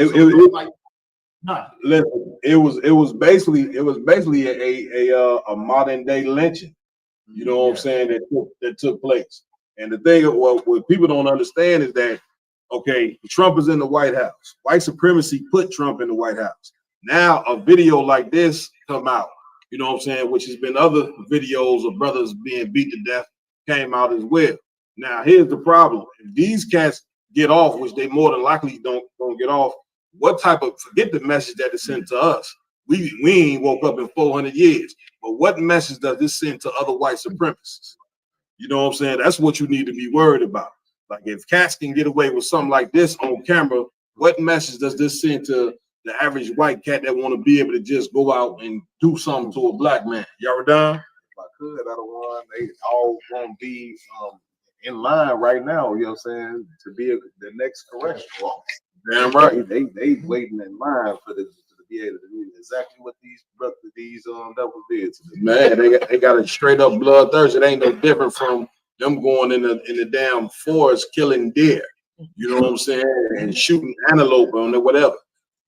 Listen, it was basically a modern day lynching. You know what I'm saying? That took place. And the thing, what people don't understand is that, okay, Trump is in the White House. White supremacy put Trump in the White House. Now a video like this come out, you know what I'm saying, which has been other videos of brothers being beat to death came out as well. Now here's the problem. If these cats get off, which they more than likely don't get off, what type of, forget the message that is sent to us. We ain't woke up in 400 years. But what message does this send to other white supremacists? You know what I'm saying? That's what you need to be worried about. Like if cats can get away with something like this on camera, what message does this send to the average white cat that want to be able to just go out and do something to a black man? Y'all done? If I could, I don't want they all want to be in line right now. You know what I'm saying? To be the next correctional officer. Damn right. They waiting in line for to be able to do exactly what these devils did to them. Man, they got a straight up bloodthirst. It ain't no different from them going in the damn forest killing deer. You know what I'm saying? And shooting antelope on it, whatever.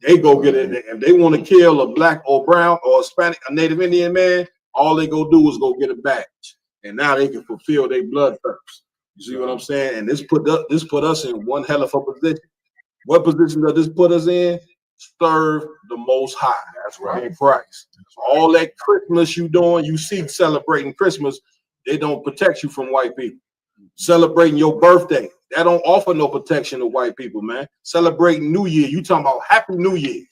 They go get it. If they want to kill a black or brown or Hispanic, a Native Indian man, all they go do is go get a badge. And now they can fulfill their bloodthirst. You see what I'm saying? And this put us in one hell of a position. What position does this put us in? Serve the Most High. That's right. In Christ. So all that Christmas you doing, you see celebrating Christmas, they don't protect you from white people. Celebrating your birthday, that don't offer no protection to white people, man. Celebrating New Year, you talking about Happy New Year.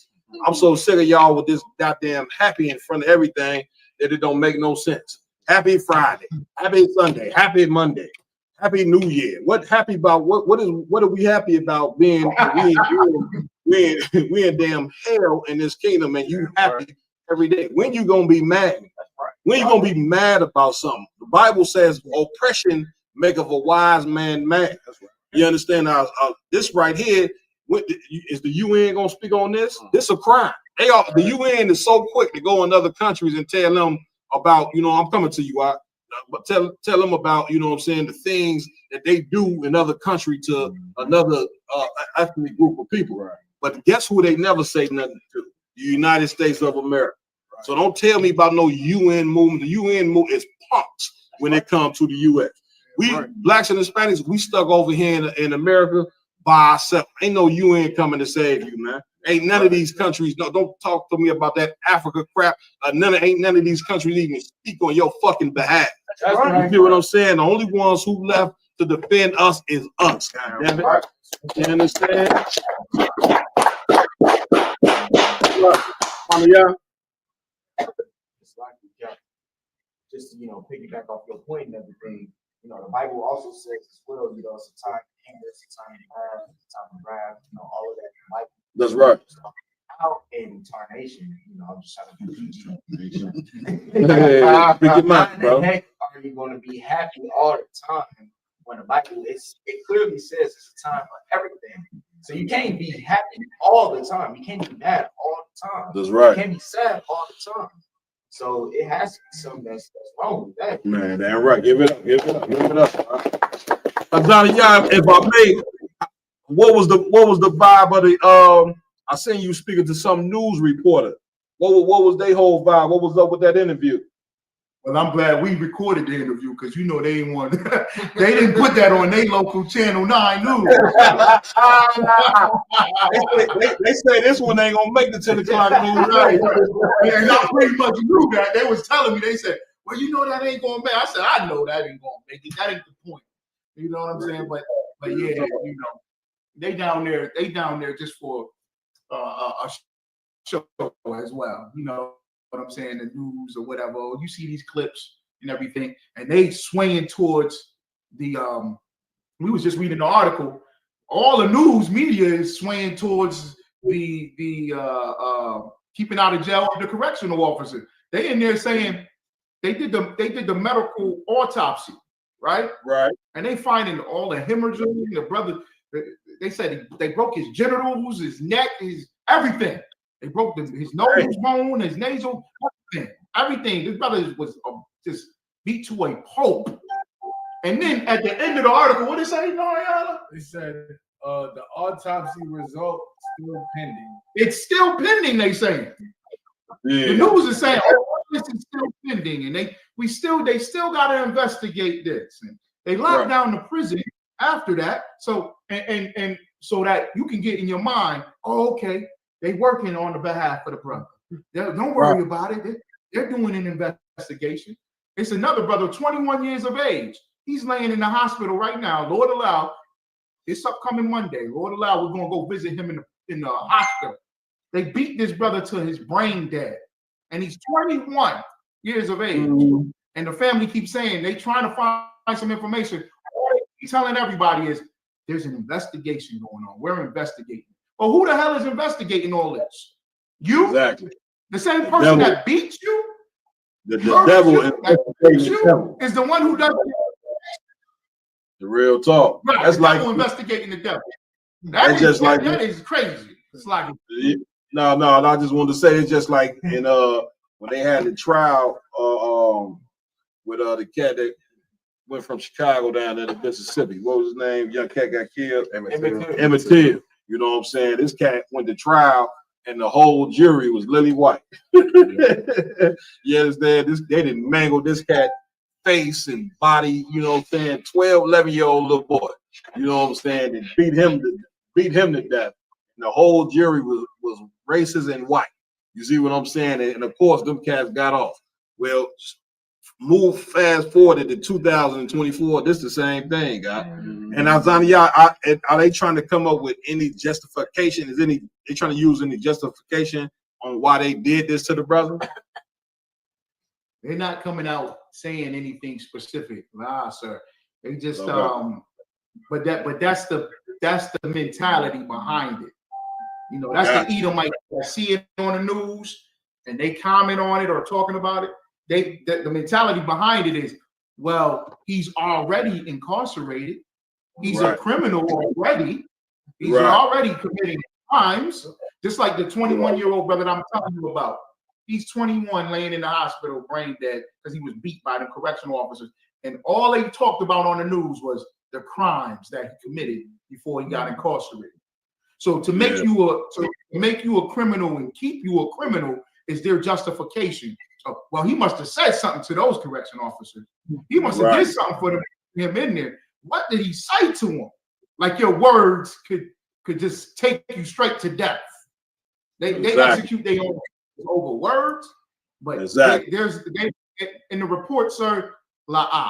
I'm so sick of y'all with this goddamn happy in front of everything that it don't make no sense. Happy Friday, Happy Sunday, Happy Monday, Happy New Year. What happy about? What are we happy about being? We in damn hell in this kingdom, and you happy every day. When you gonna be mad? When you gonna be mad about something? The Bible says oppression maketh a wise man mad. You understand? This right here, is the UN gonna speak on this? This a crime. The UN is so quick to go in other countries and tell them about, I'm coming to you, but tell them about, you know what I'm saying, the things that they do in other country to another ethnic group of people. Right. But guess who they never say nothing to? The United States of America. Right. So don't tell me about no UN movement. The UN movement is punks when it comes to the U.S. We blacks and Hispanics, we stuck over here in America by ourselves. Ain't no UN coming to save you, man. Ain't none of these countries. No, don't talk to me about that Africa crap. Ain't none of these countries even speak on your fucking behalf. That's right. You hear what I'm saying? The only ones who left to defend us is us. God damn it. You understand? It's like we got just piggyback off your point and everything. The Bible also says as well, it's a time of anger, it's a time of wrath, it's a time of wrath, all of that. That's right. Out in tarnation, I'm just trying to be PG. Hey, pick your mouth, bro. Heck, are you going to be happy all the time when the Bible it clearly says it's a time for everything? So you can't be happy all the time. You can't be mad all the time. That's right. You can't be sad all the time. So it has to be something that's wrong with that. Man, damn right. Give it up. Give it up. Give it up. Johnny, if I may, what was the vibe of the I seen you speaking to some news reporter. What was their whole vibe? What was up with that interview? Well, I'm glad we recorded the interview because you know they didn't want they didn't put that on their local channel 9 News. they say this one ain't gonna make the 10 o'clock news. Right. And I pretty much knew that. They was telling me, they said, well, you know that ain't gonna make. I said, I know that ain't gonna make it. That ain't the point. You know what I'm saying? But yeah, you know, they down there just for a show as well. You know what I'm saying? The news or whatever. You see these clips and everything, and they swaying towards the we was just reading the article. All the news media is swaying towards the keeping out of jail of the correctional officer. They in there saying they did the medical autopsy, right? Right. And they finding all the hemorrhaging. The brother, they said they broke his genitals, his neck, his everything. They broke his nose bone, his nasal, everything. This brother was just beat to a pulp. And then at the end of the article, what did it say, Nariana? They said the autopsy result still pending. It's still pending, they saying. Yeah. The news is saying, oh, this is still pending, and they still got to investigate this. And they locked down the prison after that, so and so that you can get in your mind, oh, okay, they working on the behalf of the brother. Don't worry about it. They're doing an investigation. It's another brother, 21 years of age. He's laying in the hospital right now. Lord allow, this upcoming Monday, Lord allow, we're gonna go visit him in the hospital. They beat this brother to his brain dead, and he's 21 years of age. And the family keeps saying they trying to find some information. All they keep telling everybody is there's an investigation going on. We're investigating. Well, who the hell is investigating all this? You? Exactly. The same person that beats you? The devil is the one who does it. The real talk. Right, That's the like devil investigating the devil. That's just like that is crazy. It's like no, I just wanted to say it's just like in when they had the trial with the cat that went from Chicago down there to Mississippi. What was his name? Young cat got killed. Emmett Till. You know what I'm saying? This cat went to trial and the whole jury was lily white. Yes, they didn't mangle this cat face and body, you know what I'm saying? 12, 11-year-old little boy. You know what I'm saying? And beat him to death. And the whole jury was racist and white. You see what I'm saying? And of course, them cats got off. Well, move fast forward to 2024. This is the same thing, guy. And Azania, are they trying to come up with any justification? They trying to use any justification on why they did this to the brother? They're not coming out saying anything specific, sir. They just but that's the mentality behind it. You know, that's the Edomite that see it on the news and they comment on it or talking about it. The mentality behind it is, well, he's already incarcerated. He's a criminal already. He's already committing crimes, just like the 21-year-old brother that I'm telling you about. He's 21, laying in the hospital, brain dead, because he was beat by the correctional officers. And all they talked about on the news was the crimes that he committed before he got incarcerated. So to make you a criminal and keep you a criminal is their justification. Well, he must have said something to those correction officers. He must have did something for him in there. What did he say to him? Like your words could just take you straight to death. They execute their own over words, but there's in the report, sir.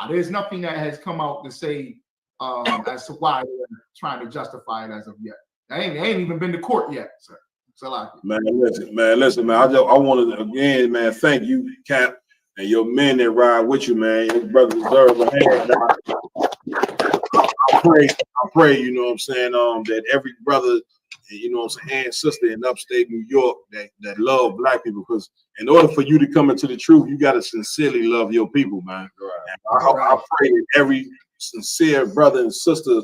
There's nothing that has come out to say as to why they're trying to justify it as of yet. They ain't even been to court yet, sir. Man, listen, I want to again, man, thank you, Cap, and your men that ride with you, man. Your brother deserve a hand. I pray, you know what I'm saying, that every brother, you know what I'm saying, and sister in upstate New York that love black people, because in order for you to come into the truth, you got to sincerely love your people, man. Right. I pray that every sincere brother and sister,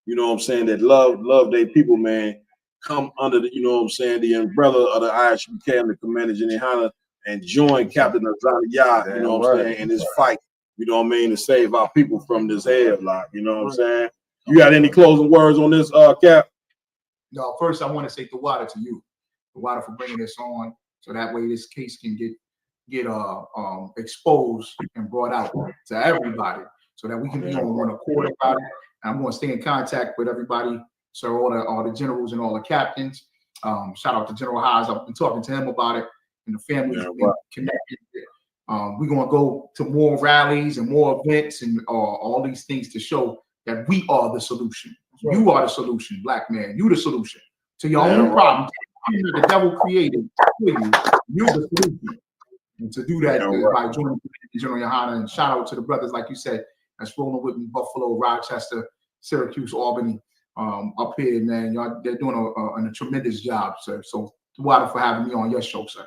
you know what I'm saying, that love their people, man, come under the, you know what I'm saying, the umbrella of the ISUPK and the Commander Jenny and join Captain Azania, you know what I'm saying, in this fight, you know what I mean, to save our people from this headlock, you know what I'm saying? You got any closing words on this, Cap? No, first I want to say Tawada to you. Tawada for bringing this on, so that way this case can get get exposed and brought out to everybody, so that we can be on one accord about it. And I'm going to stay in contact with everybody, so all the generals and all the captains. Shout out to General Haas. I've been talking to him about it, and the family has been connected. We're going to go to more rallies and more events and all these things to show that we are the solution. You are the solution, black man. You the solution to your own problem. The devil created for you. You're the solution. And to do that by joining General Yohana, and shout out to the brothers, like you said, that's rolling with me, Buffalo, Rochester, Syracuse, Albany, up here, man. Y'all, they're doing a tremendous job, sir. So water for having me on your show, sir.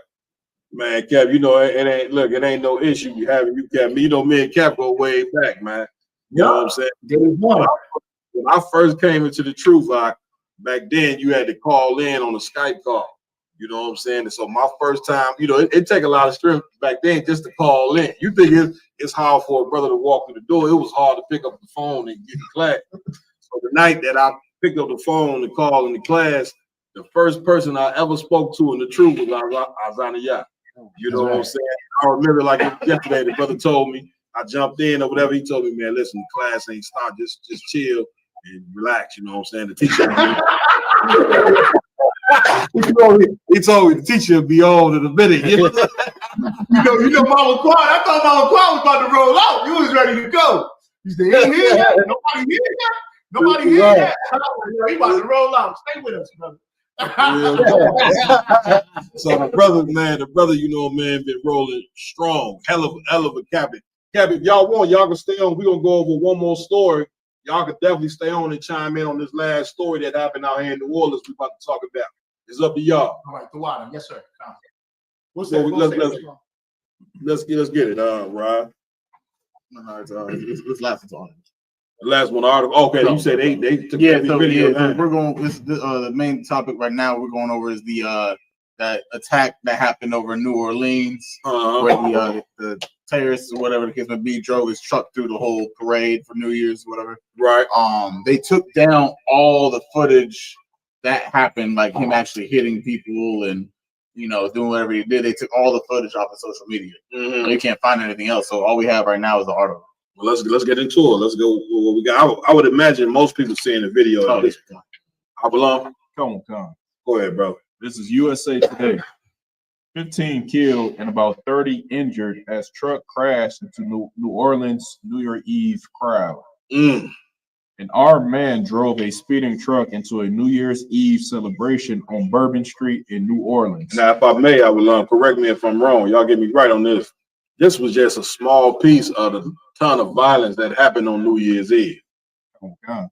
Man, Cap, you know, it ain't no issue you having you, Cap. You know, me and Cap go way back, man. You know what I'm saying? When I first came into the truth, back then you had to call in on a Skype call. You know what I'm saying? And so my first time, you know, it take a lot of strength back then just to call in. You think it's hard for a brother to walk through the door. It was hard to pick up the phone and get in class. So the night that I picked up the phone and called in the class, the first person I ever spoke to in the truth was Azania. You know what I'm saying? I remember like yesterday, the brother told me, I jumped in or whatever. He told me, man, listen, the class ain't start. Just chill and relax. You know what I'm saying? The teacher. He told me the teacher will be on in a minute. You know, Mama Quad. I thought Mama Quad was about to roll out. You was ready to go. You said, he ain't here yet. Nobody here yet. Nobody here yet. He about to roll out. Stay with us, brother. So the brother, you know, man, been rolling strong. Hell of a captain. Captain, if y'all want, y'all can stay on. We're gonna go over one more story. Y'all can definitely stay on and chime in on this last story that happened out here in New Orleans. We're about to talk about. It's up to y'all. All right, the water. Yes, sir. What's that? Let's get it, Rob. This last one. The last one article. Okay, you said they took video. So we're going. This the main topic right now. We're going over is the that attack that happened over New Orleans, where the terrorists or whatever the case may be drove his truck through the whole parade for New Year's, whatever. Right. They took down all the footage that happened, like him actually hitting people and doing whatever he did. They took all the footage off of social media. You can't find anything else. So all we have right now is the article. Well, let's get into it. Let's go. What we got? I would imagine most people seeing the video. I belong. Come on. Go ahead, bro. This is USA Today. 15 killed and about 30 injured as truck crashed into New Orleans New Year's Eve crowd. An armed man drove a speeding truck into a New Year's Eve celebration on Bourbon Street in New Orleans. Now, if I may, I will correct me if I'm wrong. Y'all get me right on this. This was just a small piece of the ton of violence that happened on New Year's Eve. Oh God.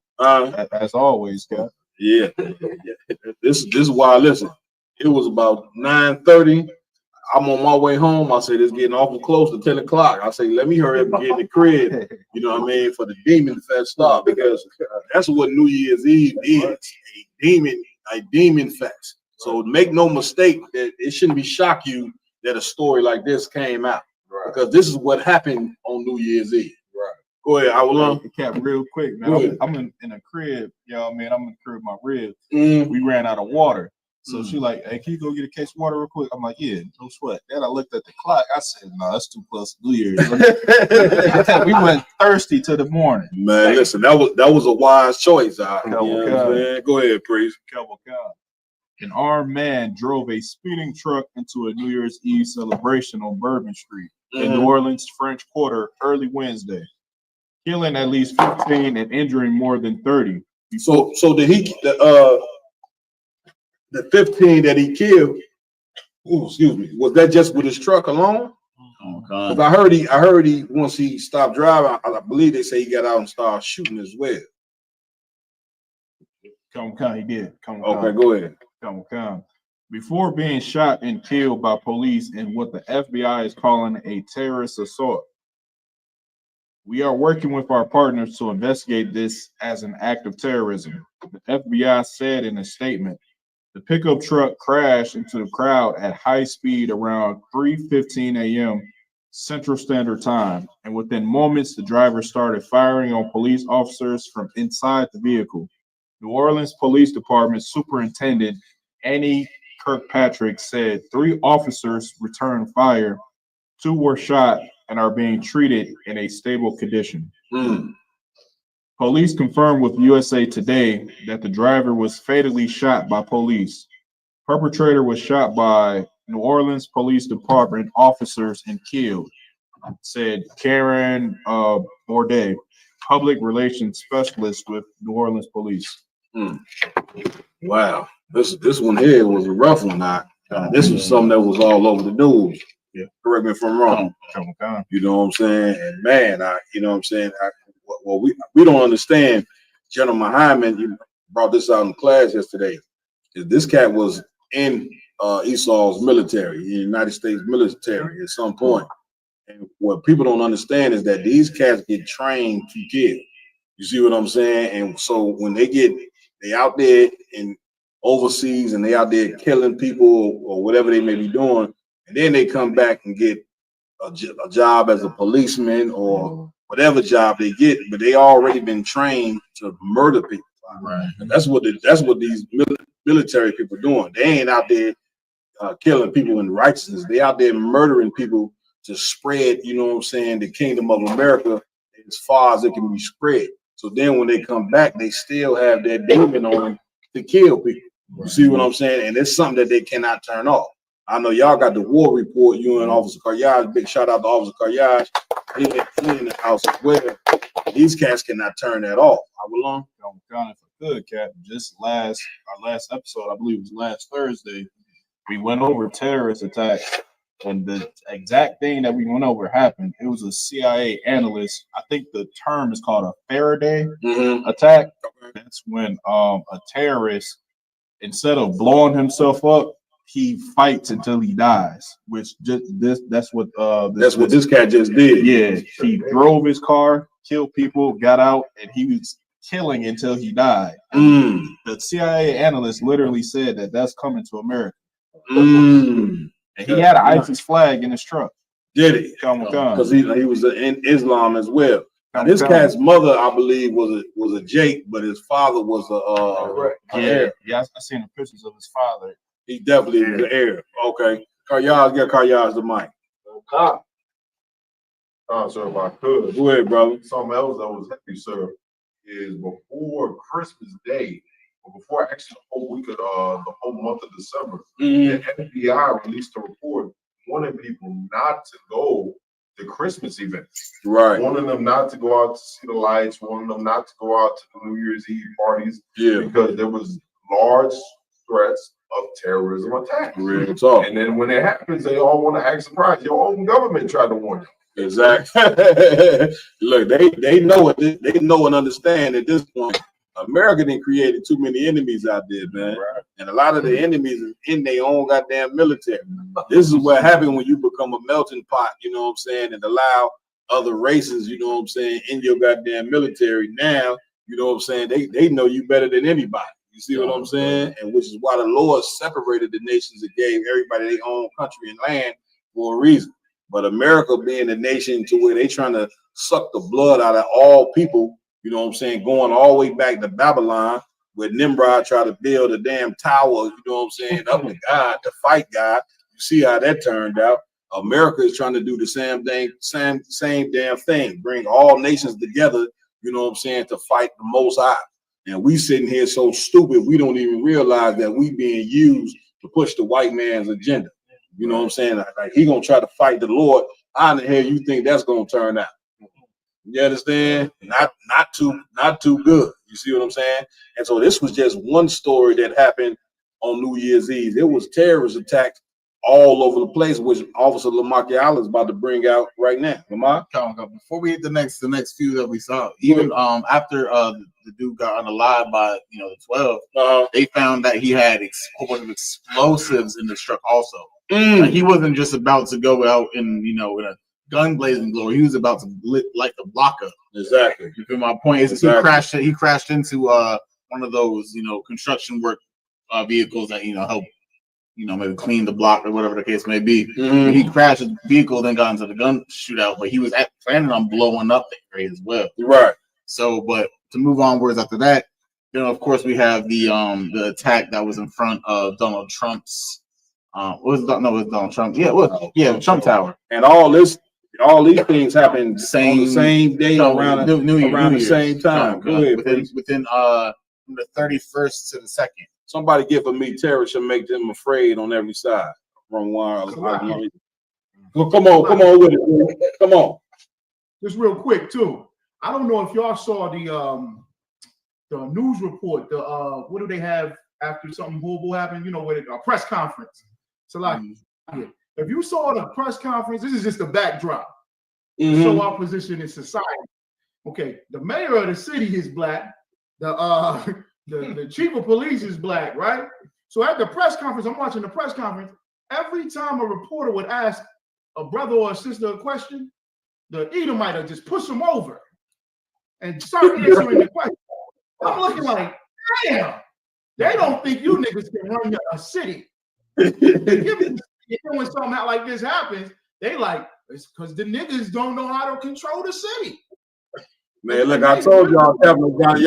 As always, God. Yeah. This is why. Listen, it was about 9:30. I'm on my way home. I said it's getting awful close to 10 o'clock. I say, let me hurry up and get in the crib. You know what I mean? For the Demon Fest start, because that's what New Year's Eve is. A demon fest. So make no mistake that it shouldn't be shock you that a story like this came out. Right. Because this is what happened on New Year's Eve. Right. Go ahead. I will Cap real quick, man. I'm in a crib, I'm in the crib with my ribs. We ran out of water. So she like, hey, can you go get a case of water real quick? I'm like, yeah, no sweat. Then I looked at the clock. I said, no, that's too close to New Year's. We went thirsty to the morning. Man, listen, that was a wise choice. Go ahead, Priest. An armed man drove a speeding truck into a New Year's Eve celebration on Bourbon Street in New Orleans French Quarter early Wednesday, killing at least 15 and injuring more than 30. So did he? The 15 that he killed, was that just with his truck alone? Because I heard he once he stopped driving, I believe they say he got out and started shooting as well. He did. Okay, go ahead. Before being shot and killed by police in what the FBI is calling a terrorist assault. We are working with our partners to investigate this as an act of terrorism, the FBI said in a statement. The pickup truck crashed into the crowd at high speed around 3:15 a.m. Central Standard Time, and within moments, the driver started firing on police officers from inside the vehicle. New Orleans Police Department Superintendent Annie Kirkpatrick said 3 officers returned fire 2 were shot and are being treated in a stable condition. Police confirmed with USA Today that the driver was fatally shot by police. Perpetrator was shot by New Orleans Police Department officers and killed, said Karen Bourdet, public relations specialist with New Orleans Police. Wow, this one here was a rough one. This was something that was all over the news. Yeah, correct me if I'm wrong. You know what I'm saying? And man, you know what I'm saying? Well, we don't understand. General Hyman, you brought this out in class yesterday. This cat was in Esau's military, in the United States military at some point. And what people don't understand is that these cats get trained to kill. You see what I'm saying? And so when they out there in overseas and they out there killing people or whatever they may be doing, and then they come back and get a job as a policeman or whatever job they get, but they already been trained to murder people. Right. And that's what these military people are doing. They ain't out there killing people in righteousness. They out there murdering people to spread, you know what I'm saying, the kingdom of America as far as it can be spread. So then when they come back, they still have that demon on them to kill people. You see what I'm saying? And it's something that they cannot turn off. I know y'all got the war report, you and Officer Karyaj. Big shout out to Officer Karyaj. He in the house as well. These cats cannot turn that off. I belong. If I could, Cap, just our last episode, I believe it was last Thursday, we went over terrorist attacks, and the exact thing that we went over happened. It was a CIA analyst. I think the term is called a Faraday attack. That's when a terrorist, instead of blowing himself up, he fights until he dies. Which that's what this cat just did. Yeah, he drove his car, killed people, got out, and he was killing until he died. The CIA analyst literally said that that's coming to America. And he had an ISIS flag in his truck. Did he? Because he was in Islam as well. Now, this cat's mother, I believe, was a Jake, but his father was a yeah. I seen the pictures of his father. He definitely is the heir. Okay. Karyaj, get Karyaj the mic. Okay. Sir, if I could. Go ahead, brother. Something else that was heavy, sir, is before Christmas Day, or before actually the whole week of the whole month of December, the FBI released a report warning people not to go to Christmas events. Right. Warning them not to go out to see the lights, warning them not to go out to the New Year's Eve parties. Yeah. Because there was large threats of terrorism attacks. Real talk. And then when it happens, they all want to act surprised. Your own government tried to warn you. Exactly. Look, they know it. They know and understand at this point. America done created too many enemies out there, man. Right. And a lot of the enemies is in their own goddamn military. This is what happens when you become a melting pot, you know what I'm saying, and allow other races, you know what I'm saying, in your goddamn military. Now, you know what I'm saying, they know you better than anybody. You see what I'm saying? And which is why the Lord separated the nations and gave everybody their own country and land for a reason. But America being a nation to where they trying to suck the blood out of all people, you know what I'm saying, going all the way back to Babylon, where Nimrod tried to build a damn tower, you know what I'm saying, up to God, to fight God. You see how that turned out. America is trying to do the same thing, same damn thing, bring all nations together, you know what I'm saying, to fight the Most High. And we sitting here so stupid, we don't even realize that we being used to push the white man's agenda. You know what I'm saying? Like he gonna try to fight the Lord. How in the hell you think that's gonna turn out? You understand? Not too good. You see what I'm saying? And so this was just one story that happened on New Year's Eve. There was terrorist attacks all over the place, which Officer Lamar Allen is about to bring out right now. Lamar? Before we hit the next few that we saw, even after the dude got unalive by the 12, they found that he had a whole bunch of explosives in the truck also. Like he wasn't just about to go out in in a gun blazing glory. He was about to light the block up. Exactly. You feel my point? Exactly. He crashed into one of those construction work vehicles that help maybe clean the block or whatever the case may be. He crashed his vehicle, then got into the gun shootout, but he was planning on blowing up the area as well. Right. So, but to move onwards after that, of course we have the attack that was in front of Donald Trump's Was Donald Trump? Yeah, Trump Tower. And all these things happen on the same day around New the Year's. same time. Go ahead, within from the 31st to the 2nd. Somebody give a me terror should make them afraid on every side. From one. Well, come on with it. Man. Come on. Just real quick too. I don't know if y'all saw the news report. What do they have after something horrible happened? You know, with a press conference. So like, if you saw the press conference, this is just a backdrop to show our position in society. Okay, the mayor of the city is black. The chief of police is black, right? So at the press conference, I'm watching the press conference. Every time a reporter would ask a brother or a sister a question, the Edomite would just push them over and start answering the question. I'm looking like, damn, they don't think you niggas can run a city. When something like this happens, they like, it's because the niggas don't know how to control the city. Man, look, I told y'all, Captain Azani,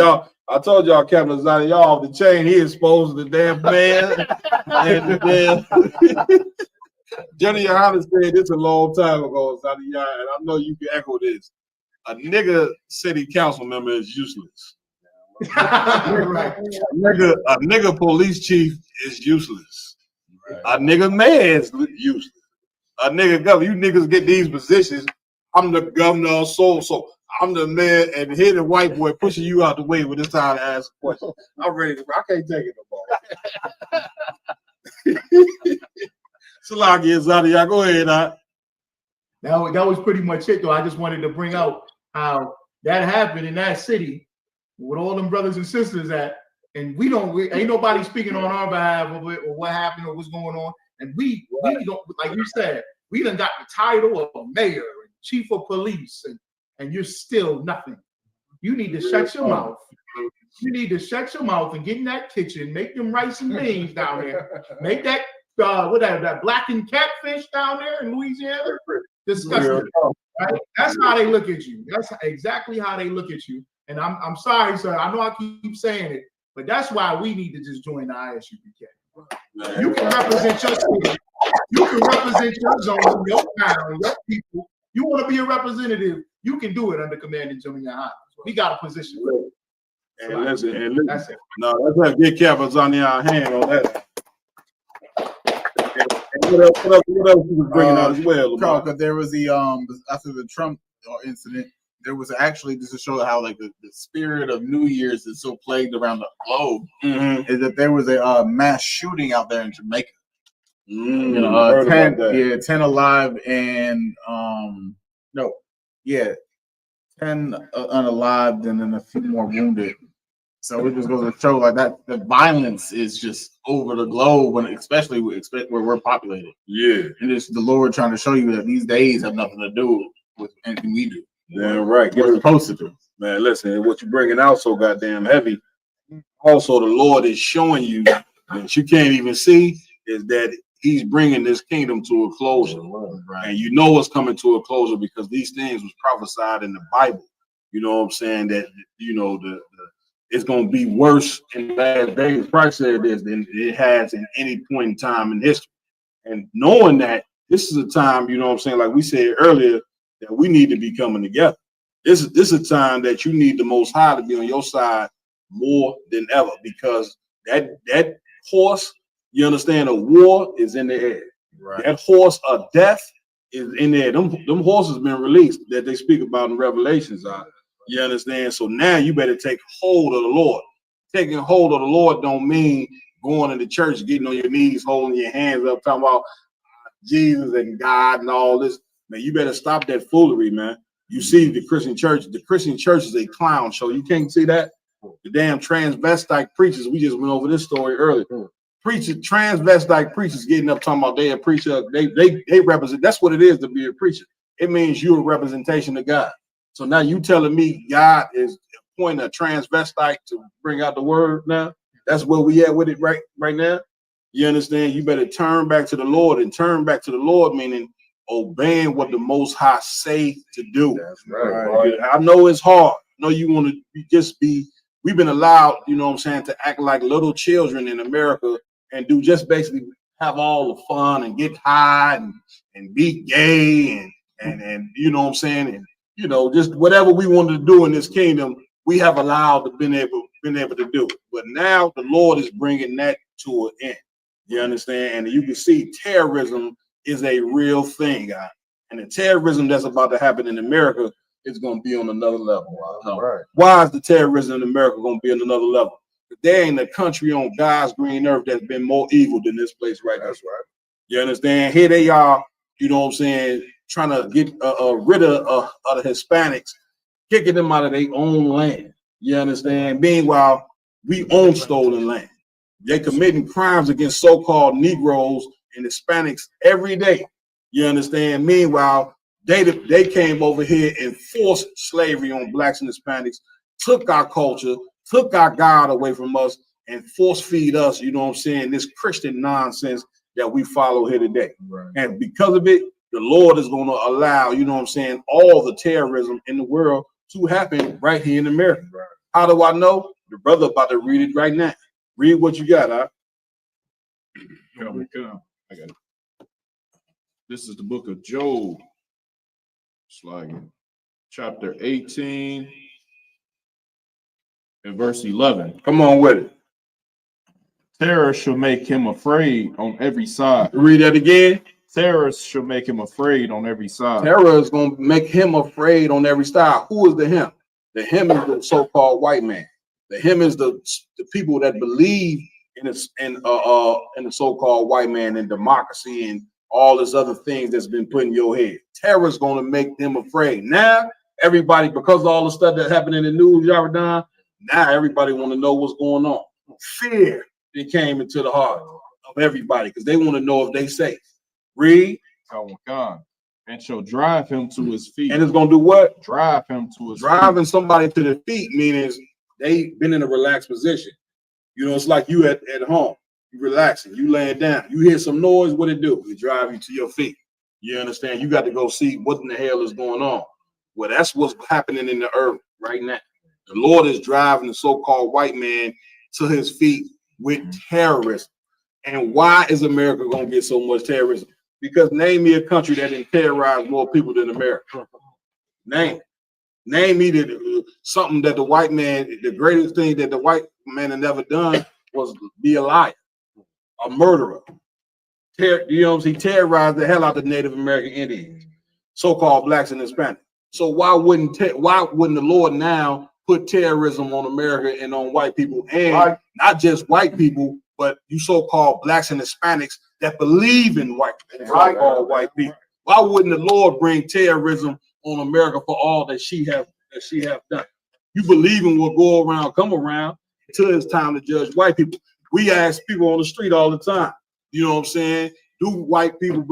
Captain Azani, y'all off the chain. He exposed the damn man. And the damn Jenny Yohana said this a long time ago, Azani, and I know you can echo this. A nigga city council member is useless. Right. A nigga police chief is useless. A nigga mayor is useless. A nigga governor, you niggas get these positions. I'm the governor of so I'm the mayor, and here the white boy pushing you out the way when it's time to ask a question. I'm ready to. I can't take it no more. Salaki Azadi, go ahead. That was pretty much it, though. I just wanted to bring out how that happened in that city with all them brothers and sisters at, and ain't nobody speaking on our behalf of it or what happened or what's going on. And we don't, like you said, we done got the title of mayor and chief of police, and you're still nothing. You need to shut your mouth. You need to shut your mouth and get in that kitchen, make them rice and beans down there, make that that blackened catfish down there in Louisiana. Disgusting. Right? That's how they look at you. That's exactly how they look at you. And I'm sorry, sir. I know I keep saying it, but that's why we need to just join the ISUPK. You can represent your city. You can represent your zone, your town, your people. You want to be a representative, you can do it under command of Jimmy Yohana. We got a position. And listen, that's it. No, let's have get Captain's on our hand on that. And what else you was bringing out as well? Because there was the after the Trump incident, there was actually just to show how like the spirit of New Year's is so plagued around the globe, is that there was a mass shooting out there in Jamaica. 10 alive and 10 unalived and then a few more wounded. So it just goes to show like that the violence is just over the globe, when especially where we're populated. Yeah, and it's the Lord trying to show you that these days have nothing to do with anything we do. Yeah, right. We're supposed to do. Man, listen, what you're bringing out so goddamn heavy. Also, the Lord is showing you that you can't even see is that He's bringing this kingdom to a closure, right? And you know it's coming to a closure because these things was prophesied in the Bible. You know what I'm saying? That it's going to be worse in the last days. Christ said this than it has in any point in time in history. And knowing that this is a time, you know what I'm saying, like we said earlier, that we need to be coming together. This is a time that you need the Most High to be on your side more than ever, because that horse, you understand, a war is in the air. Right. That horse of death is in there. Them horses been released that they speak about in Revelations. You understand? So now you better take hold of the Lord. Taking hold of the Lord don't mean going into church, getting on your knees, holding your hands up, talking about Jesus and God and all this. Man, you better stop that foolery, man. You see the Christian church is a clown show. You can't see that. The damn transvestite preachers, we just went over this story earlier. Transvestite preachers getting up talking about they a preacher. They represent. That's what it is to be a preacher. It means you're a representation of God. So now you telling me God is appointing a transvestite to bring out the word now? That's where we at with it right now. You understand? You better turn back to the Lord, and turn back to the Lord meaning obeying what the Most High say to do. That's right. I know it's hard. I know you want to just be. We've been allowed, you know what I'm saying, to act like little children in America and do just basically have all the fun and get high and be gay and you know what I'm saying, and you know, just whatever we wanted to do in this kingdom, we have allowed to been able to do. But now the Lord is bringing that to an end. You understand? And you can see terrorism is a real thing, guys. And the terrorism that's about to happen in America is going to be on another level. Right. Why is the terrorism in America going to be on another level? There ain't a country on God's green earth that's been more evil than this place right now. That's right. You understand? Here they are, you know what I'm saying, trying to get rid of the Hispanics, kicking them out of their own land. You understand? Meanwhile, we own stolen land. They're committing crimes against so-called Negroes and Hispanics every day. You understand? Meanwhile, they came over here and forced slavery on blacks and Hispanics, took our culture, took our God away from us, and force feed us, you know what I'm saying, this Christian nonsense that we follow here today. Right. And because of it, the Lord is going to allow, you know what I'm saying, all the terrorism in the world to happen right here in America. Right. How do I know? The brother about to read it right now. Read what you got, huh? Come. I got it. This is the book of Job. Slide in. Chapter 18 and verse 11. Come on with it. Terror shall make him afraid on every side. Read that again. Terror shall make him afraid on every side. Terror is going to make him afraid on every side. Who is the him? The him is the so-called white man. The him is the people that believe in the so-called white man and democracy and all this other things that's been put in your head. Terror is going to make them afraid. Now, everybody, because of all the stuff that happened in the news, y'all done, now everybody want to know what's going on. Fear, it came into the heart of everybody because they want to know if they safe. Read. Oh, God. And shall drive him to his feet. And it's going to do what? Drive him to his Driving feet. somebody to their feet, meaning they've been in a relaxed position. You know, it's like you at home. You relaxing, you laying down. You hear some noise, what it do? It drive you to your feet. You understand? You got to go see what in the hell is going on. Well, that's what's happening in the earth right now. The Lord is driving the so-called white man to his feet with terrorism. And why is America going to get so much terrorism? Because name me a country that didn't terrorize more people than America. Name me something that the white man, the greatest thing that the white man had never done was be a liar, a murderer. You know what I'm saying? He terrorized the hell out of the Native American Indians, so-called blacks and Hispanics. So why wouldn't the Lord now put terrorism on America and on white people, and not just white people, but you so-called blacks and Hispanics that believe in white people? Why wouldn't the Lord bring terrorism on America for all that she have done? You believe in what go around, come around, until it's time to judge white people. We ask people on the street all the time, you know what I'm saying? Do white people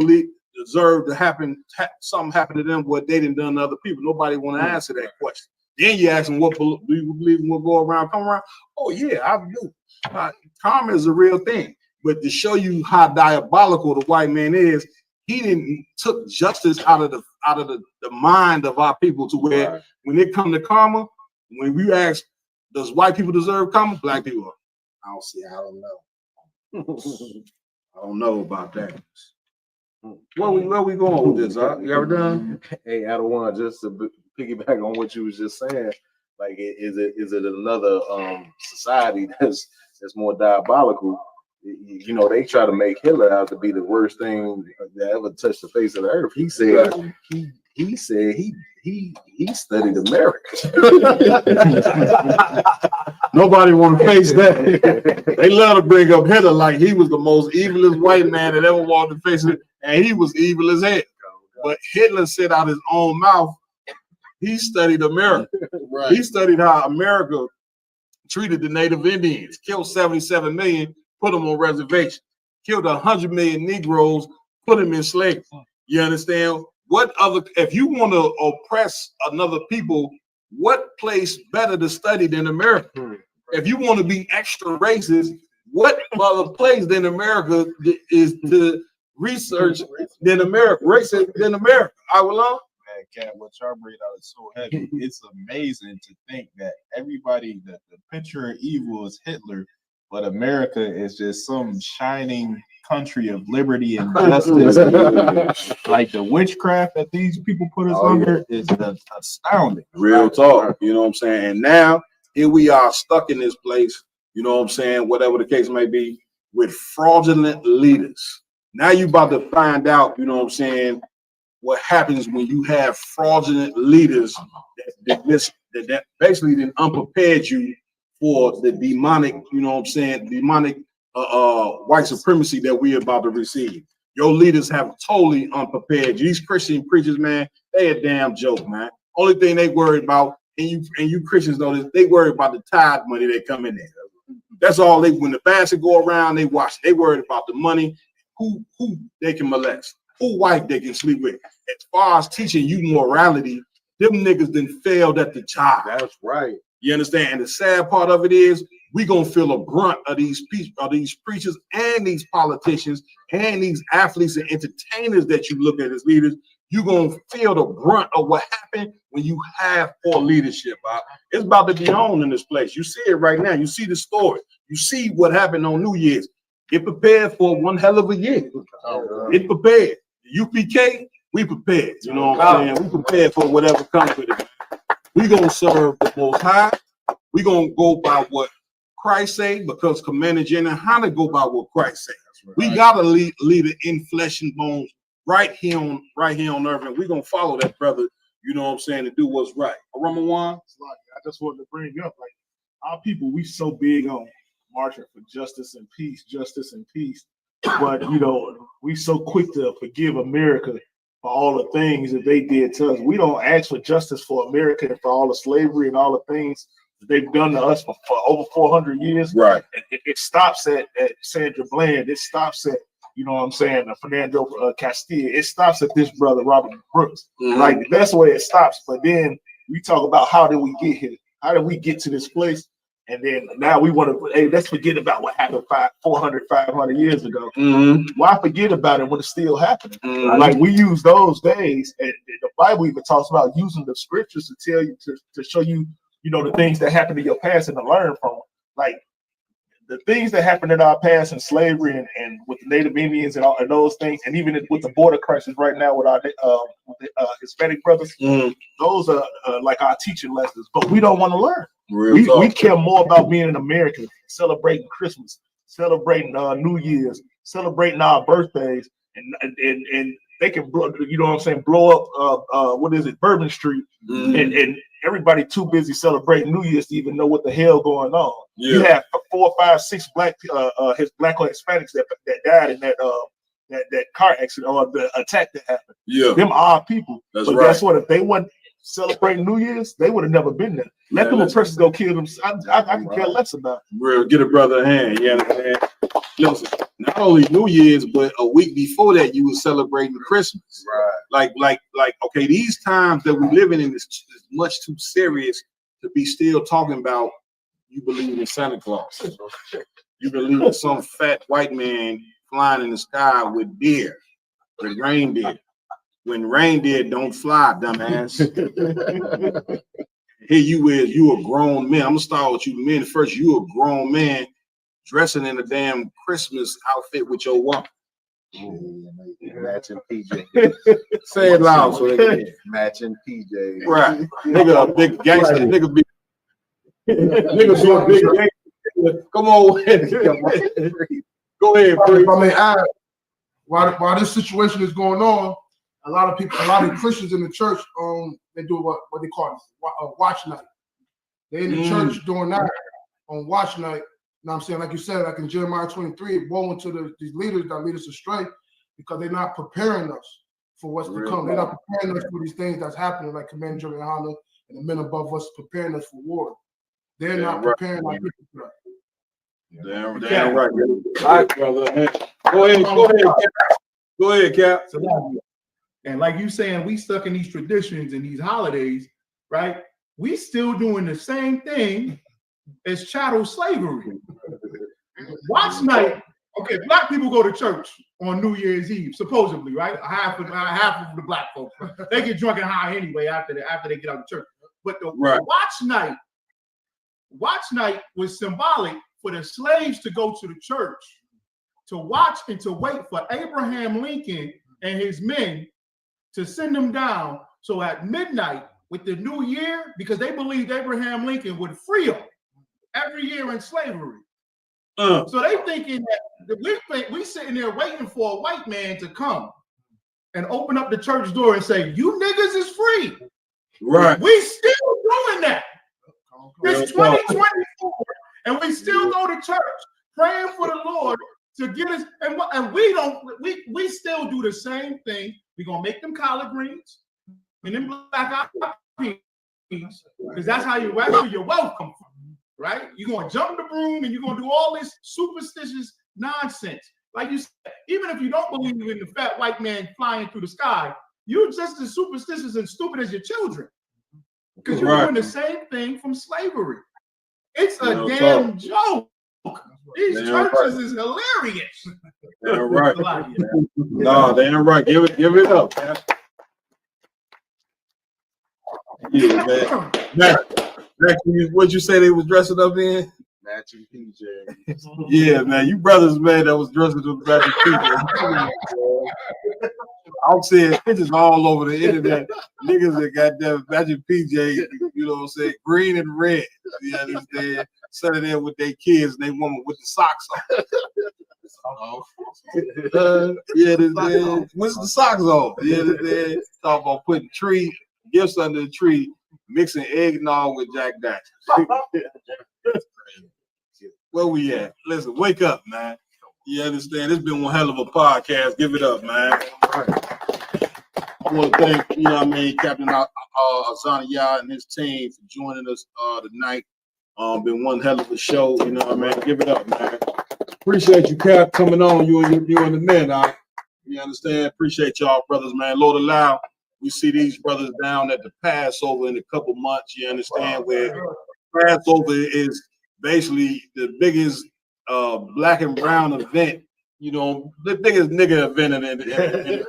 deserve to something happen to them what they didn't done to other people? Nobody want to answer that question. Then you ask them, do you believe in what go around, come around? Oh yeah, I do. Karma is a real thing. But to show you how diabolical the white man is, he didn't took justice out of the mind of our people to where when it come to karma, when we ask, does white people deserve karma? Black people, I don't know. I don't know about that. Where we going with this? You ever done? Hey, Adawan, just to piggyback on what you was just saying, like, is it another society that's more diabolical? You know, they try to make Hitler out to be the worst thing that ever touched the face of the earth. He said he studied America. Nobody want to face that. They love to bring up Hitler like he was the most evilest white man that ever walked the face of it, and he was evil as hell. But Hitler said out his own mouth, he studied America. Right. He studied how America treated the Native Indians, killed 77 million, put them on reservations, killed 100 million Negroes, put them in slavery. You understand? If you want to oppress another people, what place better to study than America? If you want to be extra racist, what other place than America is to research than America, racist than America? I will love. Man, Cat, what y'all bring out is so heavy. It's amazing to think that everybody, the picture of evil is Hitler, but America is just some shining country of liberty and justice. Like the witchcraft that these people put us under is astounding. Real talk, you know what I'm saying? And now here we are stuck in this place, you know what I'm saying, whatever the case may be, with fraudulent leaders. Now you about to find out, you know what I'm saying, what happens when you have fraudulent leaders that basically then unprepared you for the demonic, you know what I'm saying, demonic white supremacy that we're about to receive. Your leaders have totally unprepared you. These Christian preachers, man, they a damn joke, man. Only thing they worry about, and you Christians know this, they worry about the tithe money that come in there. That's all they, when the basket go around, they watch. They worried about the money, who they can molest, who wife they can sleep with. As far as teaching you morality, them niggas done failed at the job. That's right. You understand? And the sad part of it is, we gonna feel a brunt of these preachers and these politicians and these athletes and entertainers that you look at as leaders. You gonna feel the brunt of what happened when you have poor leadership. It's about to be on in this place. You see it right now. You see the story. You see what happened on New Year's. Get prepared for one hell of a year. Get prepared. UPK, we prepared. You know what I'm saying? We prepared for whatever comes with it. We gonna serve the Most High. We gonna go by what Christ say, because Commander General Hunter go by what Christ say. We got a leader in flesh and bones right here on earth, and we're gonna follow that brother, you know what I'm saying, and do what's right. Ramawan? I just wanted to bring up, like, our people, we so big on marching for justice and peace, but you know, we so quick to forgive America for all the things that they did to us. We don't ask for justice for America and for all the slavery and all the things that they've done to us for over 400 years. Right. It stops at Sandra Bland. It stops at, you know what I'm saying, Fernando Castile. It stops at this brother, Robert Brooks. Like, that's where it stops. But then we talk about, how did we get here? How did we get to this place? And then now we want to, hey, let's forget about what happened 500 years ago. Why forget about it when it's still happening? Like, we use those days, and the Bible even talks about using the scriptures to tell you, to show you, you know, the things that happened in your past and to learn from them. Like, the things that happened in our past in slavery and with the Native Indians and all of those things, and even with the border crisis right now with our Hispanic brothers, those are like our teaching lessons. But we don't want to learn. We care more about being an American, celebrating Christmas, celebrating New Year's, celebrating our birthdays, and they can, you know what I'm saying, blow up Bourbon Street, and everybody too busy celebrating New Year's to even know what the hell going on. You have 4, 5, 6 black or Hispanics that died in that car accident or the attack that happened. Them are people. But guess what? If they weren't celebrating New Year's, they would have never been there. Let them oppressors go kill them. I can care less about it. Real, get a brother a hand. You understand? Listen, not only New Year's, but a week before that, you were celebrating Christmas. Right. Like, okay, these times that we're living in is much too serious to be still talking about you believe in Santa Claus. You believe in some fat white man flying in the sky with reindeer. When reindeer don't fly, dumbass. Here you a grown man. I'm gonna start with you men first. You a grown man dressing in a damn Christmas outfit with your woman. Matching PJ. Say it loud so they can hear. Matching PJ. Right. Nigga, a big gangster. Nigga be a big gangster. Come on. Go ahead, Bree. I mean, while this situation is going on, a lot of Christians in the church, they do what they call it, watch night. They in the church doing that on watch night. You know what I'm saying? Like you said, like in Jeremiah 23, woe unto these leaders that lead us astray, because they're not preparing us for what's to come. They're not preparing us for these things that's happening, like Commander General Hunter and the men above us preparing us for war. They're not preparing our people for that. Damn right. All right, brother. Go ahead, Cap. And like you saying, we stuck in these traditions and these holidays, right? We still doing the same thing as chattel slavery. Watch night. Okay, black people go to church on New Year's Eve, supposedly, right? Half of the black folks, they get drunk and high anyway after they get out of church. But the watch night was symbolic for the slaves to go to the church to watch and to wait for Abraham Lincoln and his men to send them down. So at midnight with the new year, because they believed Abraham Lincoln would free them every year in slavery. So they thinking that we sitting there waiting for a white man to come and open up the church door and say, you niggas is free. Right. We still doing that. It's 2024, and we still go to church praying for the Lord to get us. And we still do the same thing. We're gonna make them collard greens and then black eyed peas, because that's where your wealth comes from, right? You're gonna jump the broom and you're gonna do all this superstitious nonsense. Like you said, even if you don't believe in the fat white man flying through the sky, you're just as superstitious and stupid as your children, because you're doing the same thing from slavery. It's a damn joke. These churches is hilarious. Damn right. No, damn right. Give it up, man. Yeah, man. Max, what'd you say they was dressing up in? Matching PJ. Yeah, man. You brothers, man, that was dressing up matching PJ. I'm seeing pictures all over the internet. Niggas that got that matching PJ, you know what I'm saying? Green and red. You understand? Sitting there with their kids and they woman with the socks on. Yeah, what's the socks on? Yeah, they talk about putting gifts under the tree, mixing eggnog with Jack Daniels. Where we at? Listen, wake up, man. You understand? It's been one hell of a podcast. Give it up, man. I want to thank, you know what I mean, Captain Azania and his team for joining us tonight. Been one hell of a show, you know what I mean? Give it up, man. Appreciate you, Cap, coming on. You and the men, you understand? Appreciate y'all, brothers, man. Lord allow, we see these brothers down at the Passover in a couple months, you understand, where Passover is basically the biggest black and brown event, you know, the biggest nigga event in the country.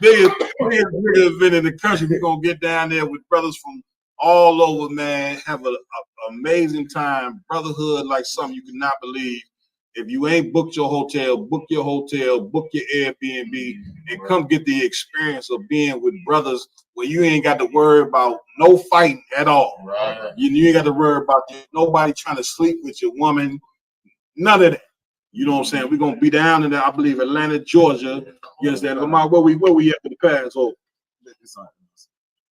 biggest nigga event in the country. We're gonna get down there with brothers from all over, man. Have an amazing time, brotherhood like something you cannot believe. If you ain't booked your hotel, book your Airbnb, and come get the experience of being with brothers where you ain't got to worry about no fighting at all. Right. You ain't got to worry about nobody trying to sleep with your woman. None of that. You know what I'm saying? We're gonna be down in, I believe, Atlanta, Georgia. You understand? Lamar, where we at for the Passover?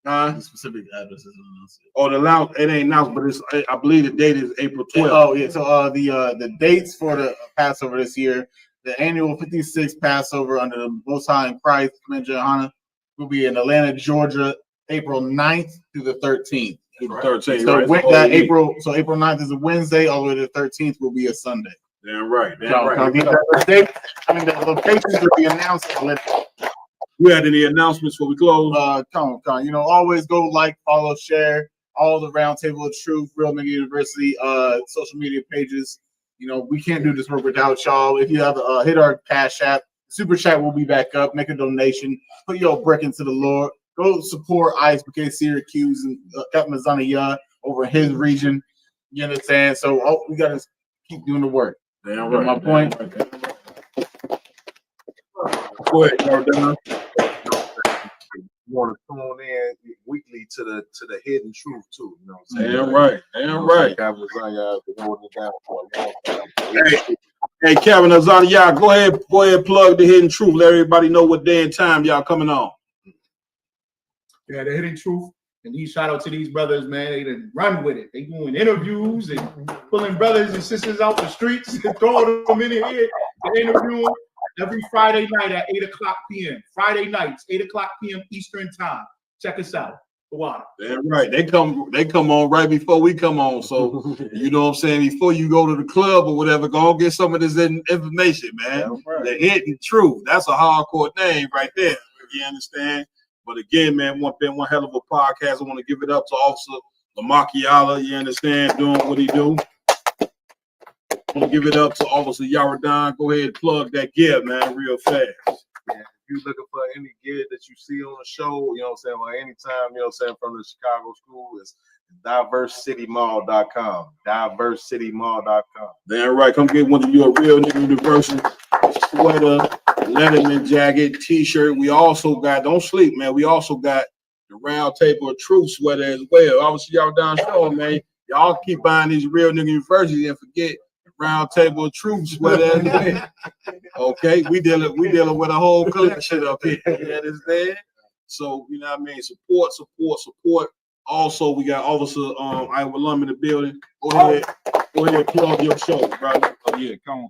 The specific addresses. Oh, the lounge, it ain't announced, but I believe the date is April 12th. Oh yeah, so the dates for the Passover this year, the annual 56th Passover under the Most High in Christ, Johanna, will be in Atlanta, Georgia, April 9th through the 13th. So right. with that April 9th is a Wednesday, all the way to the 13th will be a Sunday. Damn right. The locations will be announced. You had any announcements before we close? Come on. You know, always go like, follow, share all the Roundtable of Truth, Real Nigga University social media pages. You know, we can't do this work without y'all. If you have hit our Cash App, Super Chat will be back up. Make a donation. Put your brick into the Lord. Go support ISBK Syracuse and Captain Azania over in his region. You understand? So we gotta keep doing the work. Damn right. My point. Go ahead, Cardona. You want to tune in weekly to the hidden truth too. You know what I'm saying? Damn right. Damn right. Captain Azania has been holding it down for a long time. Hey, Captain Azania, go ahead, plug the hidden truth. Let everybody know what day and time y'all coming on. Yeah, the hidden truth. And these shout out to these brothers, man. They done run with it. They doing interviews and pulling brothers and sisters out the streets and throwing them in here to interview them every Friday night at 8 o'clock p.m. Friday nights, 8 o'clock p.m. Eastern time. Check us out. The water. Damn right. They come on right before we come on. So you know what I'm saying? Before you go to the club or whatever, go get some of this information, man. Right. The hidden truth. That's a hardcore name right there. You understand? But again, man, been one hell of a podcast. I want to give it up to Officer Lamakiala, you understand, doing what he do. I want to give it up to Officer Yaradan. Go ahead and plug that gear, man, real fast. Yeah. you looking for any gear that you see on the show, you know what I'm saying, or anytime, you know what I'm saying, from the Chicago school, it's diversecitymall.com. Diversecitymall.com. Damn right. Come get one of your real nigga Universal sweater, Letterman jacket, t-shirt. We also got, don't sleep, man. We also got the Round Table of Truth sweater as well. Obviously, y'all downstairs, man. Y'all keep buying these real nigga universities and forget the Round Table of Truth sweater as well. Okay, we dealing with a whole collection up here. You understand? So, you know what I mean? Support. Also, we got Officer Iowa Lum in the building. Go ahead, plug your show, brother. Oh yeah, Khan,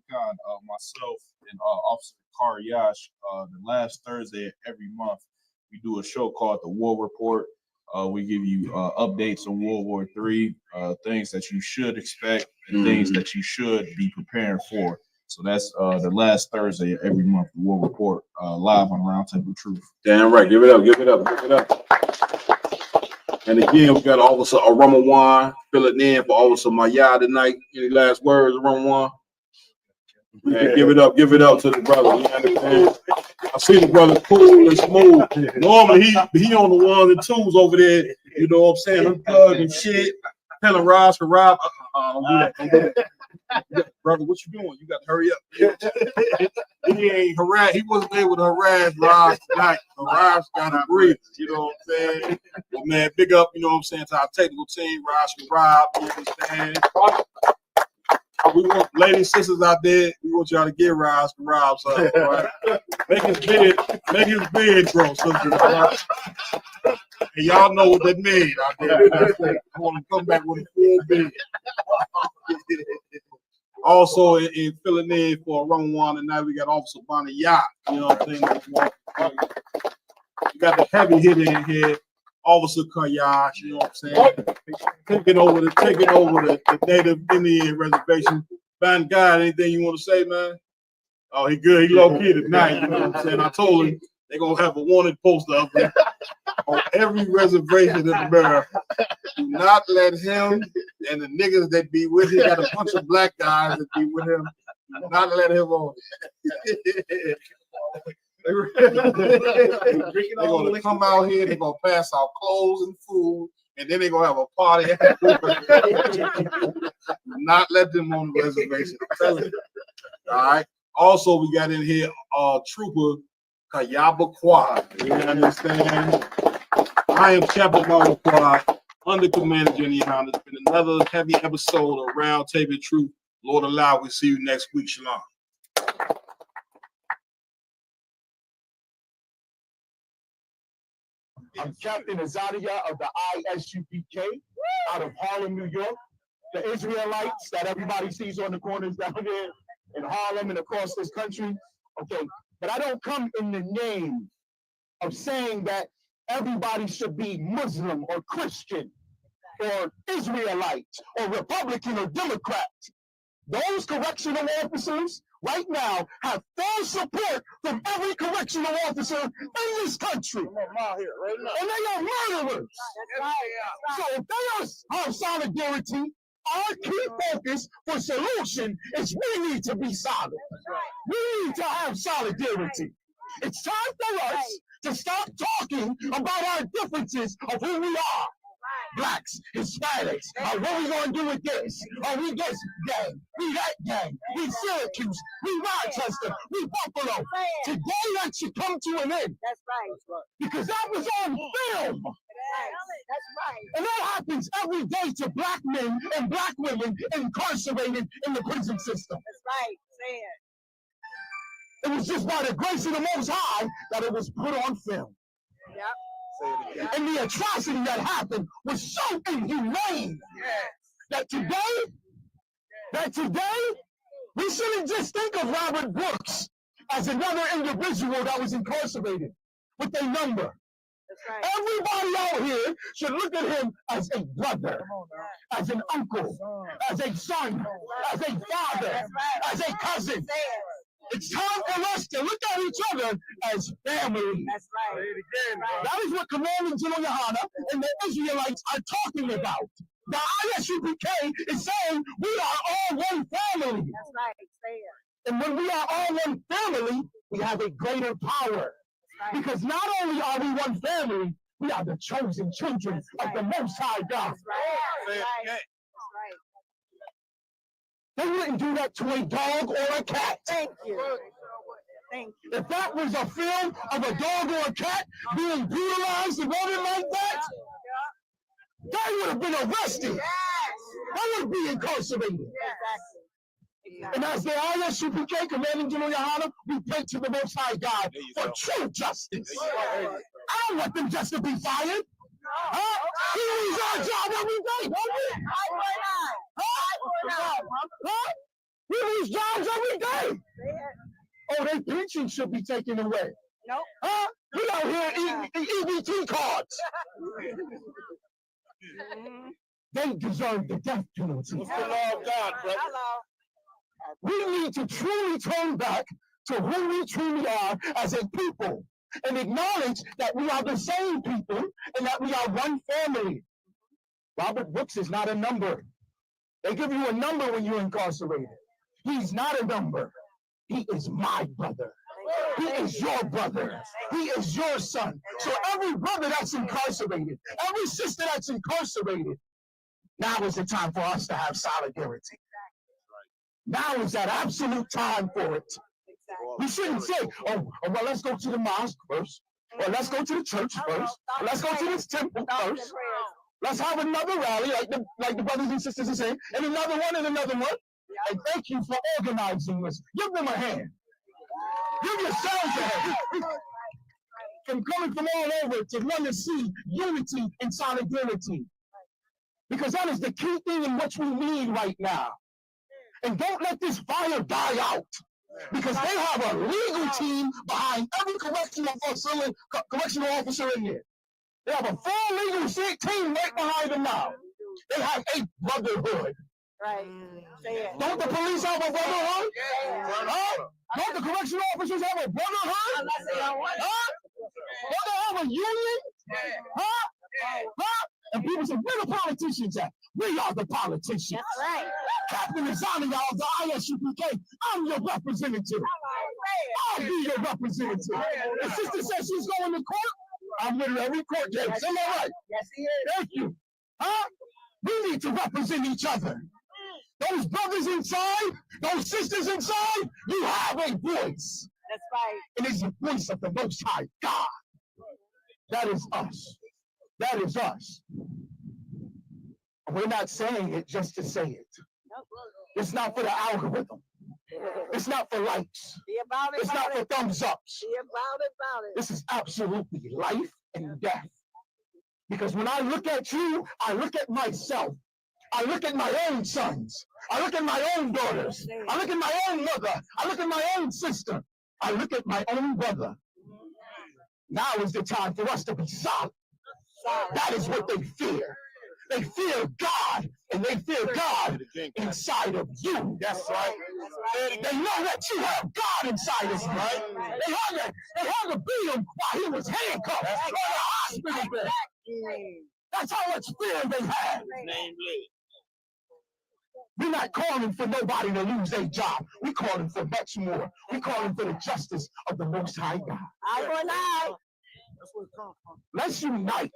myself and Officer Kar Yash, the last Thursday of every month, we do a show called The War Report. We give you updates on World War III, things that you should expect and things that you should be preparing for. So that's the last Thursday of every month, The War Report, live on Roundtable Truth. Damn right. Give it up. And again, we got Officer Aramawan filling in for Officer Maya tonight. Any last words, Aramawan? Man, give it up to the brother. You understand? I see the brother cool and smooth. Normally he on the ones and twos over there. You know what I'm saying? Unplugged and shit. Telling Rob for Rob. Don't do that. Brother, what you doing? You got to hurry up. He ain't harass. He wasn't able to harass Rob tonight. Rob's got to breathe. You know what I'm saying? But man, big up. You know what I'm saying, to our technical team, Rob. You understand? We want ladies, sisters out there. We want y'all to get Rob something. Right? Make his bed grow, sisters. Right? And y'all know what that means out there. I want to come back with a full bed. Also, in filling in for Roman One tonight, we got Officer Bonnie Yacht. You know what I'm saying? We got the heavy hitter in here, Officer Kayash. You know what I'm saying? Taking over the Native Indian reservation. Van God, anything you want to say, man? Oh, he good. He low key tonight. You know what I'm saying? I told him they're gonna have a wanted poster up there on every reservation in America. Do not let him and the niggas that be with him, got a bunch of black guys that be with him. Do not let him on. They're gonna come out here, they're gonna pass out clothes and food, and then they're gonna have a party. Do not let them on the reservation. I'm telling you. All right. Also, we got in here Trooper Kayaba Quad. You understand? I am Chaplain Marvel Quad, under Commander Jenny Hound. It's been another heavy episode of Round Table Truth. Lord allow, we'll see you next week. Shalom. I'm Captain Azadia of the ISUPK out of Harlem, New York. The Israelites that everybody sees on the corners down there in Harlem and across this country. Okay, but I don't come in the name of saying that everybody should be Muslim or Christian or Israelite or Republican or Democrat. Those correctional officers right now have full support from every correctional officer in this country. And they are murderers. So if they are solidarity, our key focus for solution is we need to be solid. We need to have solidarity. It's time for us to stop talking about our differences of who we are. Blacks, Hispanics, what we gonna do with this? We this gang, we that gang, we Syracuse, we Rochester, we Buffalo. Today that should come to an end. That's right. Because that was on film. That's right. And that happens every day to black men and black women incarcerated in the prison system. That's right. Say it. It was just by the grace of the Most High that it was put on film. Yep. And the atrocity that happened was so inhumane that today, we shouldn't just think of Robert Brooks as another individual that was incarcerated with a number. Right. Everybody out here should look at him as a brother, as an uncle, as a son, as a father, as a cousin. It's time for us to look at each other as family. That's right. That is what Commander General Yohana and the Israelites are talking about. The ISUPK is saying we are all one family. That's right. And when we are all one family, we have a greater power. Because not only are we one family, we are the chosen children of the Most High God. They wouldn't do that to a dog or a cat. Thank you. Thank you. If that was a film of a dog or a cat being brutalized and voted like that, they would have been arrested. They would be incarcerated. And as the ISUPK, Commanding General Yohana, we pray to the Most High God for true justice. I don't want them just to be fired. Huh? We lose our job every day, don't we? Huh? We lose jobs every day. Oh, their pension should be taken away. Nope. Huh? We out here eating EBT cards. They deserve the death penalty. It's the law of God, brother. We need to truly turn back to who we truly are as a people and acknowledge that we are the same people and that we are one family. Robert Brooks is not a number. They give you a number when you're incarcerated. He's not a number. He is my brother. He is your brother. He is your son. So every brother that's incarcerated, every sister that's incarcerated, now is the time for us to have solidarity. Now is that absolute time for it. We shouldn't say, oh, well, let's go to the mosque first, or let's go to the church first, or let's go to this temple first. Let's have another rally, like the brothers and sisters are saying, and another one and another one. And thank you for organizing this. Give them a hand. Give yourselves a hand. From coming from all over to want to see unity and solidarity. Because that is the key thing in which we need right now. And don't let this fire die out. Because they have a legal team behind every correctional officer in there. They have a full legal team right behind them now. They have a brotherhood. Right. Don't the police have a brotherhood? Huh? Don't the correctional officers have a brotherhood? Huh? Don't they have a union? Huh? Huh? And people say, where the politicians at? We are the politicians. That's right. Captain Azania of the ISUPK, I'm your representative. I'll be your representative. The sister says she's going to court. I'm with her every court case. Am I right? Yes, he is. Thank you. Huh? We need to represent each other. Those brothers inside, those sisters inside, you have a voice. That's right. And it's the voice of the Most High God. That is us. That is us. We're not saying it just to say it. It's not for the algorithm. It's not for likes. Be about it. It's not for thumbs ups. Be about it. This is absolutely life and death. Because when I look at you, I look at myself. I look at my own sons. I look at my own daughters. I look at my own mother. I look at my own sister. I look at my own brother. Now is the time for us to be solid. That is what they fear. They fear God, and they fear God inside of you. That's right. They know that you have God inside of you. Right? They had to beat him while he was handcuffed on the hospital bed. That's how much fear they had. We're not calling for nobody to lose their job. We're calling for much more. We're calling for the justice of the Most High God. I will not. Let's unite.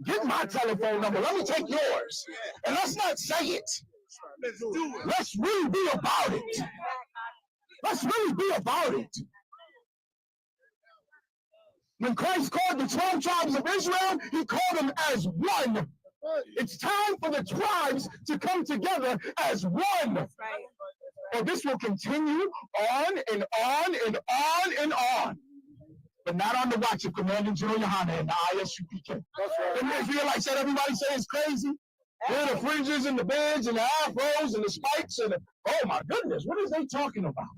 Get my telephone number. Let me take yours. And let's not say it. Let's really be about it. Let's really be about it. When Christ called the 12 tribes of Israel, he called them as one. It's time for the tribes to come together as one. Or this will continue on and on and on and on. But not on the watch of Commanding General Yohana and the ISUPK. The Israelites that everybody say is crazy. They're the fringes and the bands and the afros and the spikes and oh my goodness, what is they talking about?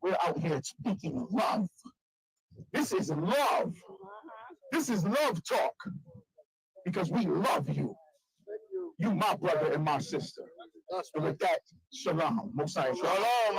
We're out here speaking love. This is love. This is love talk. Because we love you. You my brother and my sister. And with that, shalom. Mosiah. Shalom,